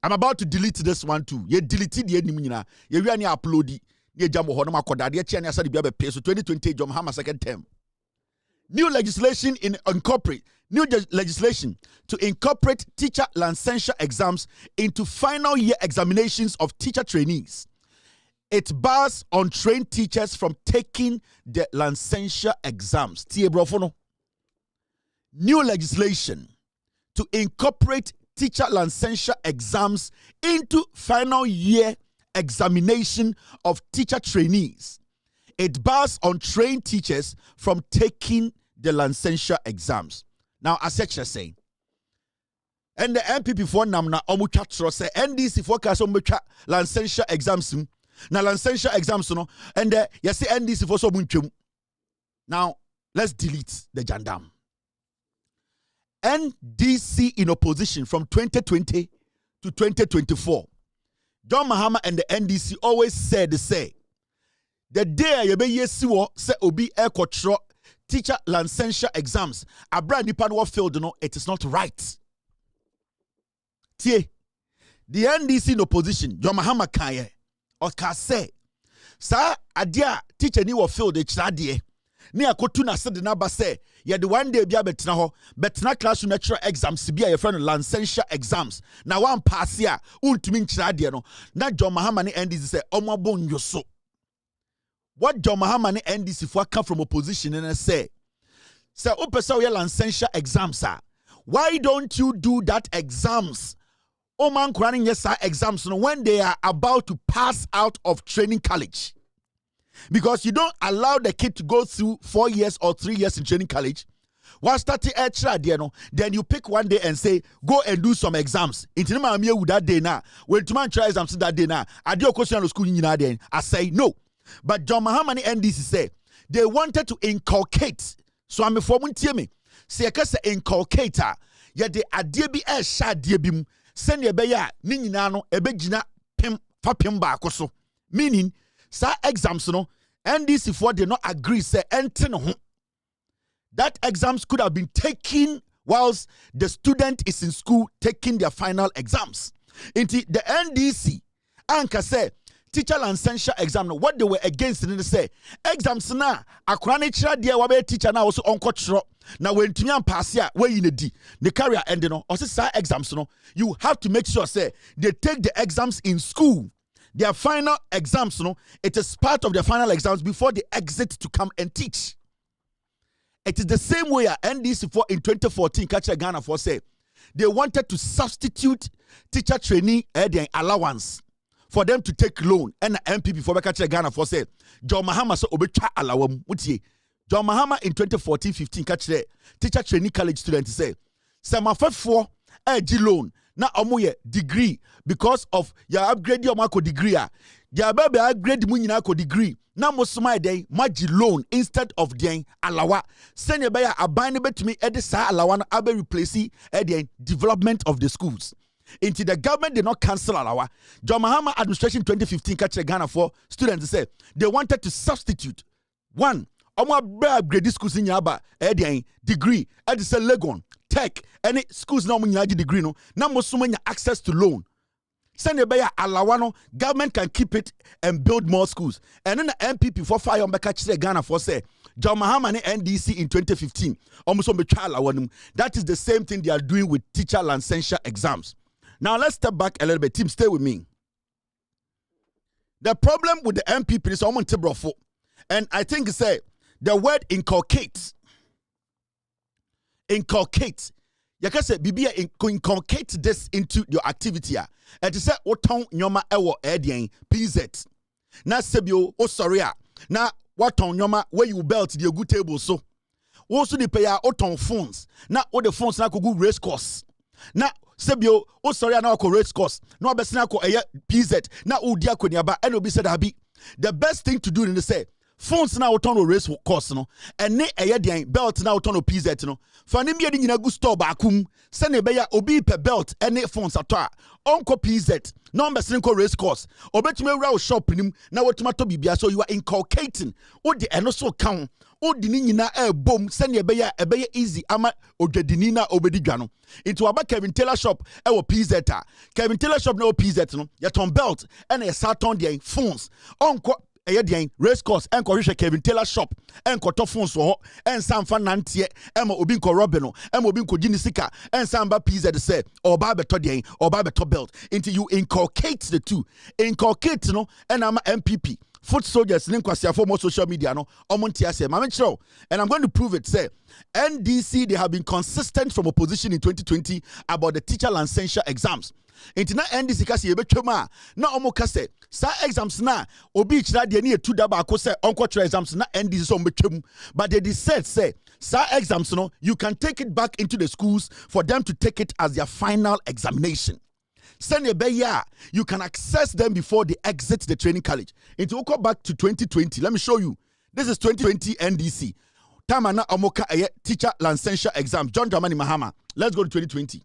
I'm about to delete this one too. You deleted the enemy. You really upload it. You jump on my code. You change your be able pay. So 2020 John Mahama second term. New legislation to incorporate teacher licensure exams into final year examinations of teacher trainees. It bars untrained teachers from taking the licensure exams. New legislation to incorporate teacher licensure exams into final year examination of teacher trainees. It bars untrained teachers from taking the licensure exams. Now, as I say, and the MPP for Namna Omucha Tro say NDC forecast Omucha licensure exams. Now, licensure exams, no, and yes, NDC for so munchum. Now, let's delete the jandam. NDC in opposition from 2020 to 2024. John Mahama and the NDC always said the day you be yesiwo say obi ekotro teacher licensure exams abra nipa no failed no, it is not right. Tie the NDC in opposition John Mahama kaye or ka say sa adia teacher ni wo failed e chirade ne akotu na se de na ba se ye de one day bia betena ho betena classroom natural exams bia ye friend licensure exams na one pass ya untumi nkyira de no na John Mahama ne NDC say omabo nyoso. What John Mahama ne NDC for come from opposition and say opesa we licensure exams are. Why don't you do that exams? Oman Kurani yesa exams when they are about to pass out of training college. Because you don't allow the kid to go through 4 years or 3 years in training college. While starting extra, then you pick one day and say, go and do some exams. Intinima amie with that day now. When tomorrow try exams that day now, I do a question of school in then. I say no. But John Mahama and NDC say they wanted to inculcate. So I'm a former me. Say I say inculcator. Yet the adiebi sha diebim. Send ye beya ni nyina no ebegina pem fa pem ba akoso. Meaning sa exams no NDC for did not agree say ente no ho. That exams could have been taken whilst the student is in school taking their final exams. Into the NDC anka say teacher licensure exam no what they were against in say exams na akora ne kira de wa be teacher na also onko kiro na wentumi ampass ya we yin di the career end no or say exams no you have to make sure say they take the exams in school. Their final exams, it is part of their final exams before they exit to come and teach. It is the same way NDC for in 2014, Kacha Ghana for say they wanted to substitute teacher trainee allowance for them to take loan and MPP for Kacha Ghana for say John Mahama so obecha allowam mutie. John Mahama in 2014-15 Kacha teacher trainee college students say semafefo loan. Na omoye degree because of ya upgrade your marco degree ya baby upgrade mu nyina ko degree na mo smile dey magi loan instead of den alawa send ye ya aban ne betumi e de sa alawa na abe replace the development of the schools. Into the government did not cancel alawa. John Mahama administration 2015 catch Ghana for students say they wanted to substitute one upgrade schools in yaba degree at the Legon Tech any schools now when degree no now most access to loan. Send a beya alawano government can keep it and build more schools. And then the MPP for fire on catch Ghana for say John Mahama and NDC in 2015 almost on the child. That is the same thing they are doing with teacher licensure exams. Now let's step back a little bit. Team, stay with me. The problem with the MPP is almost brofo, and I think say the word inculcate. Inculcate. You can say Bibia inculcate this into your activity. And to say oton nyoma ewo edien PZ. Na sebio o sorry na waton nyoma where you belt the good table so. Also the pay oton phones. Na all the phones na ko go race course. Na sebio o sorry na ko race course. No abesina ko PZ. Na o dia ko niaba and obi said abi. The best thing to do in the say phones now turn no race course no and ne eyedian belt now turn no PZ no fa ne me de nyina gu store baakum se ne beya obi pe belt ene phones ato onko PZ number ko race course obetumi ewura shop nim na wotuma to bibia so you are inculcating o de eno so kan o de ni nyina bom se ne beya easy ama odwadini na obedi dwa no into aba Kevin Taylor shop e wo PZ ta Kevin Taylor shop na wo PZ no ya ton belt ene ya saton de phones onko race course and Kevin Taylor shop and phones so and Sam Fanantie Emma Obinko Robino Emma Obinko Ginisika and Samba PZ say or Barbeto Dien or Barbeto belt until you inculcate the two. Inculcate no and I'm MPP. Foot soldiers link for more social media no omontiase mame and I'm going to prove it say NDC they have been consistent from opposition in 2020 about the teacher licensure exams. Inti na NDC kasi yebetwema na omo kase sa exams na obi chira de ne etu da ba ko se onko try exams na NDC so betwem but they said say sa exams no you can take it back into the schools for them to take it as their final examination. Send a beya you can access them before they exit the training college. Into go back to 2020. Let me show you. This is 2020 NDC. Tamana omoka teacher licensure exam. John Dramani Mahama. Let's go to 2020.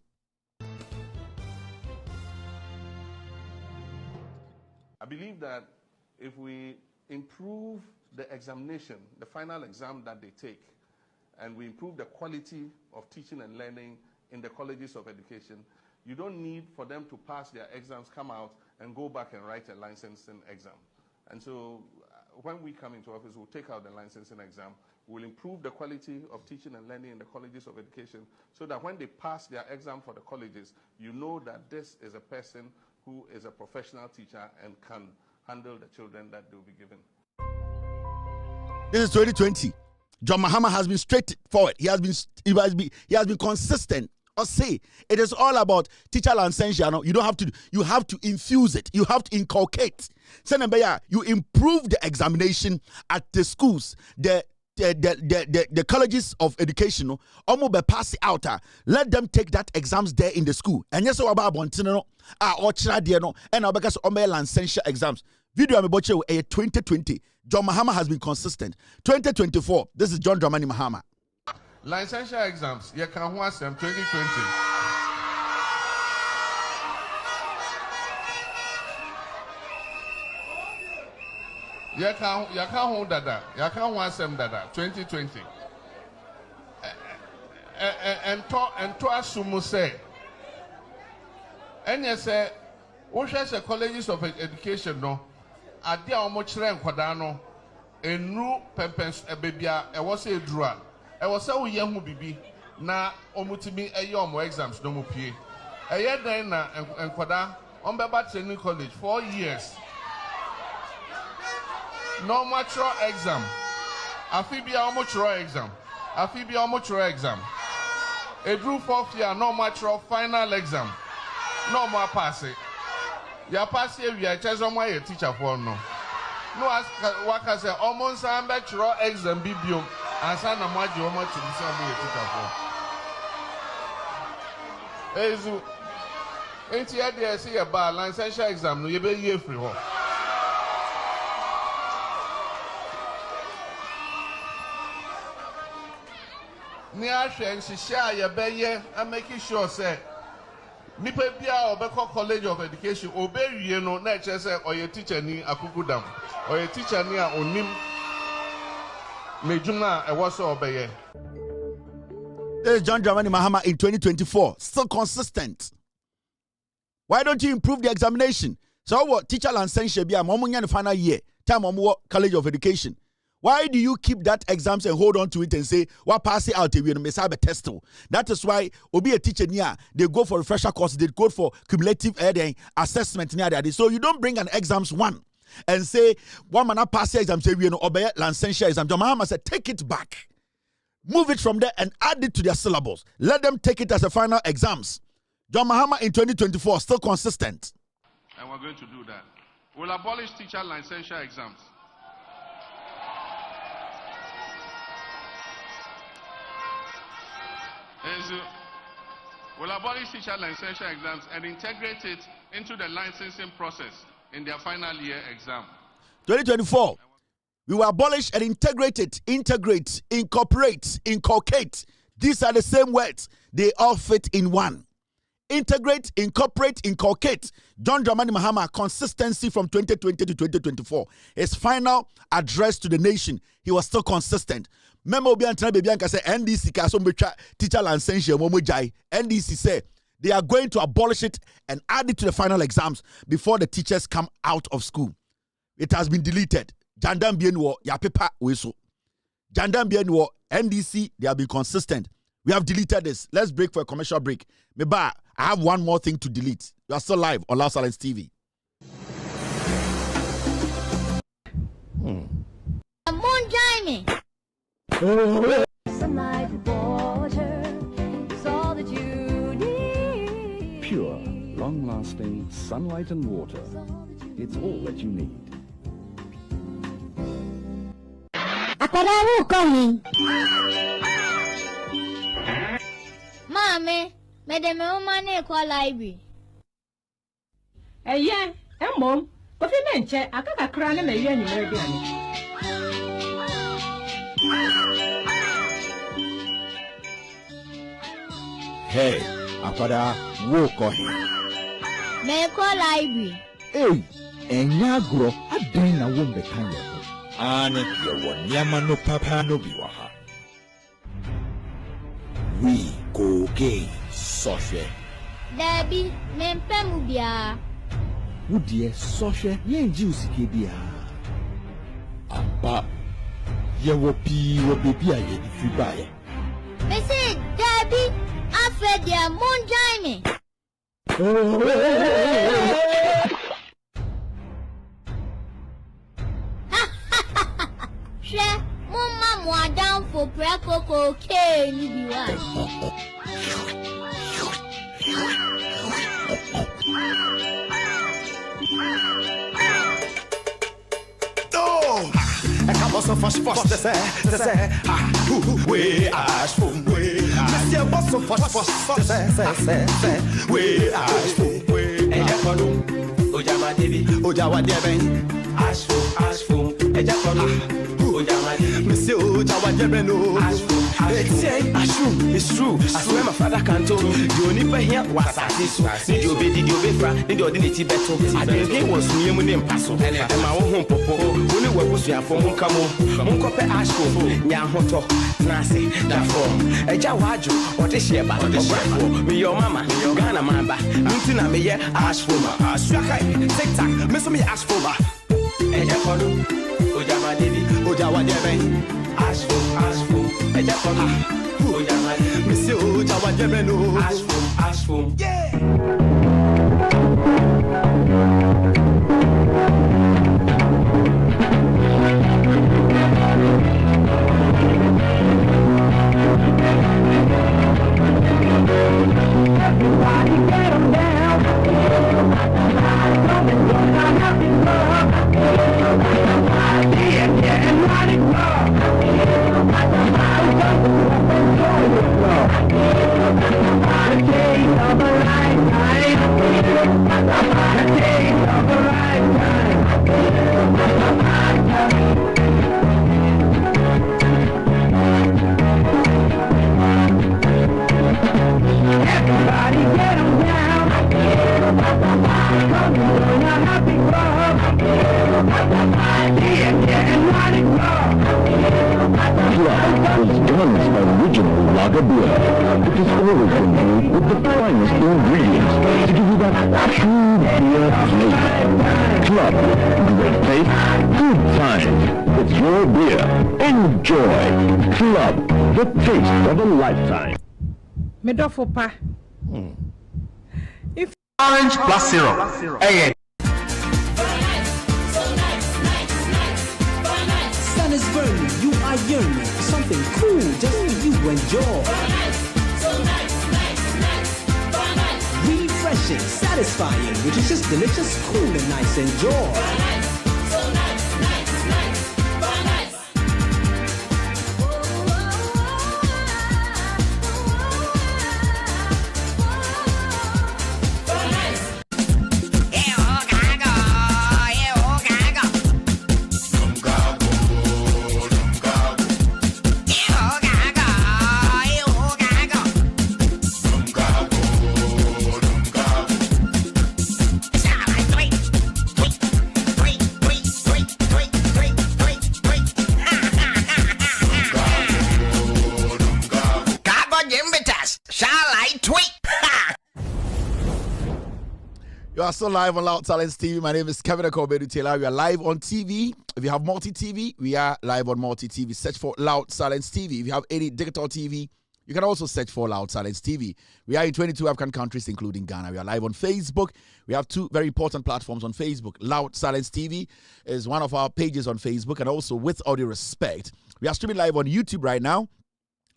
I believe that if we improve the examination, the final exam that they take, and we improve the quality of teaching and learning in the colleges of education, you don't need for them to pass their exams, come out, and go back and write a licensing exam. And so when we come into office, we'll take out the licensing exam, will improve the quality of teaching and learning in the colleges of education so that when they pass their exam for the colleges, you know that this is a person who is a professional teacher and can handle the children that they will be given. This is 2020. John Mahama has been straightforward. He has been consistent. Or say it is all about teacher licensure. No, you have to infuse it. You have to inculcate. You improve the examination at the schools, the colleges of education. No, almost by pass it out. Let them take that exams there in the school. And yes, about Bontino, or Chiradiano, and our because licensure exams. Video I'm about you 2020. John Mahama has been consistent. 2024. This is John Dramani Mahama. Licensure exams, you can watch them 2020. You can hold that. You can watch them that 2020. And to assume say, and you say, what is the colleges of education no? Adia omochire nkwadano enu pempens ebebia e wo se edura e wo se wo ye hu bibi na omutimi eye omo exams no mu pie eye dan na nkwada ombeba training college 4 years no mature exam afibia omochire exam afibia omochire exam edru 4th year no mature final exam no more pass it. Ya pass here we are just on my teacher for no. No ask what I say almost I'm back to exam bibium and son of my Joma to be some teacher for. Ain't you there see a bar licensure exam no you be year free ho. Near and she share your bay year and making sure say nipa bia obeko college of education obewie no na eche say oye teacher ni akukudam oye teacher ni a onim mejuma e wo so obeye. This is John Dramani Mahama in 2024, still consistent. Why don't you improve the examination? So what teacher licensure bia momunya the final year time omo college of education. Why do you keep that exams and hold on to it and say, what pass it out, we may have a test? That is why, be a teacher near, they go for refresher course, they go for cumulative assessment near that. So you don't bring an exams one and say, one man pass the exam, say, we know, obey licensure exam. John Mahama said, take it back. Move it from there and add it to their syllables. Let them take it as a final exams. John Mahama in 2024, still consistent. And we're going to do that. We'll abolish teacher licensure exams. Will abolish teacher licensure exams and integrate it into the licensing process in their final year exam. 2024, we will abolish and integrate it, incorporate, inculcate. These are the same words. They all fit in one. Integrate, incorporate, inculcate. John Dramani Mahama, consistency from 2020 to 2024. His final address to the nation, he was still consistent. Memo Obi Antana Baby Anka say NDC ka so betwa teacher licensure momojai. NDC say they are going to abolish it and add it to the final exams before the teachers come out of school. It has been deleted. Jandam bienwo ya paper weso. Jandam bienwo NDC, they have been consistent. We have deleted this. Let's break for a commercial break. Meba, I have one more thing to delete. You are still live on Loud Silence TV. Come on, join me. Sunlight water is all that you need. Pure, long-lasting sunlight and water. It's all that you need. Mommy, madam, money call library. Yeah, Mom, but you mentioned I can't cry and maybe any. Hey, Akwada, walk on. May call library. Hey, and Yagro, I didn't a woman behind you. And you want Yamano Papa no Biwaha. We go gay, Soshe. Debbie, Mempemubia. Would ye Soshe, ye juicy kibia. Abba. Yewo pi wo baby aye if you buy. Me say, Debbie, I fed their moon join me. Share, Mumma more down for Praco, okay, you be one. Bosso faz forte, we ash from we. Monsieur Bosso faz forte, we ash from we. Eja kolu, ojama debi, ojawa deben. Ash from, eja kolu, ojama debi. Monsieur ojawa deben no. It's true. I swear my father can't tell me. The only way here was assassin. You obey, need the ordinary better. I didn't was me name passo. And my own home popo. Only what was your phone come on. Uncope ash for Yahoto, Nasi, that form. A Jawaju, or the Sheba, or the Sheba. Me your mama, your Ghana mamba. Mintina me ash for ma. Swaka, take time, miss me ash for ma. Eja Kolu, Ojama Devi, Ojawa Debe. Ash for, Eja Kolu, Ojama Devi. Monsieur Ojawa Debe no. Ash for, yeah. Everybody get them down. And let it go. The days of a lifetime. The days of a lifetime. Everybody get them down. Come join a happy club. And let it go. Club was Gunn's original lager beer. It is always been brewed with the finest ingredients to give you that true beer flavor. Club, great taste, good times. It's your beer. Enjoy. Club, the taste of a lifetime. Medofopa. If Orange plus syrup. Hey. Sun is burning, you are yearning for something cool just for you enjoy. Refreshing, satisfying, which is just delicious, cool and nice. Enjoy. You are still live on Loud Talents TV. My name is Kevin Akobedu Taylor. We are live on TV. If you have multi-TV, we are live on multi-TV. Search for Loud Talents TV. If you have any digital TV, you can also search for Loud Talents TV. We are in 22 African countries, including Ghana. We are live on Facebook. We have two very important platforms on Facebook. Loud Talents TV is one of our pages on Facebook, and also With Audio Respect. We are streaming live on YouTube right now.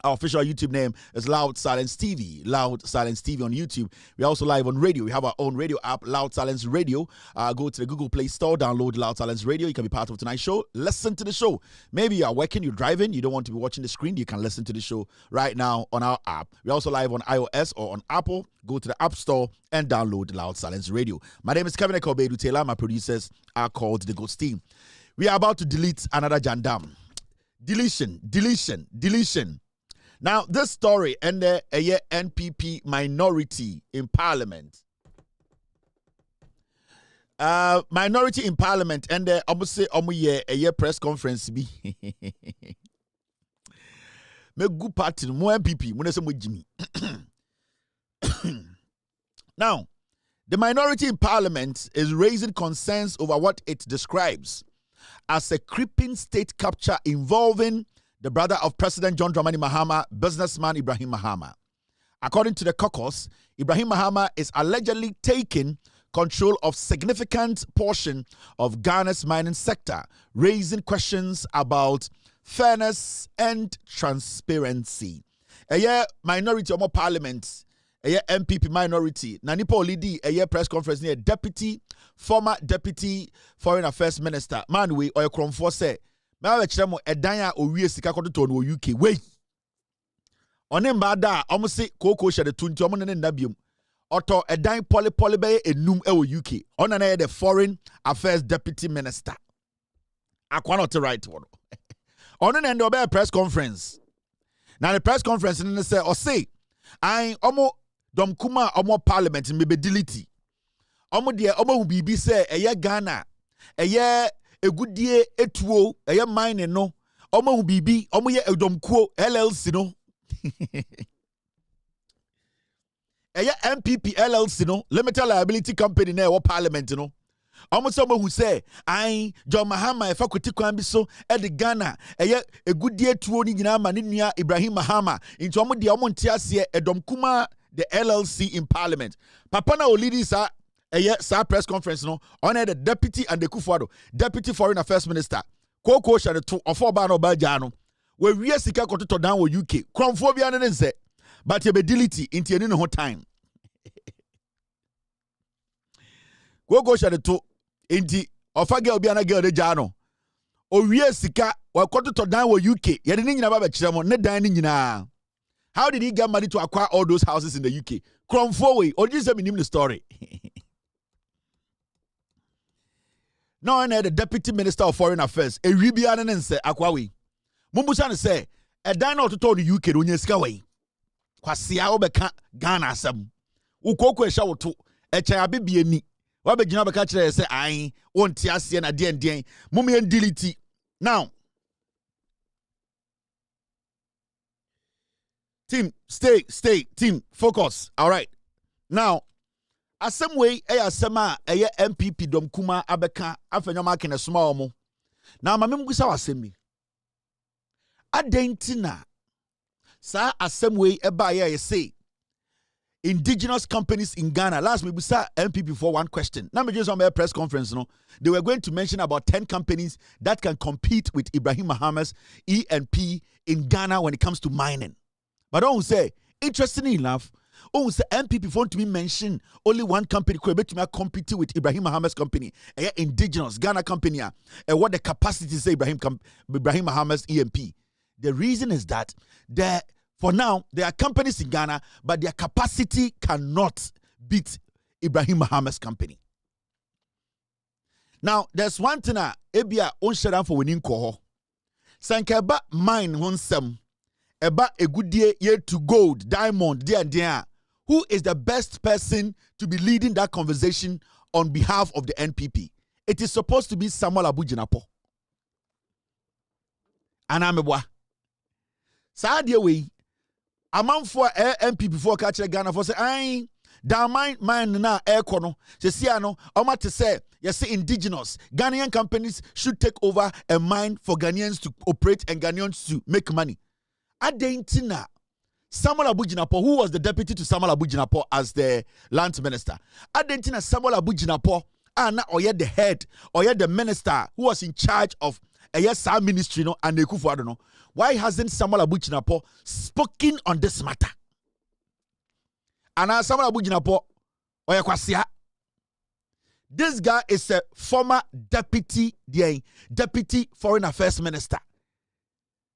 Our official YouTube name is Loud Silence TV. Loud Silence TV on YouTube. We're also live on radio. We have our own radio app, Loud Silence Radio. Go to the Google Play Store, download Loud Silence Radio. You can be part of tonight's show. Listen to the show. Maybe you are working, you're driving, you don't want to be watching the screen. You can listen to the show right now on our app. We're also live on iOS or on Apple. Go to the App Store and download Loud Silence Radio. My name is Kevin Akobedu Taylor. My producers are called The Ghost Team. We are about to delete another Jandam. Deletion. Now, this story and the NPP minority in Parliament. Minority in Parliament and the almost say a year press conference be. Me good party mo NPP mo nese mo Jimmy. Now, the minority in Parliament is raising concerns over what it describes as a creeping state capture involving the brother of President John Dramani Mahama, businessman Ibrahim Mahama. According to the caucus, Ibrahim Mahama is allegedly taking control of significant portion of Ghana's mining sector, raising questions about fairness and transparency. A minority of parliament, a MPP minority, Nanipo Lidi, a press conference near former deputy foreign affairs minister, Manwe or Kromfo say, Mawechamo Edanya or Sikakoton or UK. Wait. On him bada, almost say Coco shed the Tuntomon and Nabium. Oto Edan Polybe a num UK. On the foreign affairs deputy minister. I cannot write one. On an end of a press conference. Now the press conference in the say or say, I omo dom kuma omo parliament in Delete. Omo dear omo bibi say a year Ghana, a year a good year etuo, a year mine no, omo bibi, omo ye dom ko LLC no. A year MPP LLC no, limited liability company na parliament no. Almost someone who say, I John Mahama, if I could take one so at the Ghana, a good year to only Maninia Ibrahim Mahama, into Omo de Omontiasia, a Domkuma, the LLC in Parliament. Papana Olidi sa a press conference no, on the deputy and the Kufado, deputy foreign affairs minister, Coco shall the two or four bano Bajano, where we are Sika to down with UK, Cromphobia and say, but your ability into any whole time. Coco shall the two. Inti ofage obi ana girl de jano owie sika wakoto to dan wo UK ye de nyina ba be kire mo ne dan ni nyina. How did he get money to acquire all those houses in the UK? Cromfo way or just me the story. Now I the deputy minister of foreign affairs e ribia ne nse akwa we mumbusa ne say e dan na ototo the UK onye sika we kwasia wo beka Ghana asem ukoko e sha woto e kya bibie ni Wabejina beka kire say I won't tiasie na den mummy and delete. Now team stay team focus. All right. Now asem way asema MPP dom kuma abeka afanyoma kene small mo. Now mamem gusa wasemi. Adentina sa asem way eba say indigenous companies in Ghana. Last week we saw MPP for one question. Now, just on my press conference, they were going to mention about 10 companies that can compete with Ibrahim Mahama's E&P in Ghana when it comes to mining. But don't say, interestingly enough, say MPP want to be mentioned only one company could to compete with Ibrahim Mahama's company, indigenous Ghana company, and what the capacity say Ibrahim Mahama's E&P. The reason is that for now, there are companies in Ghana, but their capacity cannot beat Ibrahim Mahama's company. Now, there's one thing Ebia on shut down for winning koho. Sankeba mine wonsem eba a good year to gold, diamond, there. Who is the best person to be leading that conversation on behalf of the NPP? It is supposed to be Samuel Abujinapo. Anamebwa. Sadia we. Among for MP before catching Ghana for say, I down mine na aircono. Sesiano, Oma to say, yes, indigenous Ghanaian companies should take over a mine for Ghanaians to operate and Ghanaians to make money. Adentina, Samuel Abujinapo, who was the deputy to Samuel Abujinapo as the land minister. Adentina Samuel Abujinapo, and or yet the head, or yet the minister who was in charge of a ministry, no, and the Kufu, no. Why hasn't Samuel Abujinapo spoken on this matter? And Samuel Abujinapo, this guy is a former deputy foreign affairs minister.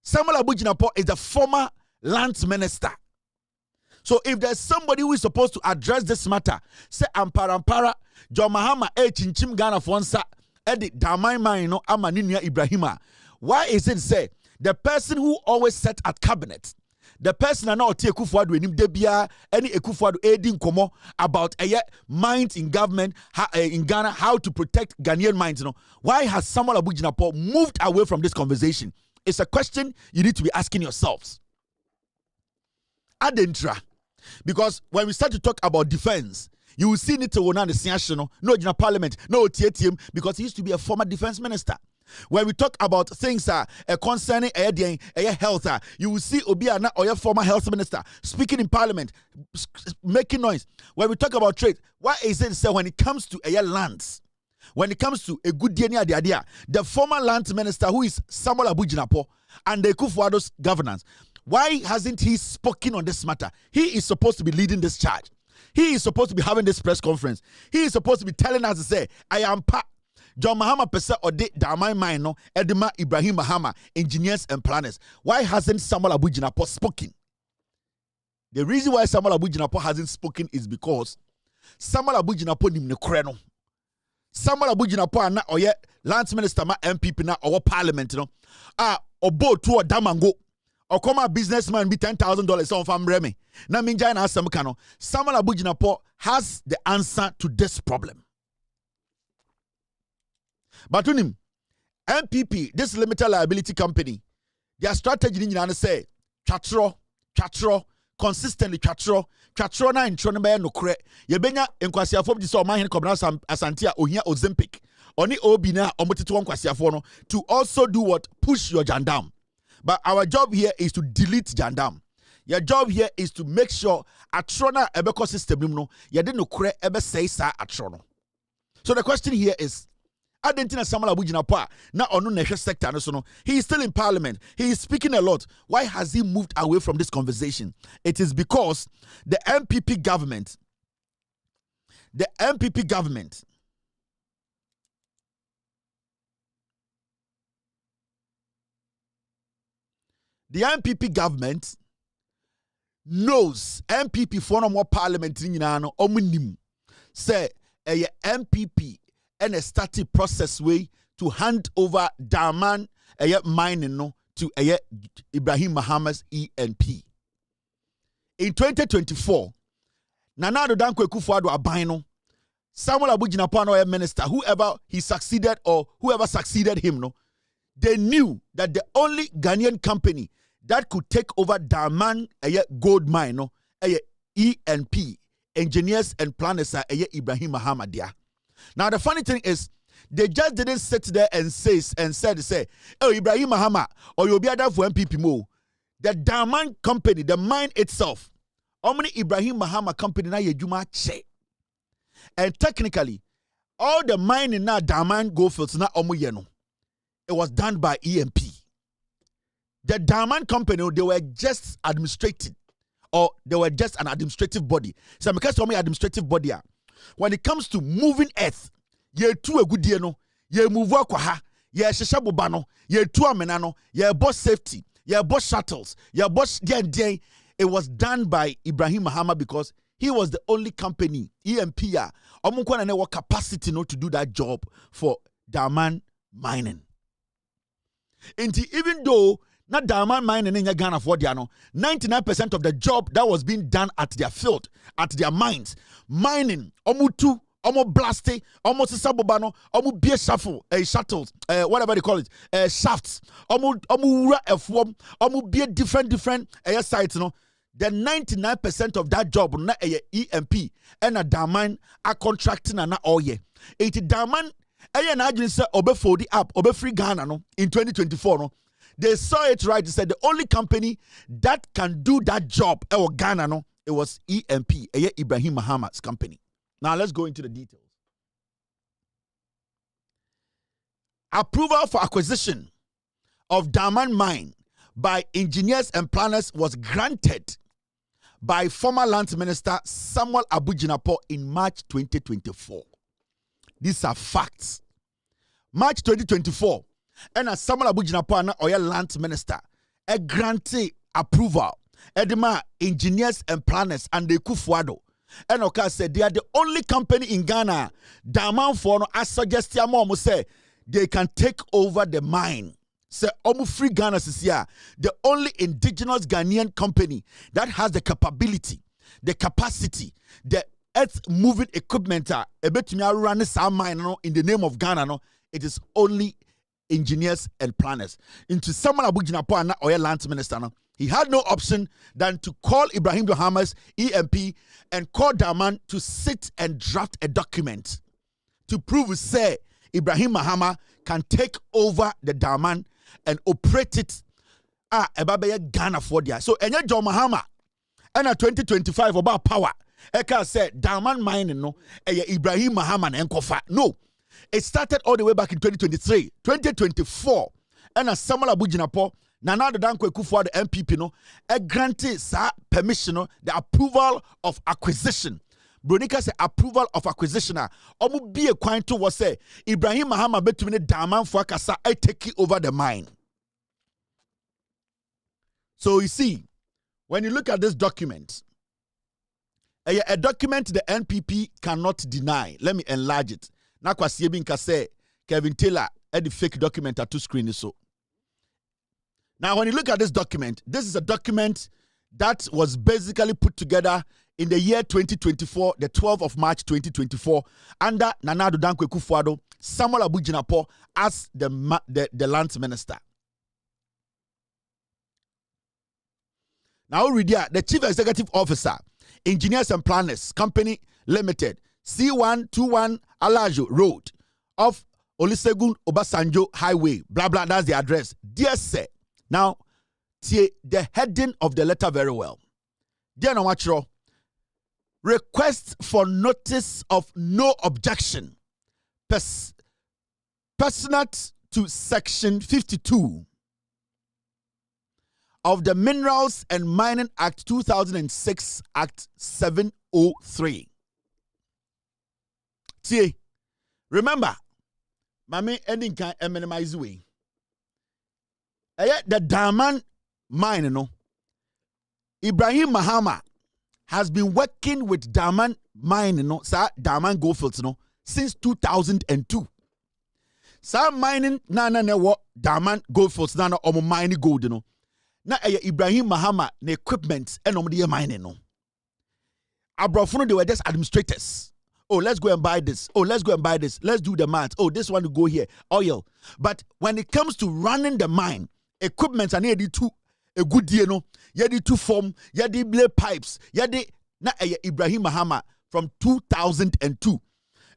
Samuel Abujinapo is the former lands minister. So if there's somebody who is supposed to address this matter, say Ampara, John Mahama, Chinchim Ghana Fonsa, Edit Damai no Amaninia Ibrahima. Why is it say the person who always sat at cabinet, the person and not Ekufuadu and Debia, any Ekufuadu aiding Komo about mines in government in Ghana, how to protect Ghanaian mines? Why has Samuel Abujinapo moved away from this conversation? It's a question you need to be asking yourselves. Adentra, because when we start to talk about defense, you will see it to one the no parliament, no TTM, because he used to be a former defense minister. When we talk about things concerning health, you will see Obiana or your former health minister speaking in parliament, making noise. When we talk about trade, why is it so when it comes to lands, when it comes to a good idea, the former land minister who is Samuel Abu Jinapor and the Kufuor's governance, why hasn't he spoken on this matter? He is supposed to be leading this charge. He is supposed to be having this press conference. He is supposed to be telling us to say, I am John Mahama Pesa Ode Damai Maino, Edema Ibrahim Mahama, engineers and planners. Why hasn't Samuel Abu Jinapor spoken? The reason why Samuel Abu Jinapor hasn't spoken is because Samuel Abu Jinapor nimne kreno. Samuel Abu Jinapor na oye lands minister ma MPP na or parliament no. Obo to damango. Or come a businessman be $10,000 on from Remy. Na minja na asem kano. Samuel Abu Jinapor has the answer to this problem. But to him, MPP, this limited liability company, their strategy in say chatro, consistently chatro na intro na no kre. Ye benya enkwasiafo di so man hen kobna asantia ohia Ozempic. Oni obi na omoteto enkwasiafo no to also do what? Push your jandam. But our job here is to delete jandam. Your job here is to make sure atrona ebeko system no ye de no kre ebe say sa atrono. So the question here is, Adentina Samuel Abu Jinapor na onu nehwe sector no so no, he is still in parliament, he is speaking a lot. Why has he moved away from this conversation? It is because the MPP government knows MPP for no more parliamentary nyina no omunim say MPP and a starting process way to hand over Daman mining no to Ibrahim Mahama's ENP. In 2024, Nana Dankwa Kufuor Abino, Samuel Abu Jinapor no minister, whoever he succeeded or whoever succeeded him, no, they knew that the only Ghanaian company that could take over Daman gold mine, no, ENP, engineers and planners are Ibrahim Mahama dia. Now the funny thing is, they just didn't sit there and said, oh, Ibrahim Mahama, or you'll be other for MPP mo. The Daman company, the mine itself, how many Ibrahim Mahama company na yejuma che. And technically, all the mining na Daman goldfields na omu yeno. It was done by EMP. The Daman company, they were just administrated, or they were just an administrative body. So because of me administrative body, when it comes to moving earth, ye tu a good year no, ye move wakwaha, ye shishabubano, ye tu amenano, ye boss safety, ye boss shuttles, ye boss day. It was done by Ibrahim Mahama because he was the only company, EMP, omunkwana ne capacity no to do that job for Daman mining. And even though not Daman mining in Ghana for Diano, 99% of the job that was being done at their field, at their mines, mining, omutu, omo blaste, omo sisabobano, omo beer shuffle, shuttles, whatever they call it, shafts, omo ura F1, omo beer different sites, no. The 99% of that job na EMP and a Daman are contracting and all year. It Daman na agency obe fold up, obe free Ghana no in 2024 no. They saw it right. They said the only company that can do that job in Ghana, no, it was EMP, Ibrahim Mahama's company. Now let's go into the details. Approval for acquisition of Daman mine by engineers and planners was granted by former land minister Samuel Abu Jinapor in March 2024. These are facts. March 2024. And as Samuel Abu Jinapor na oil land minister, a grantee approval, edema engineers and planners and the Kufuor. And Oka said they are the only company in Ghana. Daman for no as suggested say they can take over the mine. Say Omu Free Ghana is here, the only indigenous Ghanaian company that has the capability, the capacity, the earth moving equipment. Run some mine in the name of Ghana. No, it is only engineers and planners. Into Samuel Abu Jinapor na oil land minister no, he had no option than to call Ibrahim Mahama's EMP and call Daman to sit and draft a document to prove say Ibrahim Mahama can take over the Daman and operate it. Ebabeye Ghana for there. So enye John Mahama and 2025 about power. Eka said Daman mine no Ibrahim Mahama and Enkofa. No. It started all the way back in 2023, 2024. And as Samuel Abujinapo, Nana the Dankwe Kufuor, the MPP, no, granted permission, the approval of acquisition. Bronika say approval of acquisition. Omu be a coin to was say Ibrahim Mahama betumine Daman for Kasa I take over the mine. So you see, when you look at this document, a document the NPP cannot deny. Let me enlarge it. Na kwa siebin kase Kevin Taylor at the fake document at 2 screen so. Now when you look at this document, this is a document that was basically put together in the year 2024, the 12th of March 2024, under Nana Addo Dankwa Akufo-Addo, Samuel Abujinapo as the land minister. Now read here, the Chief Executive Officer, Engineers and Planners Company Limited, C121 Alajo Road of Olusegun Obasanjo Highway, blah, blah, that's the address. Dear sir, now, see the heading of the letter very well. Dear Nawachro, request for notice of no objection pursuant to Section 52 of the Minerals and Mining Act 2006, Act 703. See, remember, Mami ending can minimize way. The Daman mine, no. Ibrahim Mahama has been working with Daman mine, no, sir, Daman Goldfields, no, since 2002. Sir mining na what Daman Goldfields na omo mining gold, no. Na Ibrahim Mahama na equipment and omo de mining, no. Abrofuno they were just administrators. Oh, let's go and buy this. Oh, let's go and buy this. Let's do the math. Oh, this one to go here. Oil. But when it comes to running the mine, equipment and yedi two a good deal, no. Yedi two form, yedi blade pipes, yedi na Ibrahim Mahama from 2002.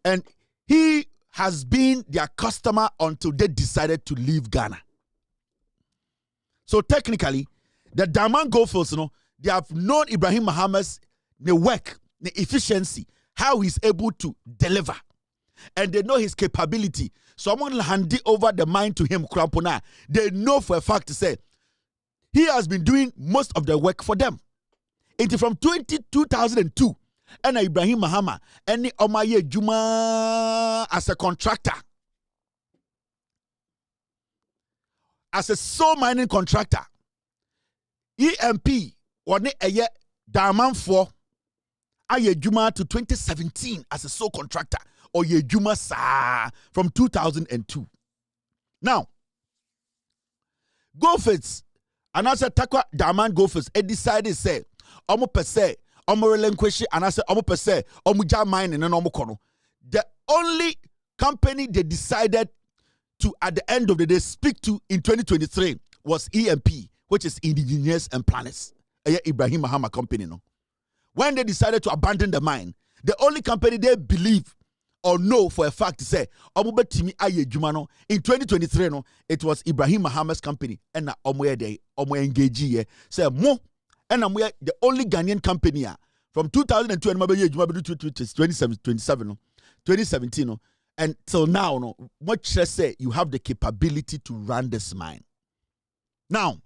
And he has been their customer until they decided to leave Ghana. So technically, the Daman Goldfields, you know, they have known Ibrahim Mahama's the work, the efficiency, how he's able to deliver. And they know his capability. Someone will hand over the mine to him, Krampona. They know for a fact to say, he has been doing most of the work for them. It is from 2002, and Ibrahim Mahama, and Omaye Juma as a contractor. As a sole mining contractor. EMP, or a year, Daman for Aye Juma to 2017 as a sole contractor, or Ye Juma sa from 2002. Now, Goldfields, and I said Takwa Daman Goldfields, it decided say, Omo per se, Omo relinquish, and I said Omo per se, Omo ja mine and Omo kono. The only company they decided to at the end of the day speak to in 2023 was EMP, which is Engineers and Planners, Ibrahim Mahama company, no. When they decided to abandon the mine, the only company they believe or know for a fact to say, Omubetimi Aye Jumano, in 2023, no, it was Ibrahim Mahama's company, and na Omwe de Omwe engage say mo, and I'm the only Ghanaian company from 2002 and 2017, no, and till now, no, much less say you have the capability to run this mine. Now,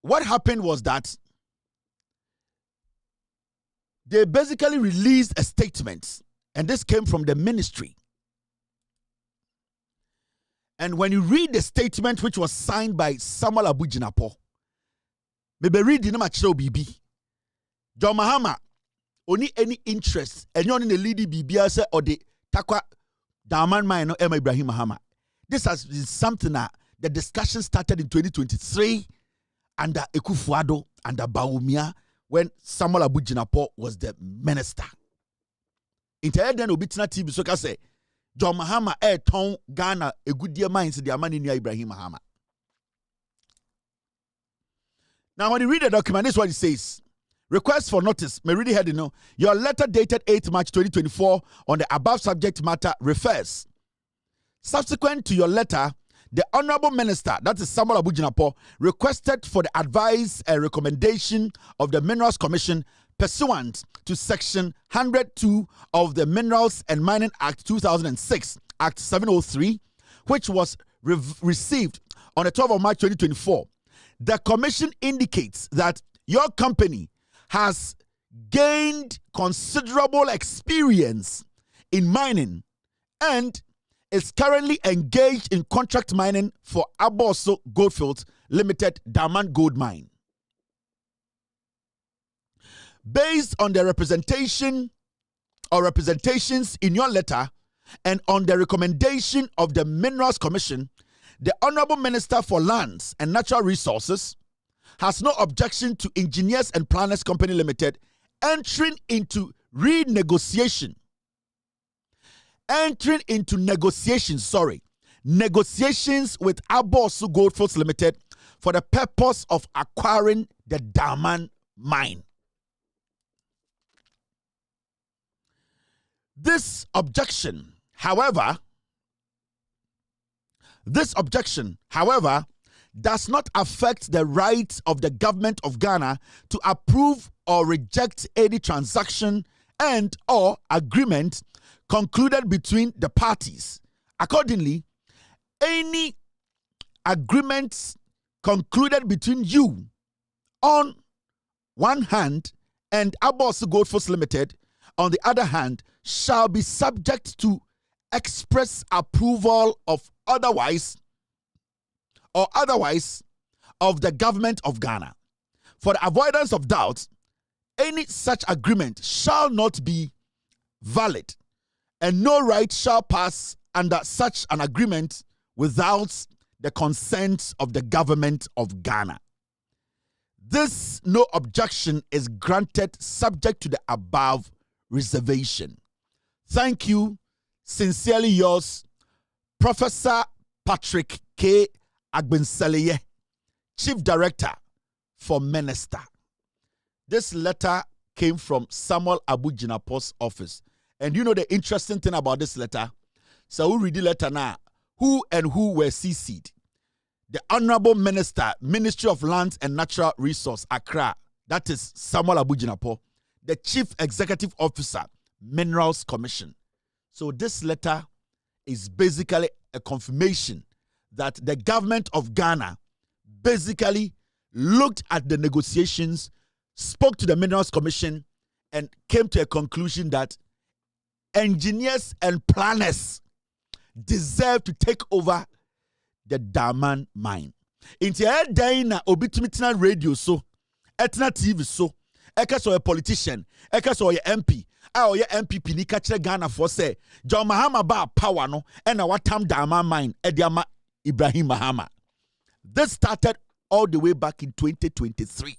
what happened was that they basically released a statement, and this came from the ministry. And when you read the statement, which was signed by Samuel Abujinapo, maybe read the name of BB. John Mahama, only any interest, and you're in the leading BB or the Takwa Daman Mine or Ibrahim Mahama. This has been something that the discussion started in 2023 under Akufo-Addo, under Bawumia, when Samuel Abujinapo was the minister. In the then Obitina TV, so can say, John Mahama ton Ghana a good dear minds the man in Ibrahim Mahama. Now, when you read the document, this is what it says. Request for notice. Me really had to know. Your letter dated 8 March 2024 on the above subject matter refers. Subsequent to your letter, the Honorable Minister, that is Samuel Abujinapo, requested for the advice and recommendation of the Minerals Commission pursuant to Section 102 of the Minerals and Mining Act 2006, Act 703, which was received on the 12th of March 2024. The Commission indicates that your company has gained considerable experience in mining and is currently engaged in contract mining for Aboso Goldfields Limited Diamond Gold Mine. Based on the representation or representations in your letter and on the recommendation of the Minerals Commission, the Honorable Minister for Lands and Natural Resources has no objection to Engineers and Planners Company Limited entering into negotiations with Abosu Goldfields Limited for the purpose of acquiring the diamond mine. This objection, however, does not affect the right of the government of Ghana to approve or reject any transaction and or agreement concluded between the parties. Accordingly, any agreements concluded between you on one hand and Abosu Goldfields Limited on the other hand shall be subject to express approval of otherwise of the government of Ghana. For the avoidance of doubt, any such agreement shall not be valid, and no right shall pass under such an agreement without the consent of the government of Ghana. This no objection is granted subject to the above reservation. Thank you. Sincerely yours, Professor Patrick K. Agbenseleye, Chief Director for Minister. This letter came from Samuel Abujinapo's office. And you know the interesting thing about this letter? So we read the letter now. Who were CC'd? The Honorable Minister, Ministry of Lands and Natural Resource, Accra. That is Samuel Abujinapo. The Chief Executive Officer, Minerals Commission. So this letter is basically a confirmation that the government of Ghana basically looked at the negotiations, spoke to the Minerals Commission, and came to a conclusion that engineers and planners deserve to take over the diamond mine. Inti na obitumitina radio so, etna TV so, eka so a politician, eka so a MP, or your MPP ni kachire Ghana for say, John Mahama ba power no, and a watam diamond mine, Ediama Ibrahim Mahama. This started all the way back in 2023.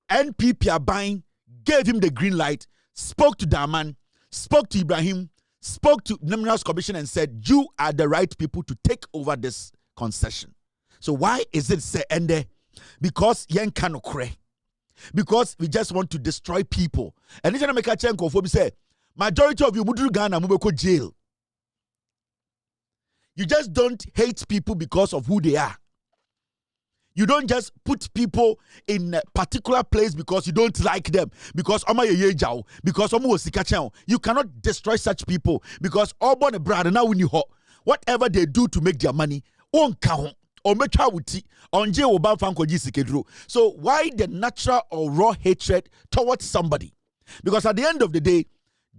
NPP are buying, gave him the green light, spoke to Daman, spoke to Ibrahim, spoke to the Minerals Commission and said, you are the right people to take over this concession. So why is it say ende? Because yen kanokre. Because we just want to destroy people. And this is make a change say, majority of you mudru Ghana mubeko jail. You just don't hate people because of who they are. You don't just put people in a particular place because you don't like them. Because you cannot destroy such people. Because whatever they do to make their money, so why the natural or raw hatred towards somebody? Because at the end of the day,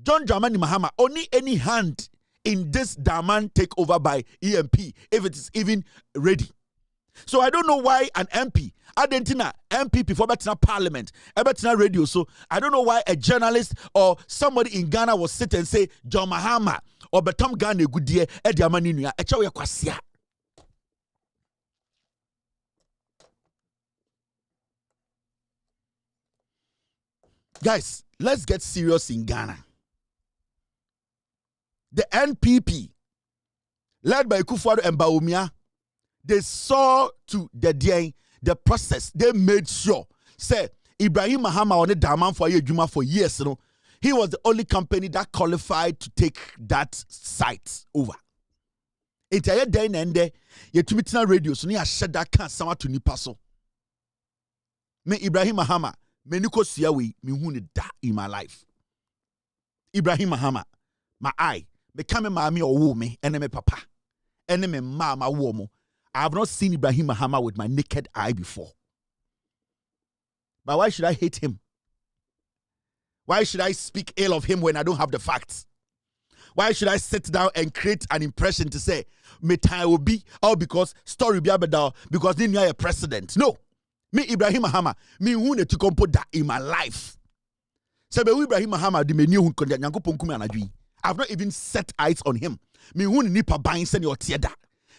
John Dramani Mahama, only any hand in this diamond takeover by EMP, if it is even ready. So I don't know why an MP, Argentina MP before betina parliament, betina radio. So I don't know why a journalist or somebody in Ghana will sit and say John Mahama or Betom Ghana good year Ediamaninuya echawe kwasia. Guys, let's get serious in Ghana. The NPP, led by Kufuor and Bawumia, they saw to the process. They made sure, say, Ibrahim Mahama on the Daman for Juma for years, you know. He was the only company that qualified to take that site over. It's a day and day, you to meet radio, so near shed that can't someone to Nipaso. Me Ibrahim Mahama, me Niko Siawi, me wounded da in my life. Ibrahim Mahama, my eye, me come mammy or woman, and me papa, and me mama woman. I have not seen Ibrahim Mahama with my naked eye before. But why should I hate him? Why should I speak ill of him when I don't have the facts? Why should I sit down and create an impression to say, me time will be, or because story be about because then you are a president? No. Me Ibrahim Mahama, me who need to put that in my life. So Ibrahim Mahama, the menu who I've not even set eyes on him. Me who need to buy send your theater.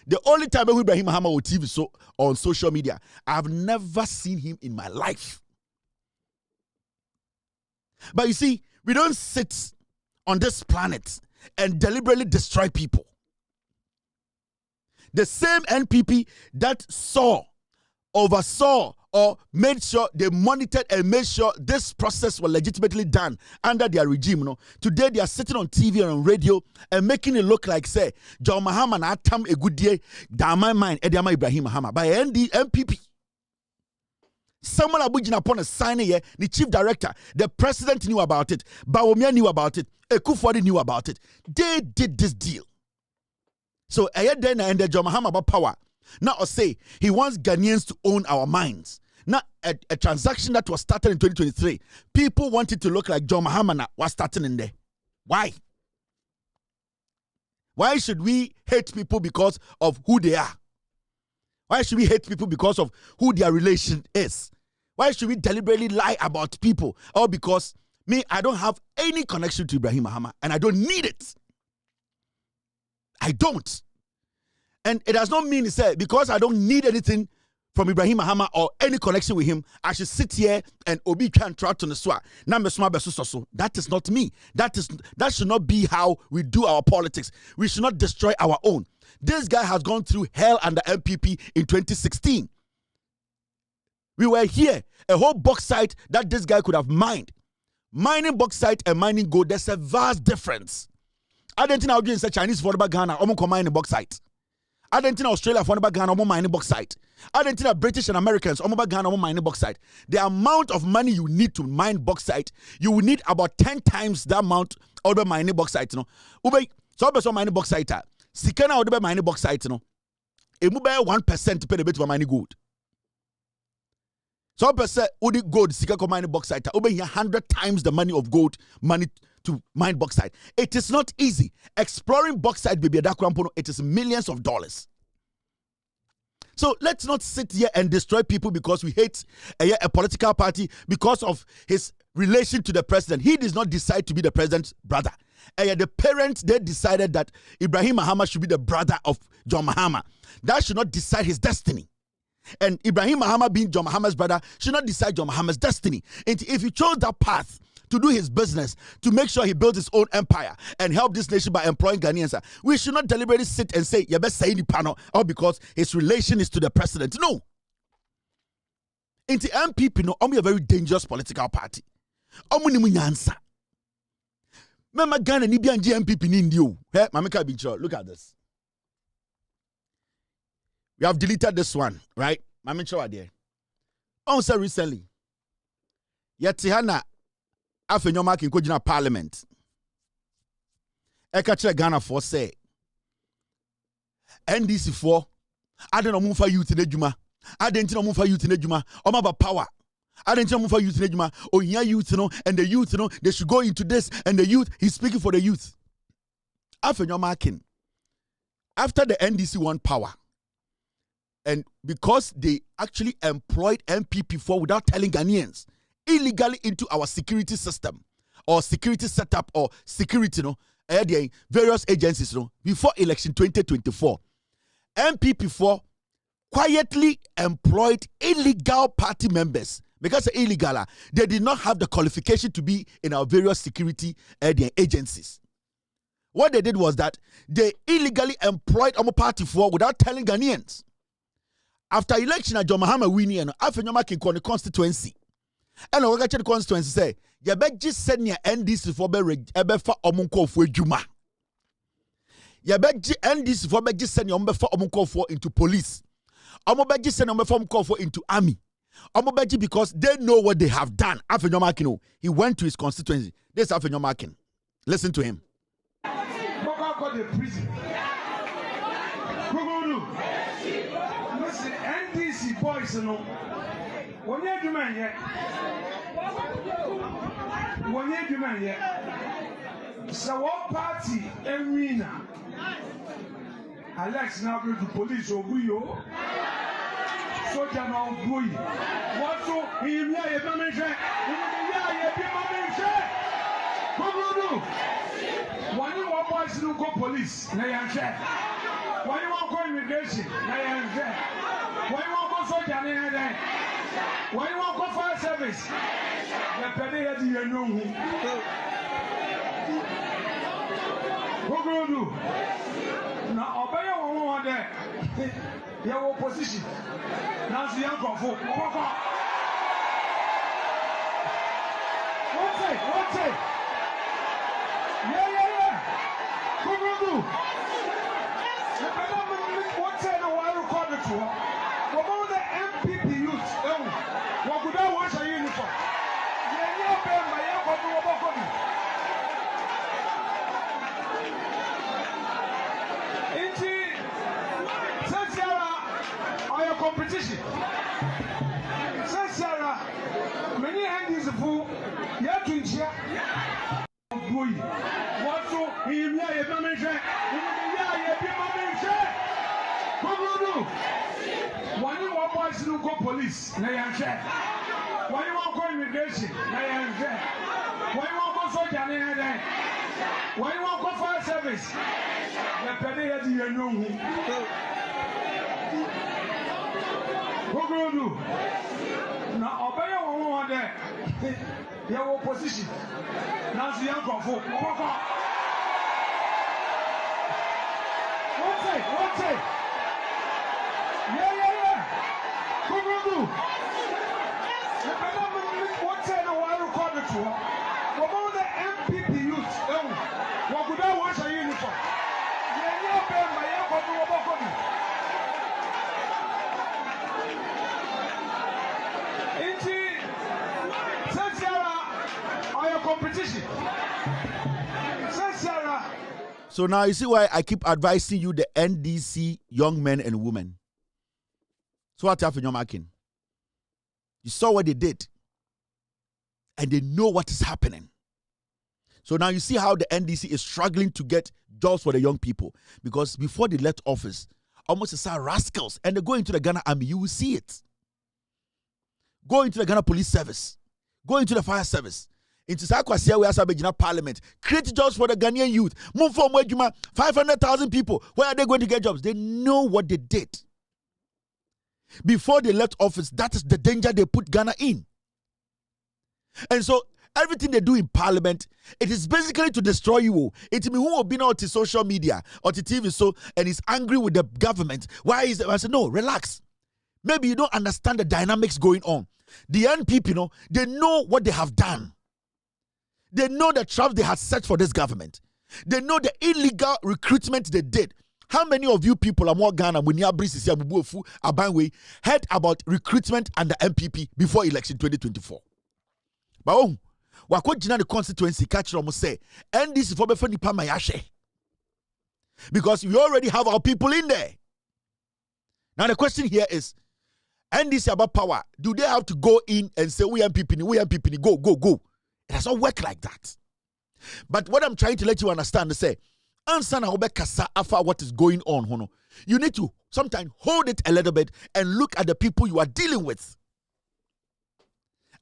The only time Ibrahim Mahama on TV so on social media, I've never seen him in my life. But you see, we don't sit on this planet and deliberately destroy people. The same NPP that oversaw, or made sure they monitored and made sure this process was legitimately done under their regime. You know? Today they are sitting on TV and on radio and making it look like, say, John Mahama na atam a good day, down my mind, Ediama Ibrahim Mahama, by NPP. Someone abujin upon a signing here, the chief director, the president knew about it, Bawumia knew about it, Ekufuori knew about it. They did this deal. So then and the John Mahama about power. Now I say he wants Ghanaians to own our minds. Now a transaction that was started in 2023, people wanted to look like John Mahama was starting in there. Why? Why should we hate people because of who they are? Why should we hate people because of who their relation is? Why should we deliberately lie about people? Or because me, I don't have any connection to Ibrahim Mahama and I don't need it. I don't. And it does not mean, say, because I don't need anything from Ibrahim Mahama or any connection with him, I should sit here and Obi can try to the That is not me. That should not be how we do our politics. We should not destroy our own. This guy has gone through hell under MPP in 2016. We were here, a whole bauxite that this guy could have mined. Mining bauxite and mining gold, there's a vast difference. I don't think I'll do in Chinese for Ghana, I'm mining bauxite. I don't think Australia for Ghana, I'm mining bauxite. I don't think British and Americans, I'm Ghana, I'm mining bauxite. The amount of money you need to mine bauxite, you will need about 10 times the amount of mining bauxite. You know? So I'm mining bauxite. Sikana would be mining bauxite, you know. It will be 1% to pay the bit for mining gold. So percent would gold Sikako mining bauxite. Over 100 times the money of gold money to mine bauxite. It is not easy. Exploring bauxite, baby, it is millions of dollars. So let's not sit here and destroy people because we hate a political party because of his relation to the president. He does not decide to be the president's brother. The parents, they decided that Ibrahim Mahama should be the brother of John Mahama. That should not decide his destiny. And Ibrahim Mahama being John Mahama's brother should not decide John Mahama's destiny. And if he chose that path to do his business, to make sure he builds his own empire and help this nation by employing Ghanaians, we should not deliberately sit and say, you best say the panel, or because his relation is to the president. No. Into MPP, no, I'm a very dangerous political party. Nyansa. Remember Ghana Nibian GMPP in India. Hey, Mamika Bincho, look at this. We have deleted this one, right? Mami Chowa there. Also recently, Yatihana Afenyoma Kinkojina Parliament. Ekache Ghana for say NDC for I don't know move for youth in Ejuma. I didn't know move for youth in Ejuma. Omaba power. I didn't know move for youth in Ejuma. Oh yeah, youth, you know, and the youth, you know, they should go into this, and the youth, he's speaking for the youth. Afenyoma Kin. After the NDC won power. And because they actually employed MPP4 without telling Ghanaians, illegally into our security system or security setup or security, you know, various agencies, you know, before election 2024, MPP4 quietly employed illegal party members. Because illegal, they did not have the qualification to be in our various security agencies. What they did was that they illegally employed our party for without telling Ghanaians. After election, John Mahama winning and Afenyoma Kinkoni constituency, And I the constituency say, you bet just send your NDC for for omunko for juma. You bet NDC for just send your for omunko for into police. Omobeji send your for into army. Omobeji because they know what they have done. Afenyo Makino, he went to his constituency. This Afenyo Makin. Listen to him. The prison. Listen, NDC boys, no. When you do man yet, so what party Emina? Alex now go to police or Buyo. Soldier now Buy. What so? He be a manager. When you want boys to go police, na yanche. When you want go immigration, na yanche. When you want go soldier, na yanche. When you want go fire service, na pede ya di yenu. What go do? Na obey one there. Your opposition. Now see young go for. What's it? Yeah. Kugudu. What's it? No, I record it to her. About the MPP youth, what could I wash a uniform? Yeah, my Into competition. Sarah, many hands of food. Yeah, what so? He be a manager. When you want boys to go police, na yanche. When you want go immigration, na yanche. When you want go soldier, na yanche. When you want go fire service, na pede ya di yenu. What go do? Na obey one there. Your opposition. Now see young for. What's it? Yeah. Kugudu. What's it? No, I record it to her. About the MPP youth, what could I wash a uniform? Competition. So now you see why I keep advising you, the NDC young men and women. So what happened, your marking? You saw what they did, and they know what is happening. So now you see how the NDC is struggling to get jobs for the young people, because before they left office, almost as rascals, and they go into the Ghana Army. You will see it. Go into the Ghana Police Service. Go into the Fire Service. Into Sakwasia, we have a parliament. Create jobs for the Ghanaian youth. Move from 500,000 people. Where are they going to get jobs? They know what they did. Before they left office, that is the danger they put Ghana in. And so, everything they do in parliament, it is basically to destroy you. It means who have been on to social media or to TV and is angry with the government. Why is it? I said, no, relax. Maybe you don't understand the dynamics going on. The young people, they know what they have done. They know the traps they had set for this government. They know the illegal recruitment they did. How many of you people are more Ghana heard about recruitment under MPP before election 2024? But the constituency catch almost say, and this is for because we already have our people in there. Now the question here is, and this is about power. Do they have to go in and say, we MPP, go? It does not work like that. But what I'm trying to let you understand is say, answer what is going on. You need to sometimes hold it a little bit and look at the people you are dealing with.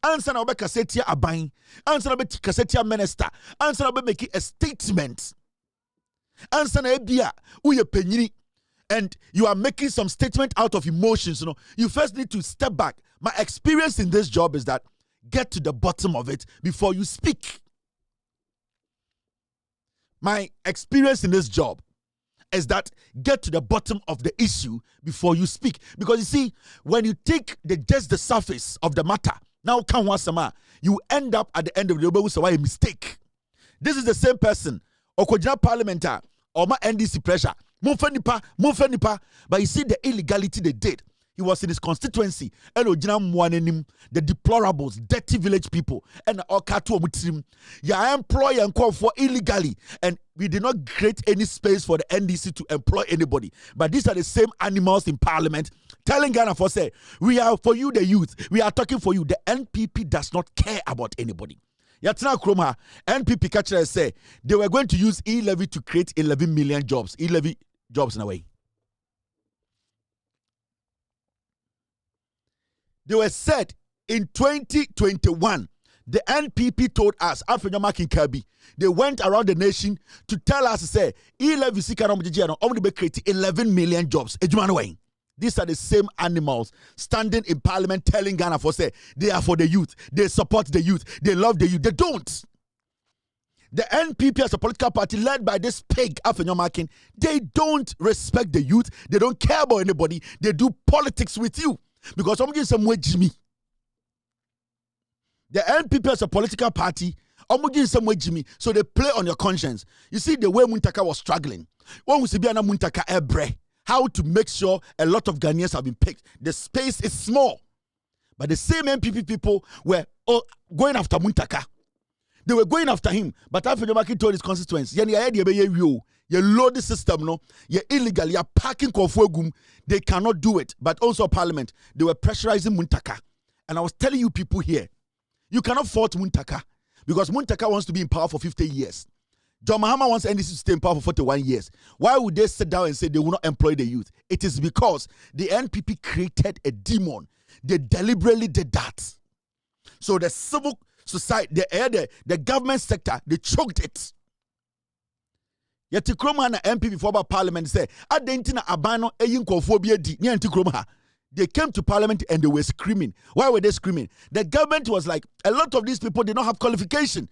Answer na kasetia abain. Answer na kasetia minister. Answer na making a statement. Answer na ebia uye penyini. And you are making some statement out of emotions. You first need to step back. My experience in this job is that get to the bottom of it before you speak. My experience in this job is that get to the bottom of the issue before you speak. Because you see, when you take just the surface of the matter, Now come once a man, you end up at the end of the day with a mistake. This is the same person. Okojina parliamentar or my NDC pressure. Mufenipa. But you see the illegality they did. He was in his constituency. And the deplorables, dirty village people, and all katu omutrim. You employ and call for illegally. And we did not create any space for the NDC to employ anybody. But these are the same animals in parliament telling Ghana for say, we are for you, the youth. We are talking for you. The NPP does not care about anybody. Yatina Kroma, NPP catcher say they were going to use e-levy to create 11 million jobs. E-levy jobs in a way. They were said in 2021. The NPP told us, African Marking Kirby, they went around the nation to tell us, say, e-levy only create 11 million jobs. These are the same animals standing in parliament telling Ghana for say they are for the youth, they support the youth, they love the youth. They don't. The NPP as a political party led by this pig, African Marking, they don't respect the youth, they don't care about anybody, they do politics with you. Because I'm getting some way, Jimmy. The NPP as a political party, I'm getting some way, Jimmy. So they play on your conscience. You see the way Muntaka was struggling. When we see Biana Muntaka Ebre, how to make sure a lot of Ghanaians have been picked. The space is small. But the same NPP people were going after Muntaka. They were going after him. But after the market told his constituents, you load the system, no, you're illegal, you're parking Kofuegum. They cannot do it. But also Parliament, they were pressurizing Muntaka. And I was telling you people here, you cannot fault Muntaka because Muntaka wants to be in power for 50 years. John Mahama wants NDC to stay in power for 41 years. Why would they sit down and say they will not employ the youth? It is because the NPP created a demon. They deliberately did that. So the civil society, the government sector, they choked it. Yet Kroma and NPP for Parliament say, Adentina Abano Eyin Kophobia di Kroma. They came to Parliament and they were screaming. Why were they screaming? The government was like, a lot of these people did not have qualification.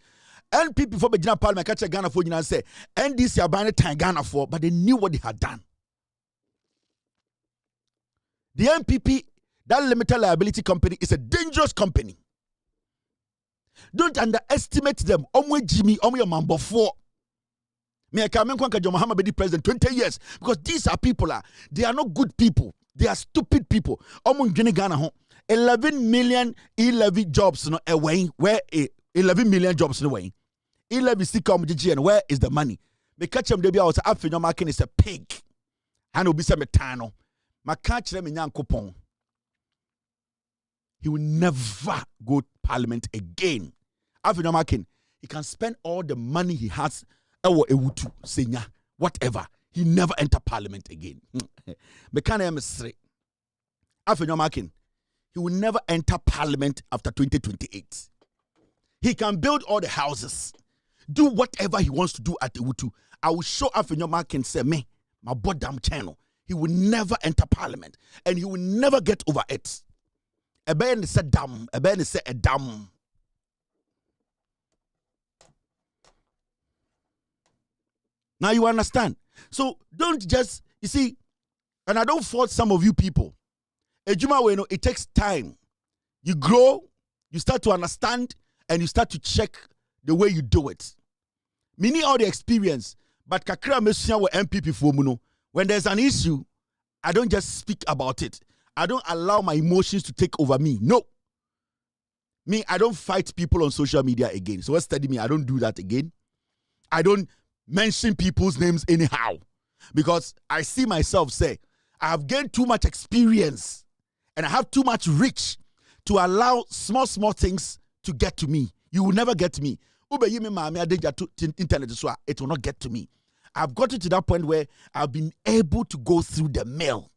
NPP for Bejina Parliament catch Ghana for and say, NDC Abano time Ghana for, but they knew what they had done. The NPP, that limited liability company, is a dangerous company. Don't underestimate them. Omwe Jimmy, Omwe Mambo 4. Me I can John Mahama be the president 20 years because these are people they are not good people. They are stupid people. 11 million e-levy jobs no away. Where 11 million jobs no way. E-levy sikam GGN. Where is the money? Me catch him debi was African Marking is a pig. And will be some metano. Ma catch them in Yankopon. He will never go to Parliament again. African Marking, he can spend all the money he has. Whatever. He never enter Parliament again. He will never enter Parliament after 2028. He can build all the houses, do whatever he wants to do at Ewutu. I will show Afenyomakin say me, my boddam channel. He will never enter Parliament and he will never get over it. A ben said damn, a ben said a damn. Now you understand. So don't just, you see, and I don't fault some of you people. Ejuma, it takes time. You grow, you start to understand, and you start to check the way you do it. Me need all the experience, but kakra mesuya with MPP for muno. When there's an issue, I don't just speak about it. I don't allow my emotions to take over me. No. Me, I don't fight people on social media again. So study me, I don't do that again. I don't mention people's names anyhow because I see myself say I have gained too much experience and I have too much reach to allow small things to get to me. You will never get me. Internet, so it will not get to me. I've gotten to that point where I've been able to go through the mail.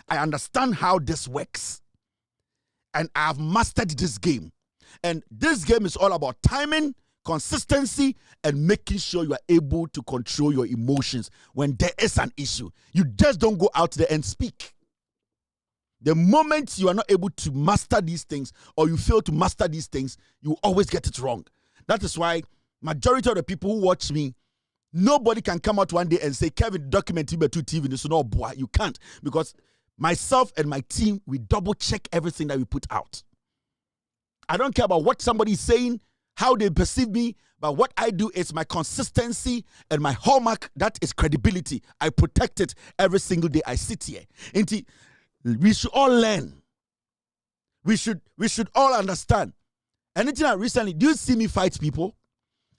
I understand how this works and I've mastered this game. And this game is all about timing, consistency, and making sure you are able to control your emotions when there is an issue. You just don't go out there and speak. The moment you are not able to master these things or you fail to master these things, you always get it wrong. That is why majority of the people who watch me, nobody can come out one day and say, Kevin, document TV, this is not boy. You can't, because myself and my team, we double check everything that we put out. I don't care about what somebody is saying, how they perceive me, but what I do is my consistency and my hallmark, that is credibility. I protect it every single day I sit here. We should all learn. We should all understand. Anything I recently, do you see me fight people?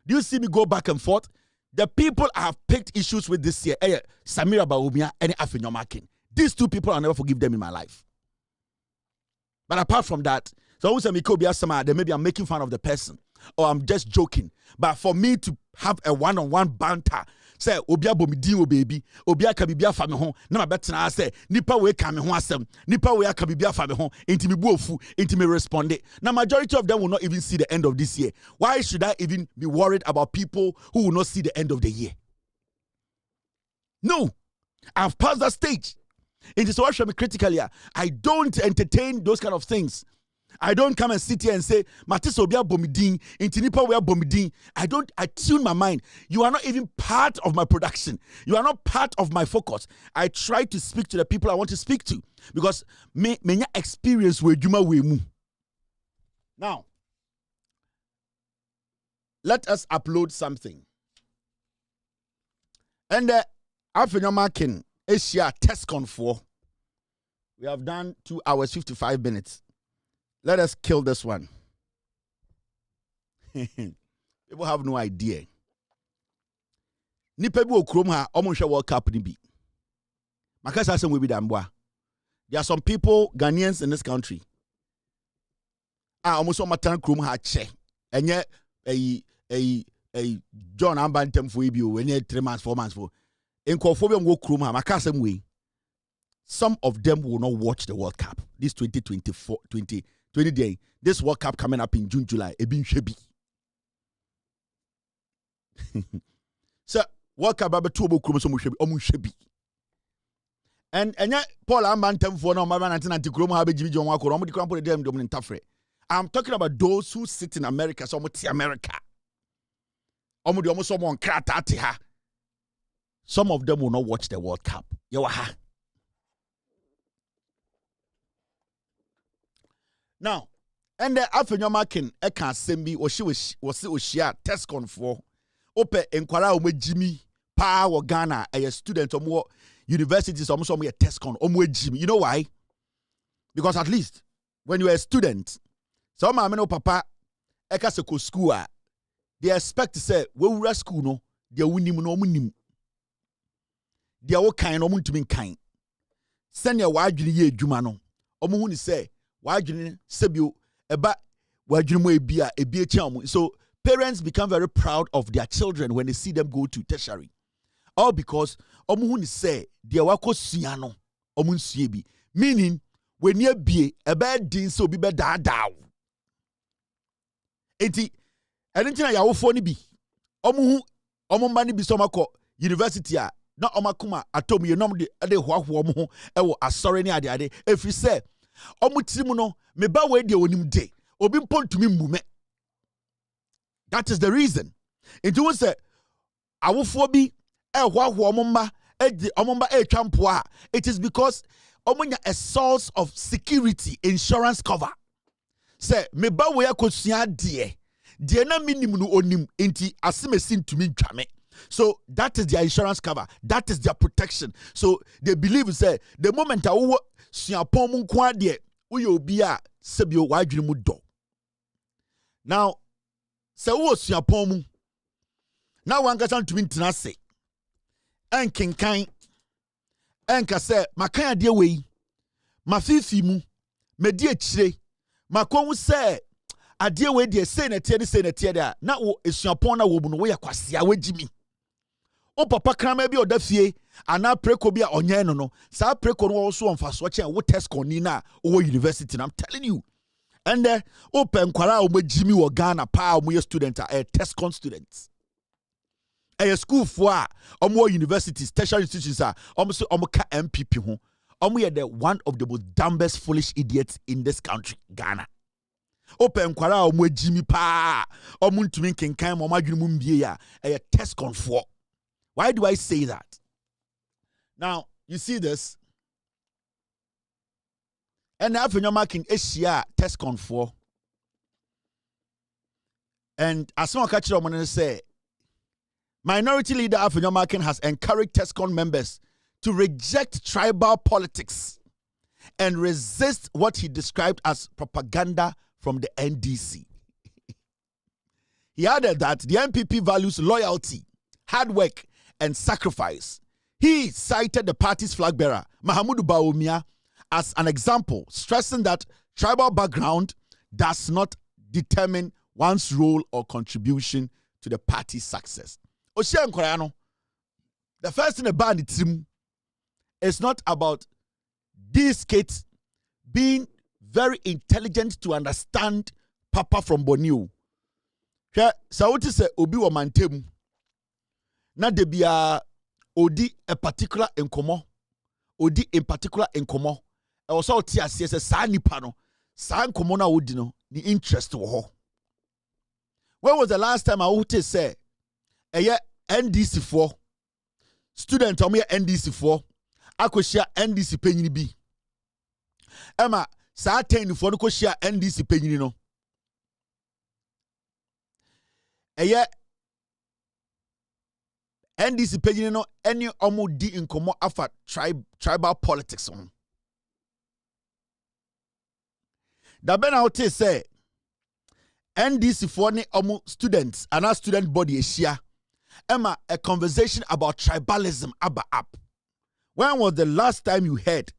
Do you see me go back and forth? The people I have picked issues with this year, Samira Baumia and Afinyomakin. These two people, I'll never forgive them in my life. But apart from that, so then maybe I'm making fun of the person or I'm just joking. But for me to have a one-on-one banter, say obia bomidi o baby, obia kabibia fa me ho, na ma betena say nipa we ka me ho asem, nipa we aka bibia fa me ho, enti me buofu, enti me responde. Now majority of them will not even see the end of this year. Why should I even be worried about people who will not see the end of the year? No, I've passed that stage. It is what me critically. I don't entertain those kind of things. I don't come and sit here and say, Matis obia bomidin, intinipa we bomidin. I tune my mind. You are not even part of my production. You are not part of my focus. I try to speak to the people I want to speak to because me experience with Juma Wemu. Now, let us upload something. And after your marking, Asia TestCon 4. We have done 2 hours, 55 minutes. Let us kill this one. People have no idea. Nipa bi okrom ha omonhwe World Cup ni bi. Makasa asem we bi damboa. There are some people, Ghanaians in this country. Almost on matan krom ha che. Enye John Ambantem for ibi o enye 3 months 4 months for. Enkofo bi go krom ha makasa asem we. Some of them will not watch the World Cup. This 20 day. This World Cup coming up in June, July. Ebin shebi. So World Cup about 2 krom so omu shebi. And Paul Ambantem for no mama 1990 krom ha be jibi jon wa ko omu di kram po dem dom ntafre. I'm talking about those who sit in America, so omu ti America. Omu di omu so mo nkrata ate ha. Some of them will not watch the World Cup. Yewa ha. Now, and the Afenyomakin Eka Sembi or she was Oshia TestCon 4. Ope enkwara omo Jimmy Pa or Ghana a student or more universities almost a TestCon omo Jimmy. You know why? Because at least when you are a student, some ameno papa Eka seko school they expect to say we will school no they winim no munim. They are kind no muntumi kind. Send your wadwini ye adwuma no. Omo hu ni say wadwini sebio eba wadwini mo ebia chiamu. So parents become very proud of their children when they see them go to tertiary. All because omo hu ni say they wakosua no omo nsue bi. Meaning when you be eba din so bi be daadaa. Enti enentina yawofo ni bi omo mani bi so makọ university a na omakuma atom ye nom de hoaho omo ho ewo asore ni ade efri se omo tirimu no me ba we de onim de obi mpontumi mbume. That is the reason. Enti won say awofo bi hoaho omo mma etwa mpo a it is because omo nya a source of security insurance cover. Say me ba we akosua de na minim no onim enti asemesi ntumi ntwame. So that is their insurance cover. That is their protection. So they believe say the moment awo suapon mu nko ade uye obi a sebio wadwene mu do. Now say wo suapon mu na wankasa ntumi ntena se enkenkan enka say makan ade wei mafifi mu medi akire makonwu say ade we de say na tie da na wo esuapon na wo bu no wo yakwase a wagimi o papa krama bi odafie ana preko bi a onye no sa preko no wo so onfa so che wo TestCon ni na wo university na I'm telling you. And open kwara o magimi wo Ghana pa o mo student a TestCon students a school for omo universities tertiary institutions a omo ka MPP ho omo ye the one of the most dumbest foolish idiots in this country Ghana. Open kwara o mo agimi pa omo ntumi kenkan mo madwene mu mbie ya a TestCon 4. Why do I say that? Now, you see this? And after you're marking Asia TestCon 4, And as someone catch it, I'm going to say, Minority Leader Afenyomakin has encouraged TESCON members to reject tribal politics and resist what he described as propaganda from the NDC. He added that the NPP values loyalty, hard work, and sacrifice. He cited the party's flag bearer, Mahamudu Bawumia, as an example, stressing that tribal background does not determine one's role or contribution to the party's success. Oshian Koreano, the first thing about the team is not about these kids being very intelligent to understand Papa from Borneo. Sauti se obi wa mantemu na debia odi a particular enkomo odi in particular enkomo e wo so ti ase se sa nipa no sa enkomo na odi no the interest wo ho. When was the last time I would say NDC 4 student omo NDC 4 akoshia NDC penyini bi ema sa 10 for no koshia NDC penyini no NDC penyini no any omo di inkomo afa tribal politics on da ben out say NDC 4 ne omo students and our student body ehia Emma, a conversation about tribalism up. When was the last time you heard,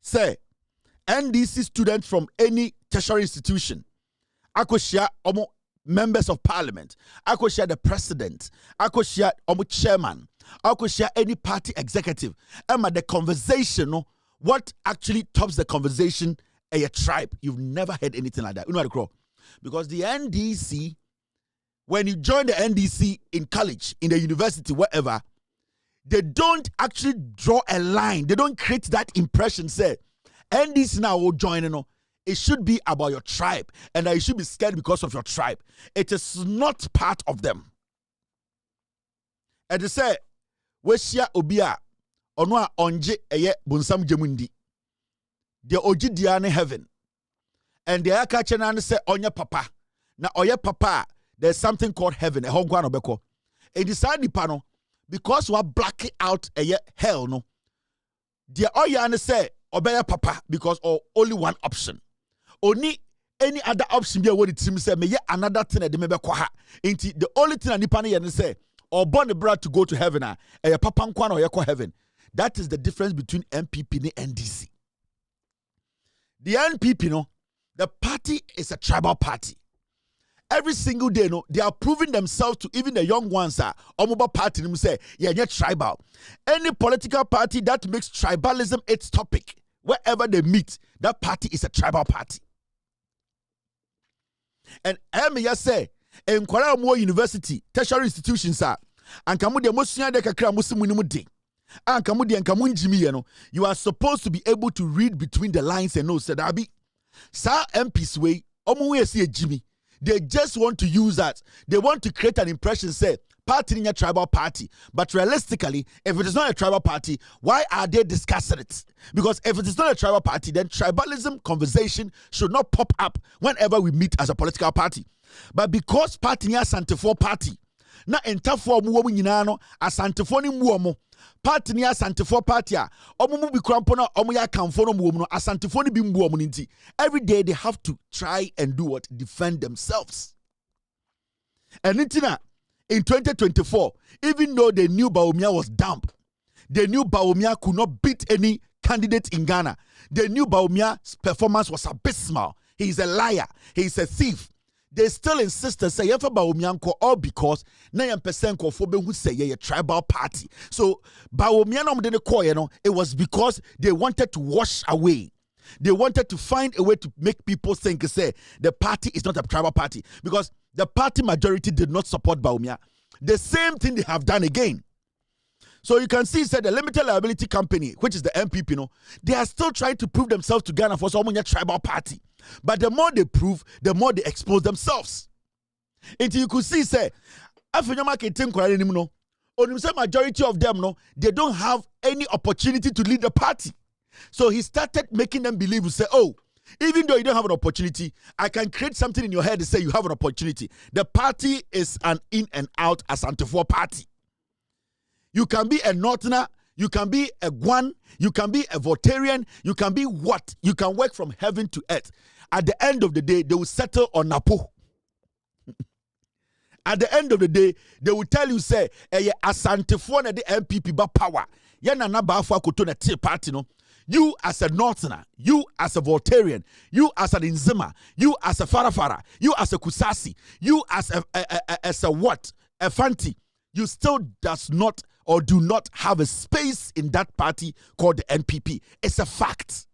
say, NDC students from any tertiary institution, I could share members of parliament, I could share the president, I could share chairman, I could share any party executive. Emma, the conversation, what actually tops the conversation, a tribe. You've never heard anything like that. You know what I call? Because the NDC, when you join the NDC in college, in the university, wherever, they don't actually draw a line. They don't create that impression, say, NDC now will join, it should be about your tribe, and that you should be scared because of your tribe. It is not part of them. And they say, Weshia Obia, Onwa Onje Eye Bunsam Jemundi, the Oji Diane heaven. And the Akachanan say, Onya Papa. Na Oya Papa. There's something called heaven. A hongwa no beko. E decide pano because we are blacking out a hell no. The oya say obey papa because only one option. Only any other option be what it seems say me another thing that me be kwa ha. Inti the only thing that nipa ne say or born the brother to go to heaven a papa nkwa no ye heaven. That is the difference between MPP and NDC. The NPP no, the party is a tribal party. Every single day, they are proving themselves to even the young ones. Omoba party, them say, yeah, tribal. Any political party that makes tribalism its topic, wherever they meet, that party is a tribal party. And I may say, in Kwara University, tertiary institutions are, and Kamudi Mosia de Kakra Musimunimudi, and Kamudi and Kamunjimi, you are supposed to be able to read between the lines and know, said Abi, Sir MP's way, Omu see a Jimmy. They just want to use that. They want to create an impression, say, party in a tribal party. But realistically, if it is not a tribal party, why are they discussing it? Because if it is not a tribal party, then tribalism conversation should not pop up whenever we meet as a political party. But because party ni Asantefo party, na entafo mu wo nyina no Asantefo ni mu party ni Asantefo party a omu bi krampo na omu ya kamfo no mu no Asantefo ni bi mbu omu nti every day they have to try and do what? Defend themselves. And in 2024, even though they knew Bawumia was dumb, they knew Bawumia could not beat any candidate in Ghana, they knew Bawumia's performance was abysmal. He is a liar, he is a thief. They still insist to say Yefa Bawumia all because 9% for who say a tribal party. So Bawumia it was because they wanted to wash away. They wanted to find a way to make people think say the party is not a tribal party because the party majority did not support Bawumia. The same thing they have done again. So you can see, said the limited liability company, which is the MPP, they are still trying to prove themselves to Ghana for some tribal party. But the more they prove, the more they expose themselves. Until you could see, say, majority of them, they don't have any opportunity to lead the party. So he started making them believe, say, oh, Even though you don't have an opportunity, I can create something in your head to say you have an opportunity. The party is an in and out Asante party. You can be a Northerner, you can be a Guan, you can be a Voltarian, you can be what? You can work from heaven to earth. At the end of the day, they will settle on Napo. At the end of the day, they will tell you, say, Asante na the MPP ba power. Yana na ba fa koto na tea party no. You as a Northerner, you as a Voltarian, you as an Inzima, you as a Farafara, you as a Kusasi, you as a what? A Fanti. You still does not or do not have a space in that party called the NPP. It's a fact.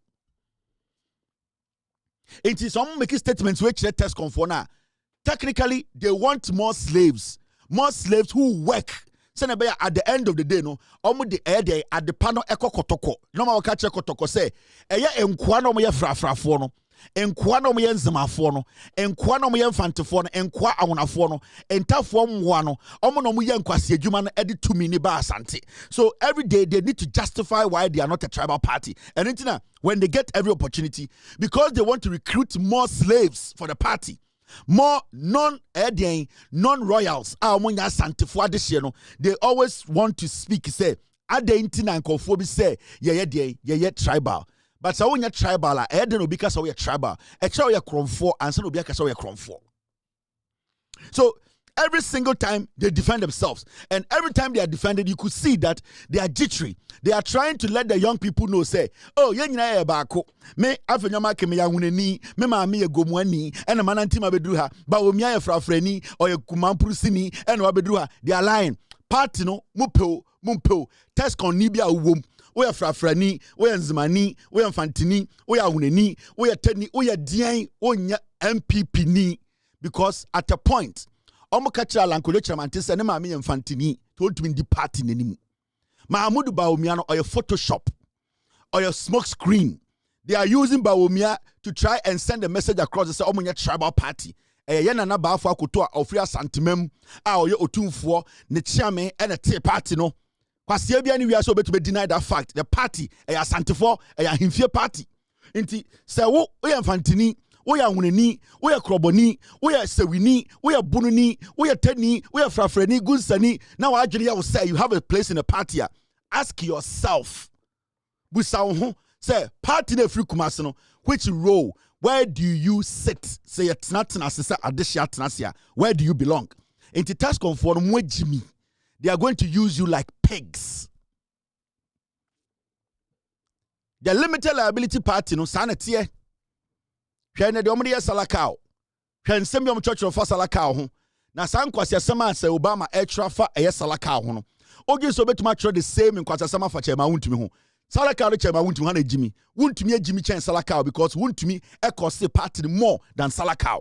It is some making statements which they test conform now. Technically, they want more slaves who work. At the end of the day, no, the air day at the panel echo kotoko. No more catch a kotoko say, enquano me frafrafono, enquano me enzamafono, enquano me infantifono, enqua awonafono, entafom wano, omono mu yankwasi juman edit 2 mini bar santi. So every day they need to justify why they are not a tribal party. And intina, when they get every opportunity, because they want to recruit more slaves for the party. More non-royals they always want to speak, say say yeah tribal, but so when you're tribal because we are tribal so every single time they defend themselves, and every time they are defended, you could see that they are jittery. They are trying to let the young people know, say, oh, yeah, bako. Me afenyama keme ya huneni, me maami ye gomuani, and a manantima bedruha, ba umia ye frafreni, or ye kumampurusini, and wabedruha. They are lying. Party no, mumpo, test kon nibia uwum. We are frafreni, we are nzimani, we are fantini, we are huneni, we are teni, we are dian, we are MPP ni. Because at a point, omo kacha lankojo chamante se ne maami ye mfantini, told me the party nenimu. Mahamudu Bawumia or your Photoshop or your smoke screen. They are using Bawumia to try and send a message across the say, Omonya tribal party. Yena na baafo akoto ofria santimem a oye otumfo ne chiame and a tea party no. Kwase bia ni wi aso betu be deny that fact. The party santifo himfie party. Inti se wo yemfantini, we are wuneni, we are kroboni, we are sewini, we are bununi, we are teni, we are frafreni, gunsani. Now actually I will say you have a place in a party. Ask yourself, say party ne free kumasino, which role? Where do you sit? Say it's not addition. Where do you belong? In the task conform with Jimmy, they are going to use you like pigs. The limited liability party no sanity. Hwene de omde salakao hwen sembi om church of salakao ho na san kwase asema say Obama etrafa salakao ho no ogi so betuma tro the same kwase asema fa chema wuntumi ho salakao no chema wuntumi ha na jimi wuntumi agimi chen salakao because wuntumi ekose party more than salakao.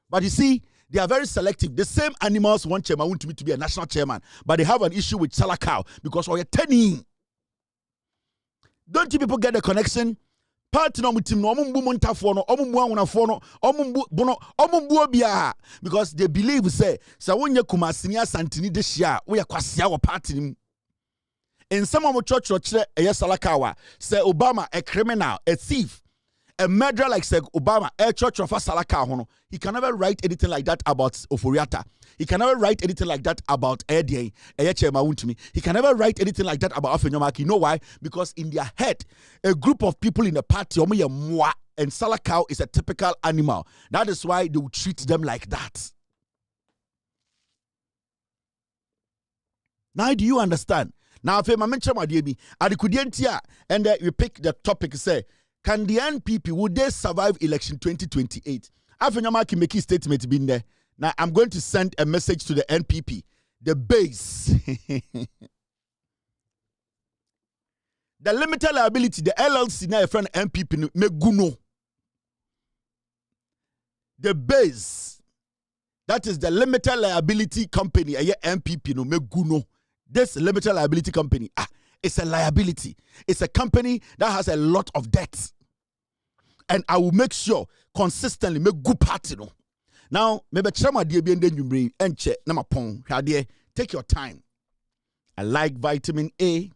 But you see, they are very selective. The same animals want chema wuntumi to be a national chairman, but they have an issue with salakao because oye teni. Don't you people get the connection? Party no mutim no omumbu montafo no omumbu awonafo no omumbu obia because they believe say wonye kumasini asantini de hia wo yakwasea wo party nim in some of church salakawa say Obama a criminal, a thief, a murderer like say Obama a church of salaka hono. He can never write anything like that about Oforiata. He can never write anything like that about Eddie, He can never write anything like that about Afenyomaki. You know why? Because in their head, a group of people in the party, and Salakau is a typical animal. That is why they will treat them like that. Now, do you understand? Now, if I mention my DB, and you pick the topic, say, can the NPP, would they survive election 2028? Afenyomaki make a statement been there. Now, I'm going to send a message to the NPP, the base. The limited liability, the LLC, now a friend NPP, Meguno. The base, that is the limited liability company, a NPP, no Meguno. This limited liability company, it's a liability. It's a company that has a lot of debt. And I will make sure consistently make good party, no. Now, maybe chama die bi ende nwumre enche na mapon hwade. Take your time. I like vitamin A.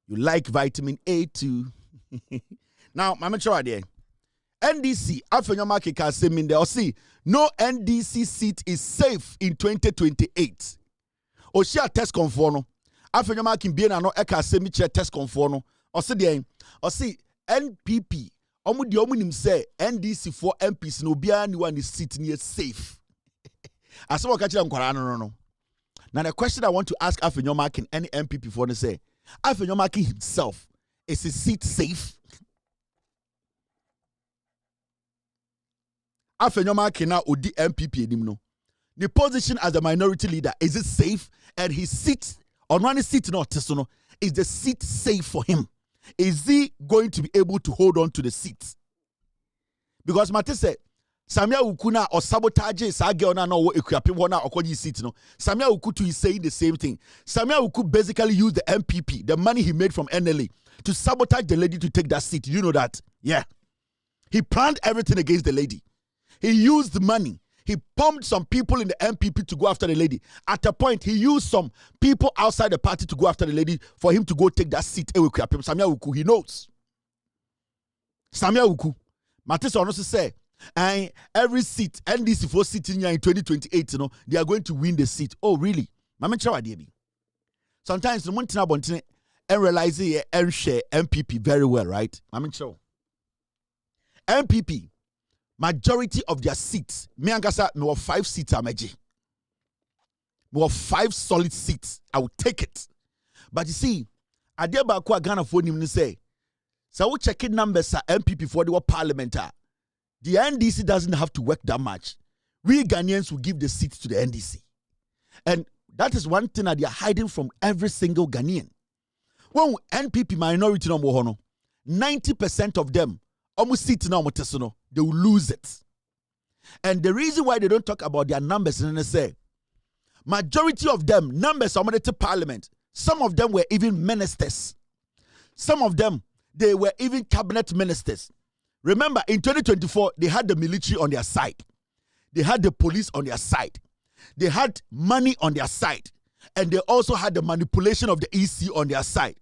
You like vitamin A too. Now, I'm sure idea. NDC, Afenyoma Keka Semin, they'll see no NDC seat is safe in 2028. Oshia test conforno. Afenyoma Kimbiena no Eka Semiche test conforno. Or see NPP. Omudi omunim say NDC for MPs no bia ni one is seat near safe. As someone catch them no. Now the question I want to ask Afenyoma Kin any MPP for to say, Afenyoma Kin himself, is his seat safe? Afenyoma Kin now odi MPP edimno. The position as the minority leader, is it safe? And his seat, on one seat not tesono, is the seat safe for him? Is he going to be able to hold on to the seat? Because Mate said, Samia Ukuna or sabotage Sageona no Equiapimona or Koji seat. No, Samia Ukutu is saying the same thing. Samia Uku basically used the MPP, the money he made from NLA, to sabotage the lady to take that seat. You know that? Yeah. He planned everything against the lady. He used the money. He pumped some people in the MPP to go after the lady. At a point, he used some people outside the party to go after the lady for him to go take that seat. Samia Uku, he knows. Samia Uku. Matisse also say, every seat, NDC for sitting here in 2028, you know, they are going to win the seat. Oh, really? Sometimes the one thing about it and realize and share MPP very well, right? MPP. Majority of their seats, me angasa, me have 5 seats ameji. Me have 5 solid seats. I will take it. But you see, Adeba kwa Ghana for him say, so we check numbers MPP for the parliament. The NDC doesn't have to work that much. We Ghanaians will give the seats to the NDC. And that is one thing that they are hiding from every single Ghanaian. When NPP minority number 90% of them almost sit now, they will lose it. And the reason why they don't talk about their numbers in say, majority of them, numbers are to parliament. Some of them were even ministers. Some of them, they were even cabinet ministers. Remember, in 2024, they had the military on their side. They had the police on their side. They had money on their side. And they also had the manipulation of the EC on their side.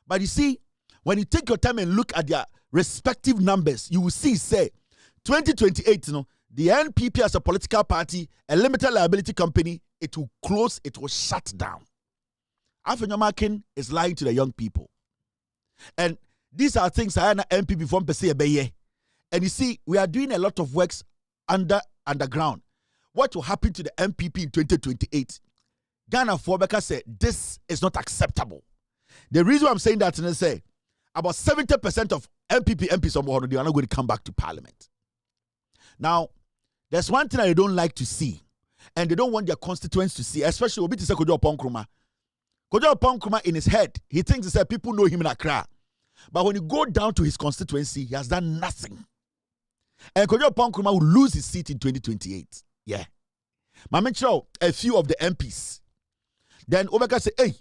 But you see, when you take your time and look at their respective numbers, you will see, say, 2028, you know, the NPP as a political party, a limited liability company, it will close, it will shut down. Afenyoma Kin is lying to the young people. And these are things I am NPP from Pese. And you see, we are doing a lot of works underground. What will happen to the MPP in 2028? Ghana Fobeka said, this is not acceptable. The reason I'm saying that is say, about 70% of MPs on they are not going to come back to parliament. Now, there's one thing I don't like to see, and they don't want their constituents to see, especially Obi Tise Kojo Ponkruma. Kojo Ponkruma in his head, he thinks that people know him in Accra. But when you go down to his constituency, he has done nothing. And Kojo Ponkruma will lose his seat in 2028. Yeah. Mamencho, a few of the MPs. Then Obeka say, hey,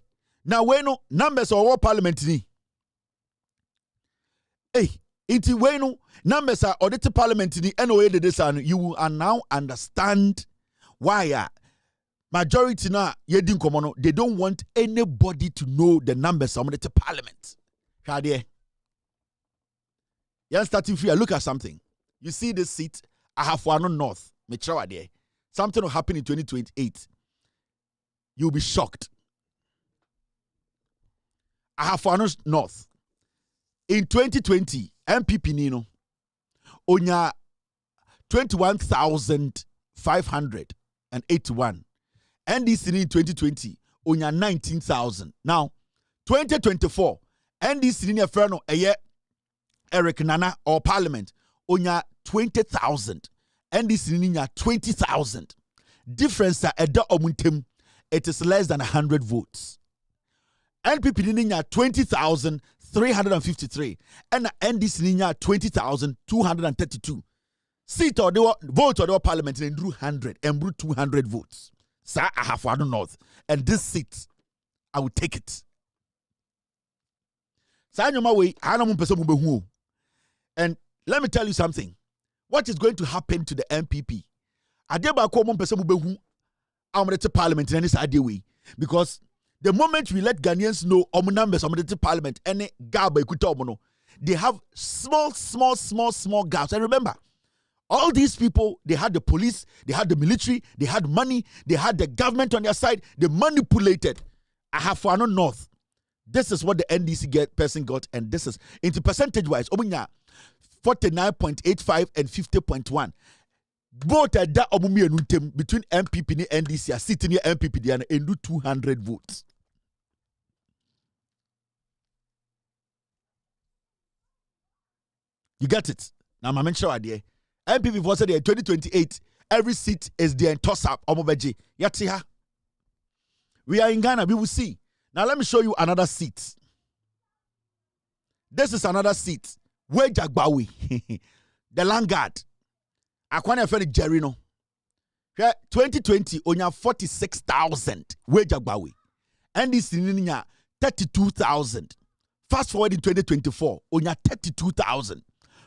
now we know numbers of our parliament ni. Hey, iti wenu numbers are audited parliament ni NOA de this and you will now understand why majority na yedin komono they don't want anybody to know the numbers of the parliament. Kade. You're starting free. Look at something. You see this seat, Ahafwano North, Metrawa there. Something will happen in 2028. You'll be shocked. Ahafwano North. In 2020, MPP Nino, onya 21,581. NDC in 2020, onya 19,000. Now, 2024, NDC in a freno, Eric Nana or Parliament, onya 20,000. NDC in 20,000. Difference at the omuntem, it is less than 100 votes. NPP in 20,353 and NDC in 20,232. Seat or the vote or the parliament in drew 100 and drew 200 votes. Sir, I have one north. And this seat, I will take it. And let me tell you something. What is going to happen to the MPP? Parliament in this idea way. Because the moment we let Ghanaians know numbers of the parliament, any gaba they have small gaps. And remember, all these people, they had the police, they had the military, they had money, they had the government on their side. They manipulated. Ahafo North. This is what the NDC person got, and this is into percentage-wise. 49.85 and 50.1. Both at that between MPP and NDC are sitting here MPP and do 200 votes. You get it? Now, I'm sure idea. MPP was there in 2028. Every seat is there in toss up. Yatiha. We are in Ghana. We will see. Now, let me show you another seat. This is another seat. Where Jagbawi, the land guard. Akwane Feri Jerino. 2020, onya 46,000. Where Jagbawi. And this is 32,000. Fast forward in 2024, onya 32,000.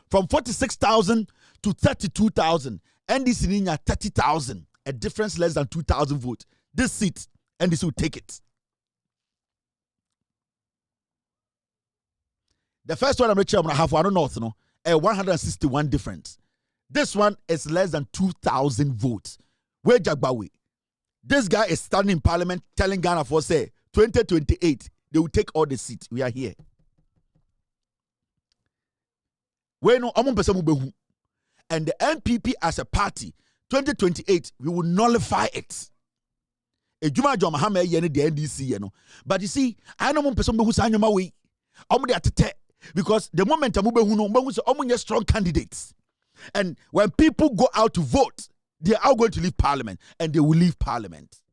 From 46,000 to 32,000. And this is 30,000. A difference less than 2,000 votes. This seat, and this will take it. The first one I'm going to have one north, a 161 difference. This one is less than 2,000 votes. Where Jagbawi? This guy is standing in parliament telling Ghana for say 2028 they will take all the seats. We are here. And the MPP as a party 2028 we will nullify it. But you see, I know person who sign my way. Because the moment I'm strong candidates. And when people go out to vote, they are going to leave parliament and they will leave parliament.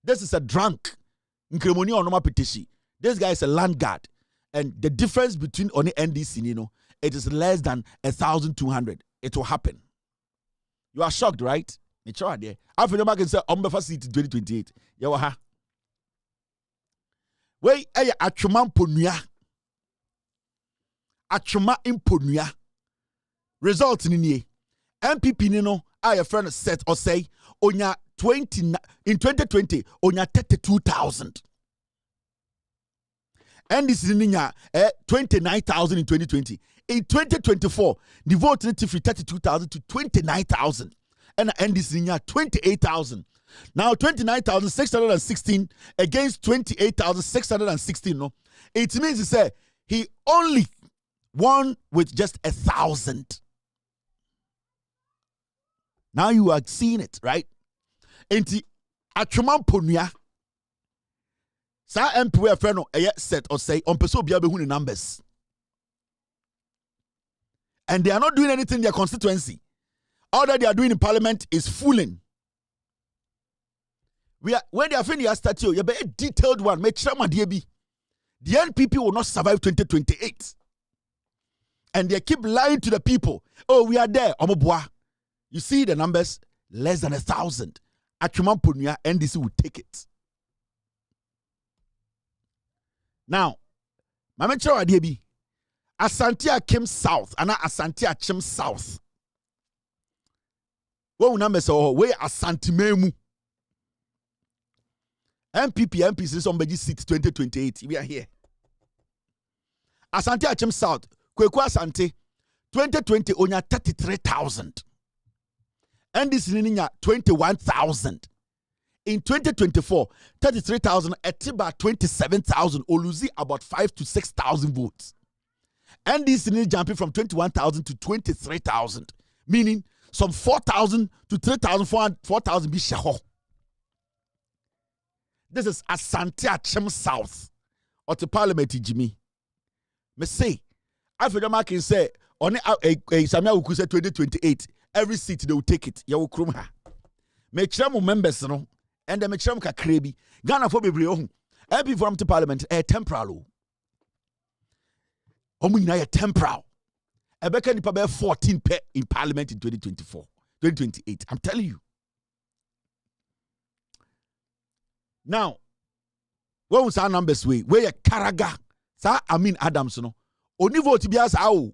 This is a drunk. This guy is a land guard. And the difference between only NDC, it is less than 1,200. It will happen. You are shocked, right? It's sure there. After the market say, I'm the first seat in 2028. Yawaha. Wait, Achuma Ponuya. Achuma Imponuya. Result in the MPP Nino, I friend set or say, onya 20 in 2020, onya 32,000. And this is in 29,000 in 2020. In 2024, the vote rate from 32,000 to 29,000. And this is in 28,000. Now 29,616 against 28,616. No, it means to say he only won with just 1,000. Now you are seeing it, right? Enti Achuma Ponuya. Sa MPW friend no set or say on person be able numbers. And they are not doing anything in their constituency. All that they are doing in parliament is fooling. When they are finished their statute, you be a detailed one. Make sure the NPP will not survive 2028. And they keep lying to the people. Oh, we are there. You see the numbers, less than 1,000. Achuma Ponuya, NDC will take it. Now, Mamencho Adiebi, Asante came south, and Asante came south. What numbers are where Asante Memu? MP is somebody seat 2028. We are here. Asante came south. Kwekwa Asante 2020 onya 33,000. And this is 21,000. In 2024, 33,000, Etiba 27,000, Oluzi about 5,000 to 6,000 votes. And this is jumping from 21,000 to 23,000, meaning some 4,000 to 3,000, 4,000 Bishaho. This is Asante Achem South, or the Parliament, Jimmy. Me say, after the market say, on a Samia Uku say 2028. Every seat they will take it. You will crum her. Make sure members, no, and the make sure ka krebi. Ghana for be brio. Every from the parliament, temporal. Omuina temporal. Ebeka nipa be 14 pe in parliament in 2024, 2028. I'm telling you. Now, when we say numbers way, where you Karaga, sa Amin Adams, no, only vote bias out.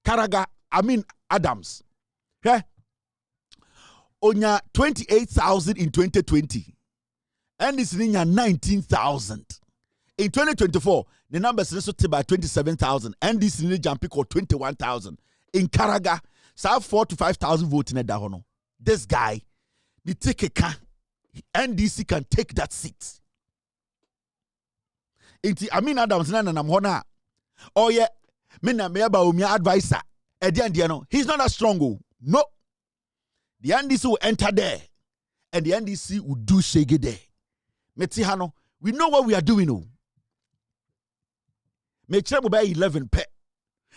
Karaga, Amin Adams. Okay? Onya 28,000 in 2020. NDC ninya 19,000. In 2024, the numbers are also by 27,000. NDC ni jumping or 21,000. In Karaga, so 4 to 5,000 votes in Dahono. This guy, the ticket can, NDC can take that seat. Inti Amin Adams na namhona. Oh yeah, me na me aba omi advisor. He's not as strong. No. The NDC will enter there. And the NDC will do shege there. Metihano, we know what we are doing. Mechre by 11 pe.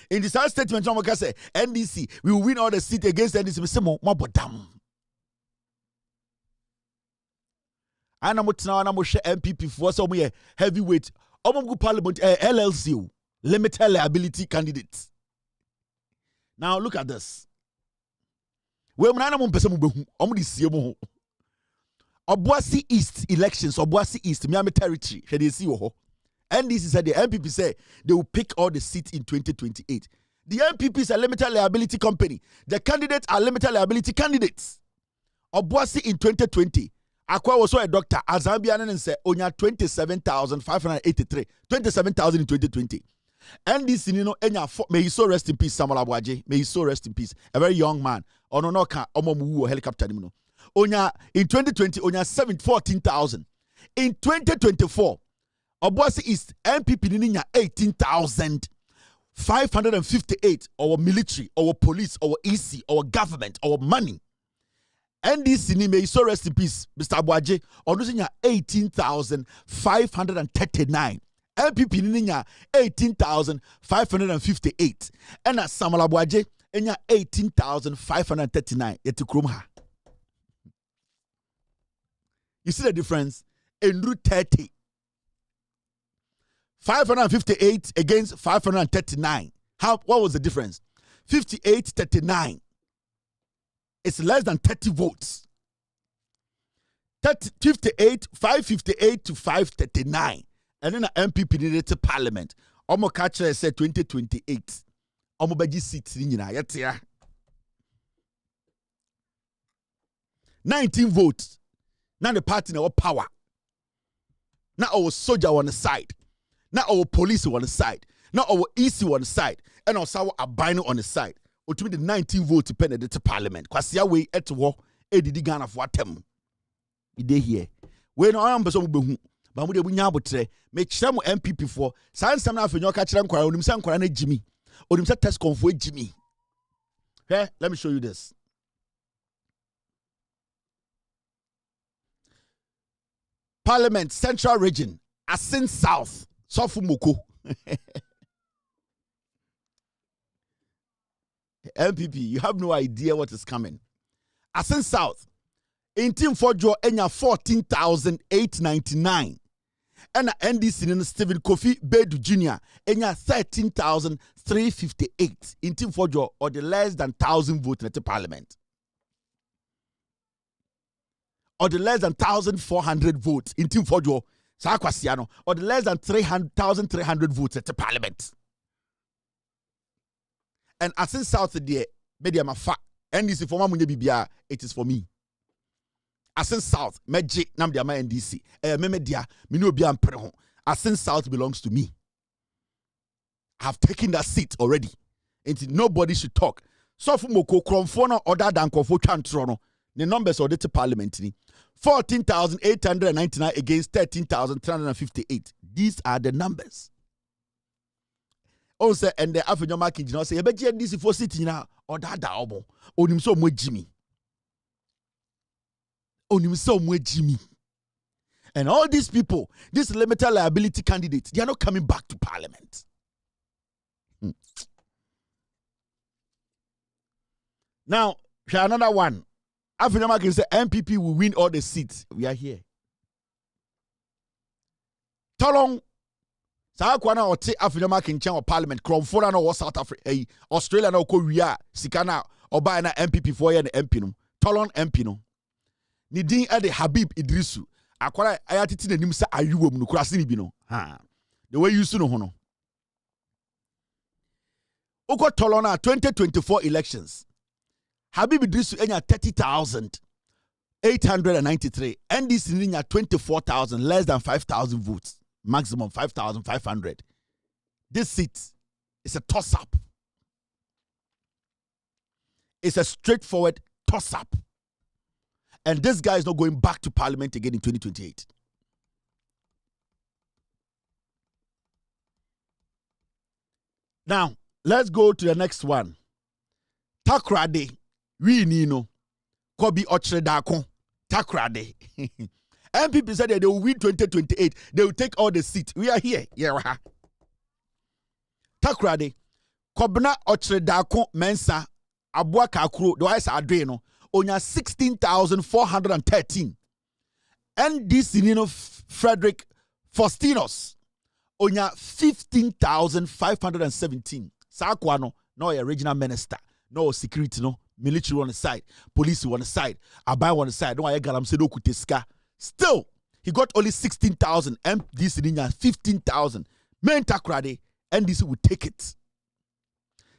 In the same statement, someone say NDC, we will win all the seats against NDC. We say more bodam. Ana share MPP for some heavyweight. Parliament LLC, limited liability candidates. Now look at this. We Obuasi East elections, Obuasi East, Miami Territory, NDC said the MPP said they will pick all the seats in 2028. The MPP is a limited liability company. The candidates are limited liability candidates. Obuasi in 2020, Akwa was also a doctor. Azambian and said, Onya 27,583. 27,000 in 2020. NDC, you know, may he so rest in peace, Samuel Abuaje. May he so rest in peace. A very young man. Ono no ka omo helicopter. Onya in 2020, Onya 14,000. In 2024, Obuasi East MPP ninya 18,558. Our military, our police, our EC, our government, our money. NDC ni may so rest in peace, Mr. Abuaje. Onusinya 18,539. MPP ninya 18,558. And as Samuel Abuaje, enya 18,539. Yeti krumha. You see the difference? Endru 30. 558 against 539. What was the difference? 58-39. It's less than 30 votes. 558 to 539. And then the MPP needed to parliament. Omo catcher said 2028. Omo baji seats in 19 votes. Now the party now power. Now our soldier on the side. Now our police on the side. Now our EC on the side. And also our albino on the side. Ultimately the 19 votes depended to parliament. Kwasi away at war. Edidi Ghana for atem. Ide here. We no am person behu. Ba mu de bunya abotre. Me kire mo MPP for. Sansam na afenyo ka kire nkwara onim se nkwara na Jimmy. Onim se test confo Jimmy. Hey, let me show you this. Parliament Central Region, Asin South, Sofumoko. MPP, you have no idea what is coming. Asin South, in Team Fojo, enya 14,899. And NDC in Stephen Kofi Bedu Jr. enya 13,358. In Team Fojo, or the less than 1,000 votes in the parliament. Or the less than 1,400 votes in Team Fojo, Sakwasiano, or the less than 1,300 votes at the parliament. And as in South there, media mafa, NDC for Mamunye Bibia, it is for me. As in South, Meji, Namdiama NDC, Memedia, Minobia and Preho. As in South belongs to me. I have taken that seat already. And nobody should talk. So for Moko, Kromfona, other than Kofo Chantrono, the numbers are the parliament. 14,899 against 13,358. These are the numbers. Also, and the African market, you know, say, but this is for sitting now, or that album, or him so much Jimmy. On him so much Jimmy. And all these people, these limited liability candidates, they are not coming back to parliament. Now, here's another one. African can say MPP will win all the seats. We are here. Tolong. Saakwana or take African American or Parliament. Cromfora or South Africa. Australia or Korea. Sikana or buy an MPP for an MP no. Tolong MP no. Nidin ade Habib Idrisu. Akwara ayatiti na nim sa ayuwo mu kurase ni bi no. Ha. The way you see no hono. Oko Tolong na 2024 elections. Habib Idrisu enya 30,000. 893. NDC ninya 24,000, less than 5,000 votes. Maximum 5,500. This seat is a toss-up. It's a straightforward toss-up. And this guy is not going back to parliament again in 2028. Now, let's go to the next one. Takrade, we nino, Kobi Ochredakon, Takrade. MPP said that they will win 2028. They will take all the seats. We are here. Yeah. Takrade, Kobna Ochredakon Mensa, Abua Kakro, the Wise Adreno, Onya 16,413. NDC Nino Frederick Faustinos, Onya 15,517. Sakwano, no a regional minister, no security, no military on the side, police on the side, Abai on the side, no I galam sedo kuteska. Still, he got only 16,000. MDC Nina 15,000. Men Takrade, NDC will take it.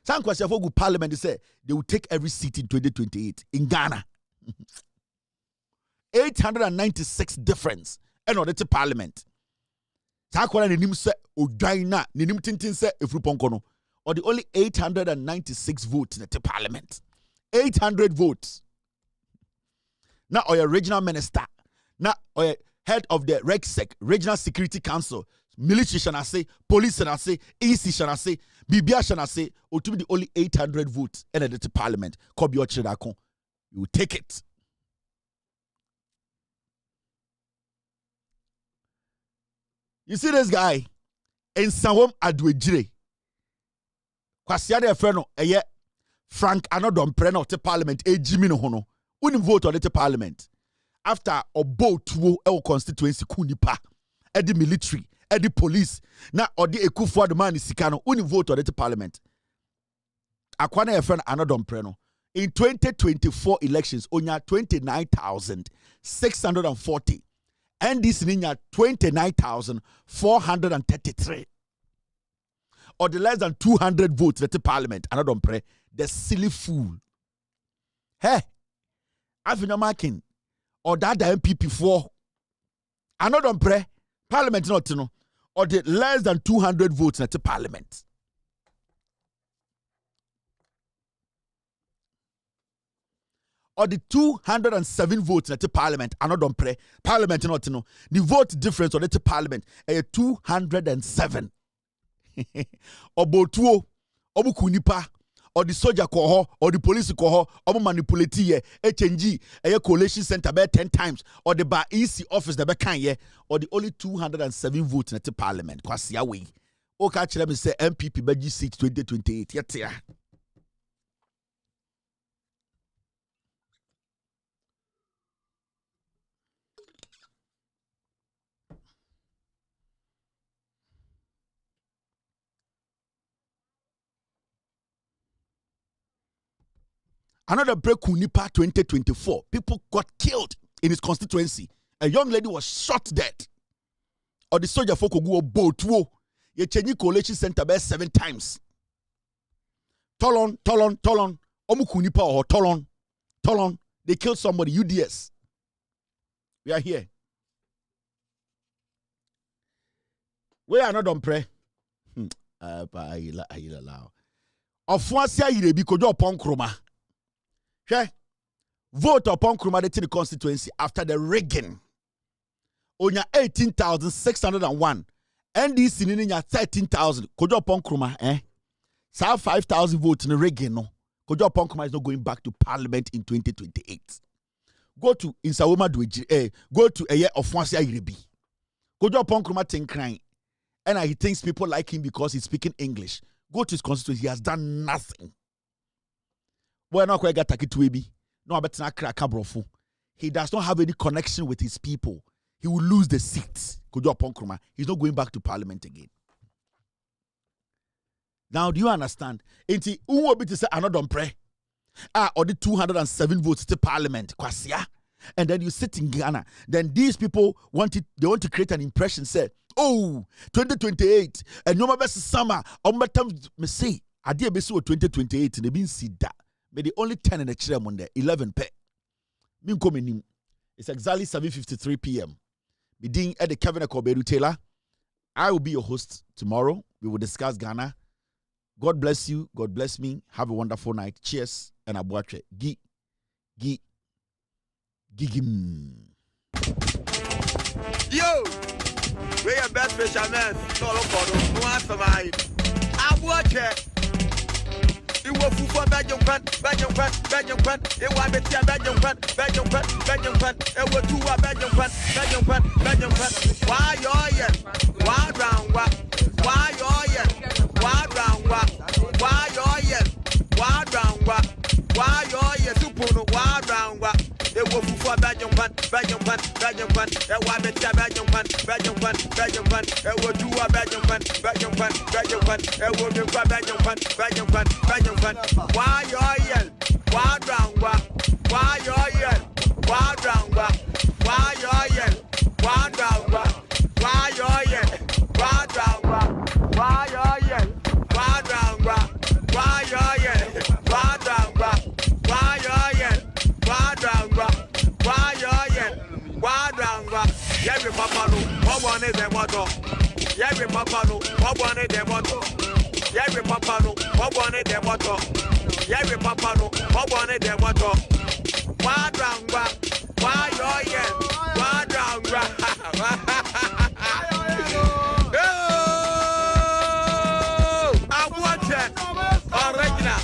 Some question for good parliament, they say they will take every seat in 2028 in Ghana. 896 difference. And order to parliament. Sakwana ninim se odaina ninim tintin se efruponkono. Or the only 896 votes in the parliament. 800 votes. Now or your regional minister. Now or head of the RECSEC, Regional Security Council. Military shall say, police shall say, EC shall say, Bibia shall say, or to be the only 800 votes in the parliament. Kobi Ochredakon. You will take it. You see this guy in Sawom Adwejire. Kwasiade Efreno, eye Frank Anodom Preno to parliament, Jimmy no hono. Uni vote on the parliament. After obo tuo e constituency kunipa, the military, the police, na odi ekufu the man sikano, uni vote on the parliament. Akwana Efreno Anodom Preno. In 2024 elections, onya 29,640. And this ninya 29,433. Or the less than 200 votes at the parliament. And I don't pray. The silly fool. Hey, I've been marking. Or that the MPP for. I don't pray. Parliament not to know. Or the less than 200 votes at the parliament. Or the 207 votes at the parliament, I don't pray. Parliament not to know. The vote difference on the parliament is 207. Obotuo, Obukunipa, or the soldier cohort, or the police cohort, or manipulate HNG, a coalition center by 10 times, or the bar EC office the back or the only 207 votes at the parliament. Kwasi away. Okay, let me say MPP Beji seat 2028. Yeah. Another break Kunipa 2024. People got killed in his constituency. A young lady was shot dead. Or the soldier folk go boat. Ye change coalition center by 7 times. Tolon. Omu Kunipa or Tolon. They killed somebody. UDS. We are here. We are not on prayer. Ofuasia yirebi kojo upon kroma. Vote upon Krumah the constituency after the rigging. Onya 18,601. NDC ninya 13,000. Kojo upon Krumah, Sa 5,000 votes in the rigging, no. Kojo upon Krumah is not going back to parliament in 2028. Go to Insawoma Dweji, go to a year of Fonsia Iribi. Kojo upon Krumah think crying. And he thinks people like him because he's speaking English. Go to his constituency, he has done nothing. Boy, no kwega takituebi. No abetina kraka brofo. He does not have any connection with his people. He will lose the seat. Kojo upon Krumah. He's not going back to parliament again. Now, do you understand? Enti unwo bi to say another pray. Or the 207 votes to parliament. Kwasia. And then you sit in Ghana. Then these people they want to create an impression. Say, oh, 2028. And no matter summer. Me say, idea besi 2028. And they been see that. But the only 10 in the chair Monday, 11 pe. Min komenim. It's exactly 7:53 p.m. Being at the Kevin Akobedu Taylor. I will be your host tomorrow. We will discuss Ghana. God bless you. God bless me. Have a wonderful night. Cheers and abuatre. Gigim. Yo, we are best fishermen. No, no answer mine. Abuatre. You will for Belgium. It was a Belgium. It was two Belgium. Why you why round what? Why you why round what? Why you why round what? Why you Supuno? Why round what? It was for Belgium. It was a Belgium. It was two Belgium. It was Belgium. Why you why round what? Why you why round what? Why you why round what? Why you why round what? Why you why round what? Why you why round what? Why you why round what? Why you why round what? Every papa no, what one is the motto? Every papa no, what one is the motto? Every papa no, what one is the motto? Every papa no, what one is the motto? Why round what? Why you why round what? Original.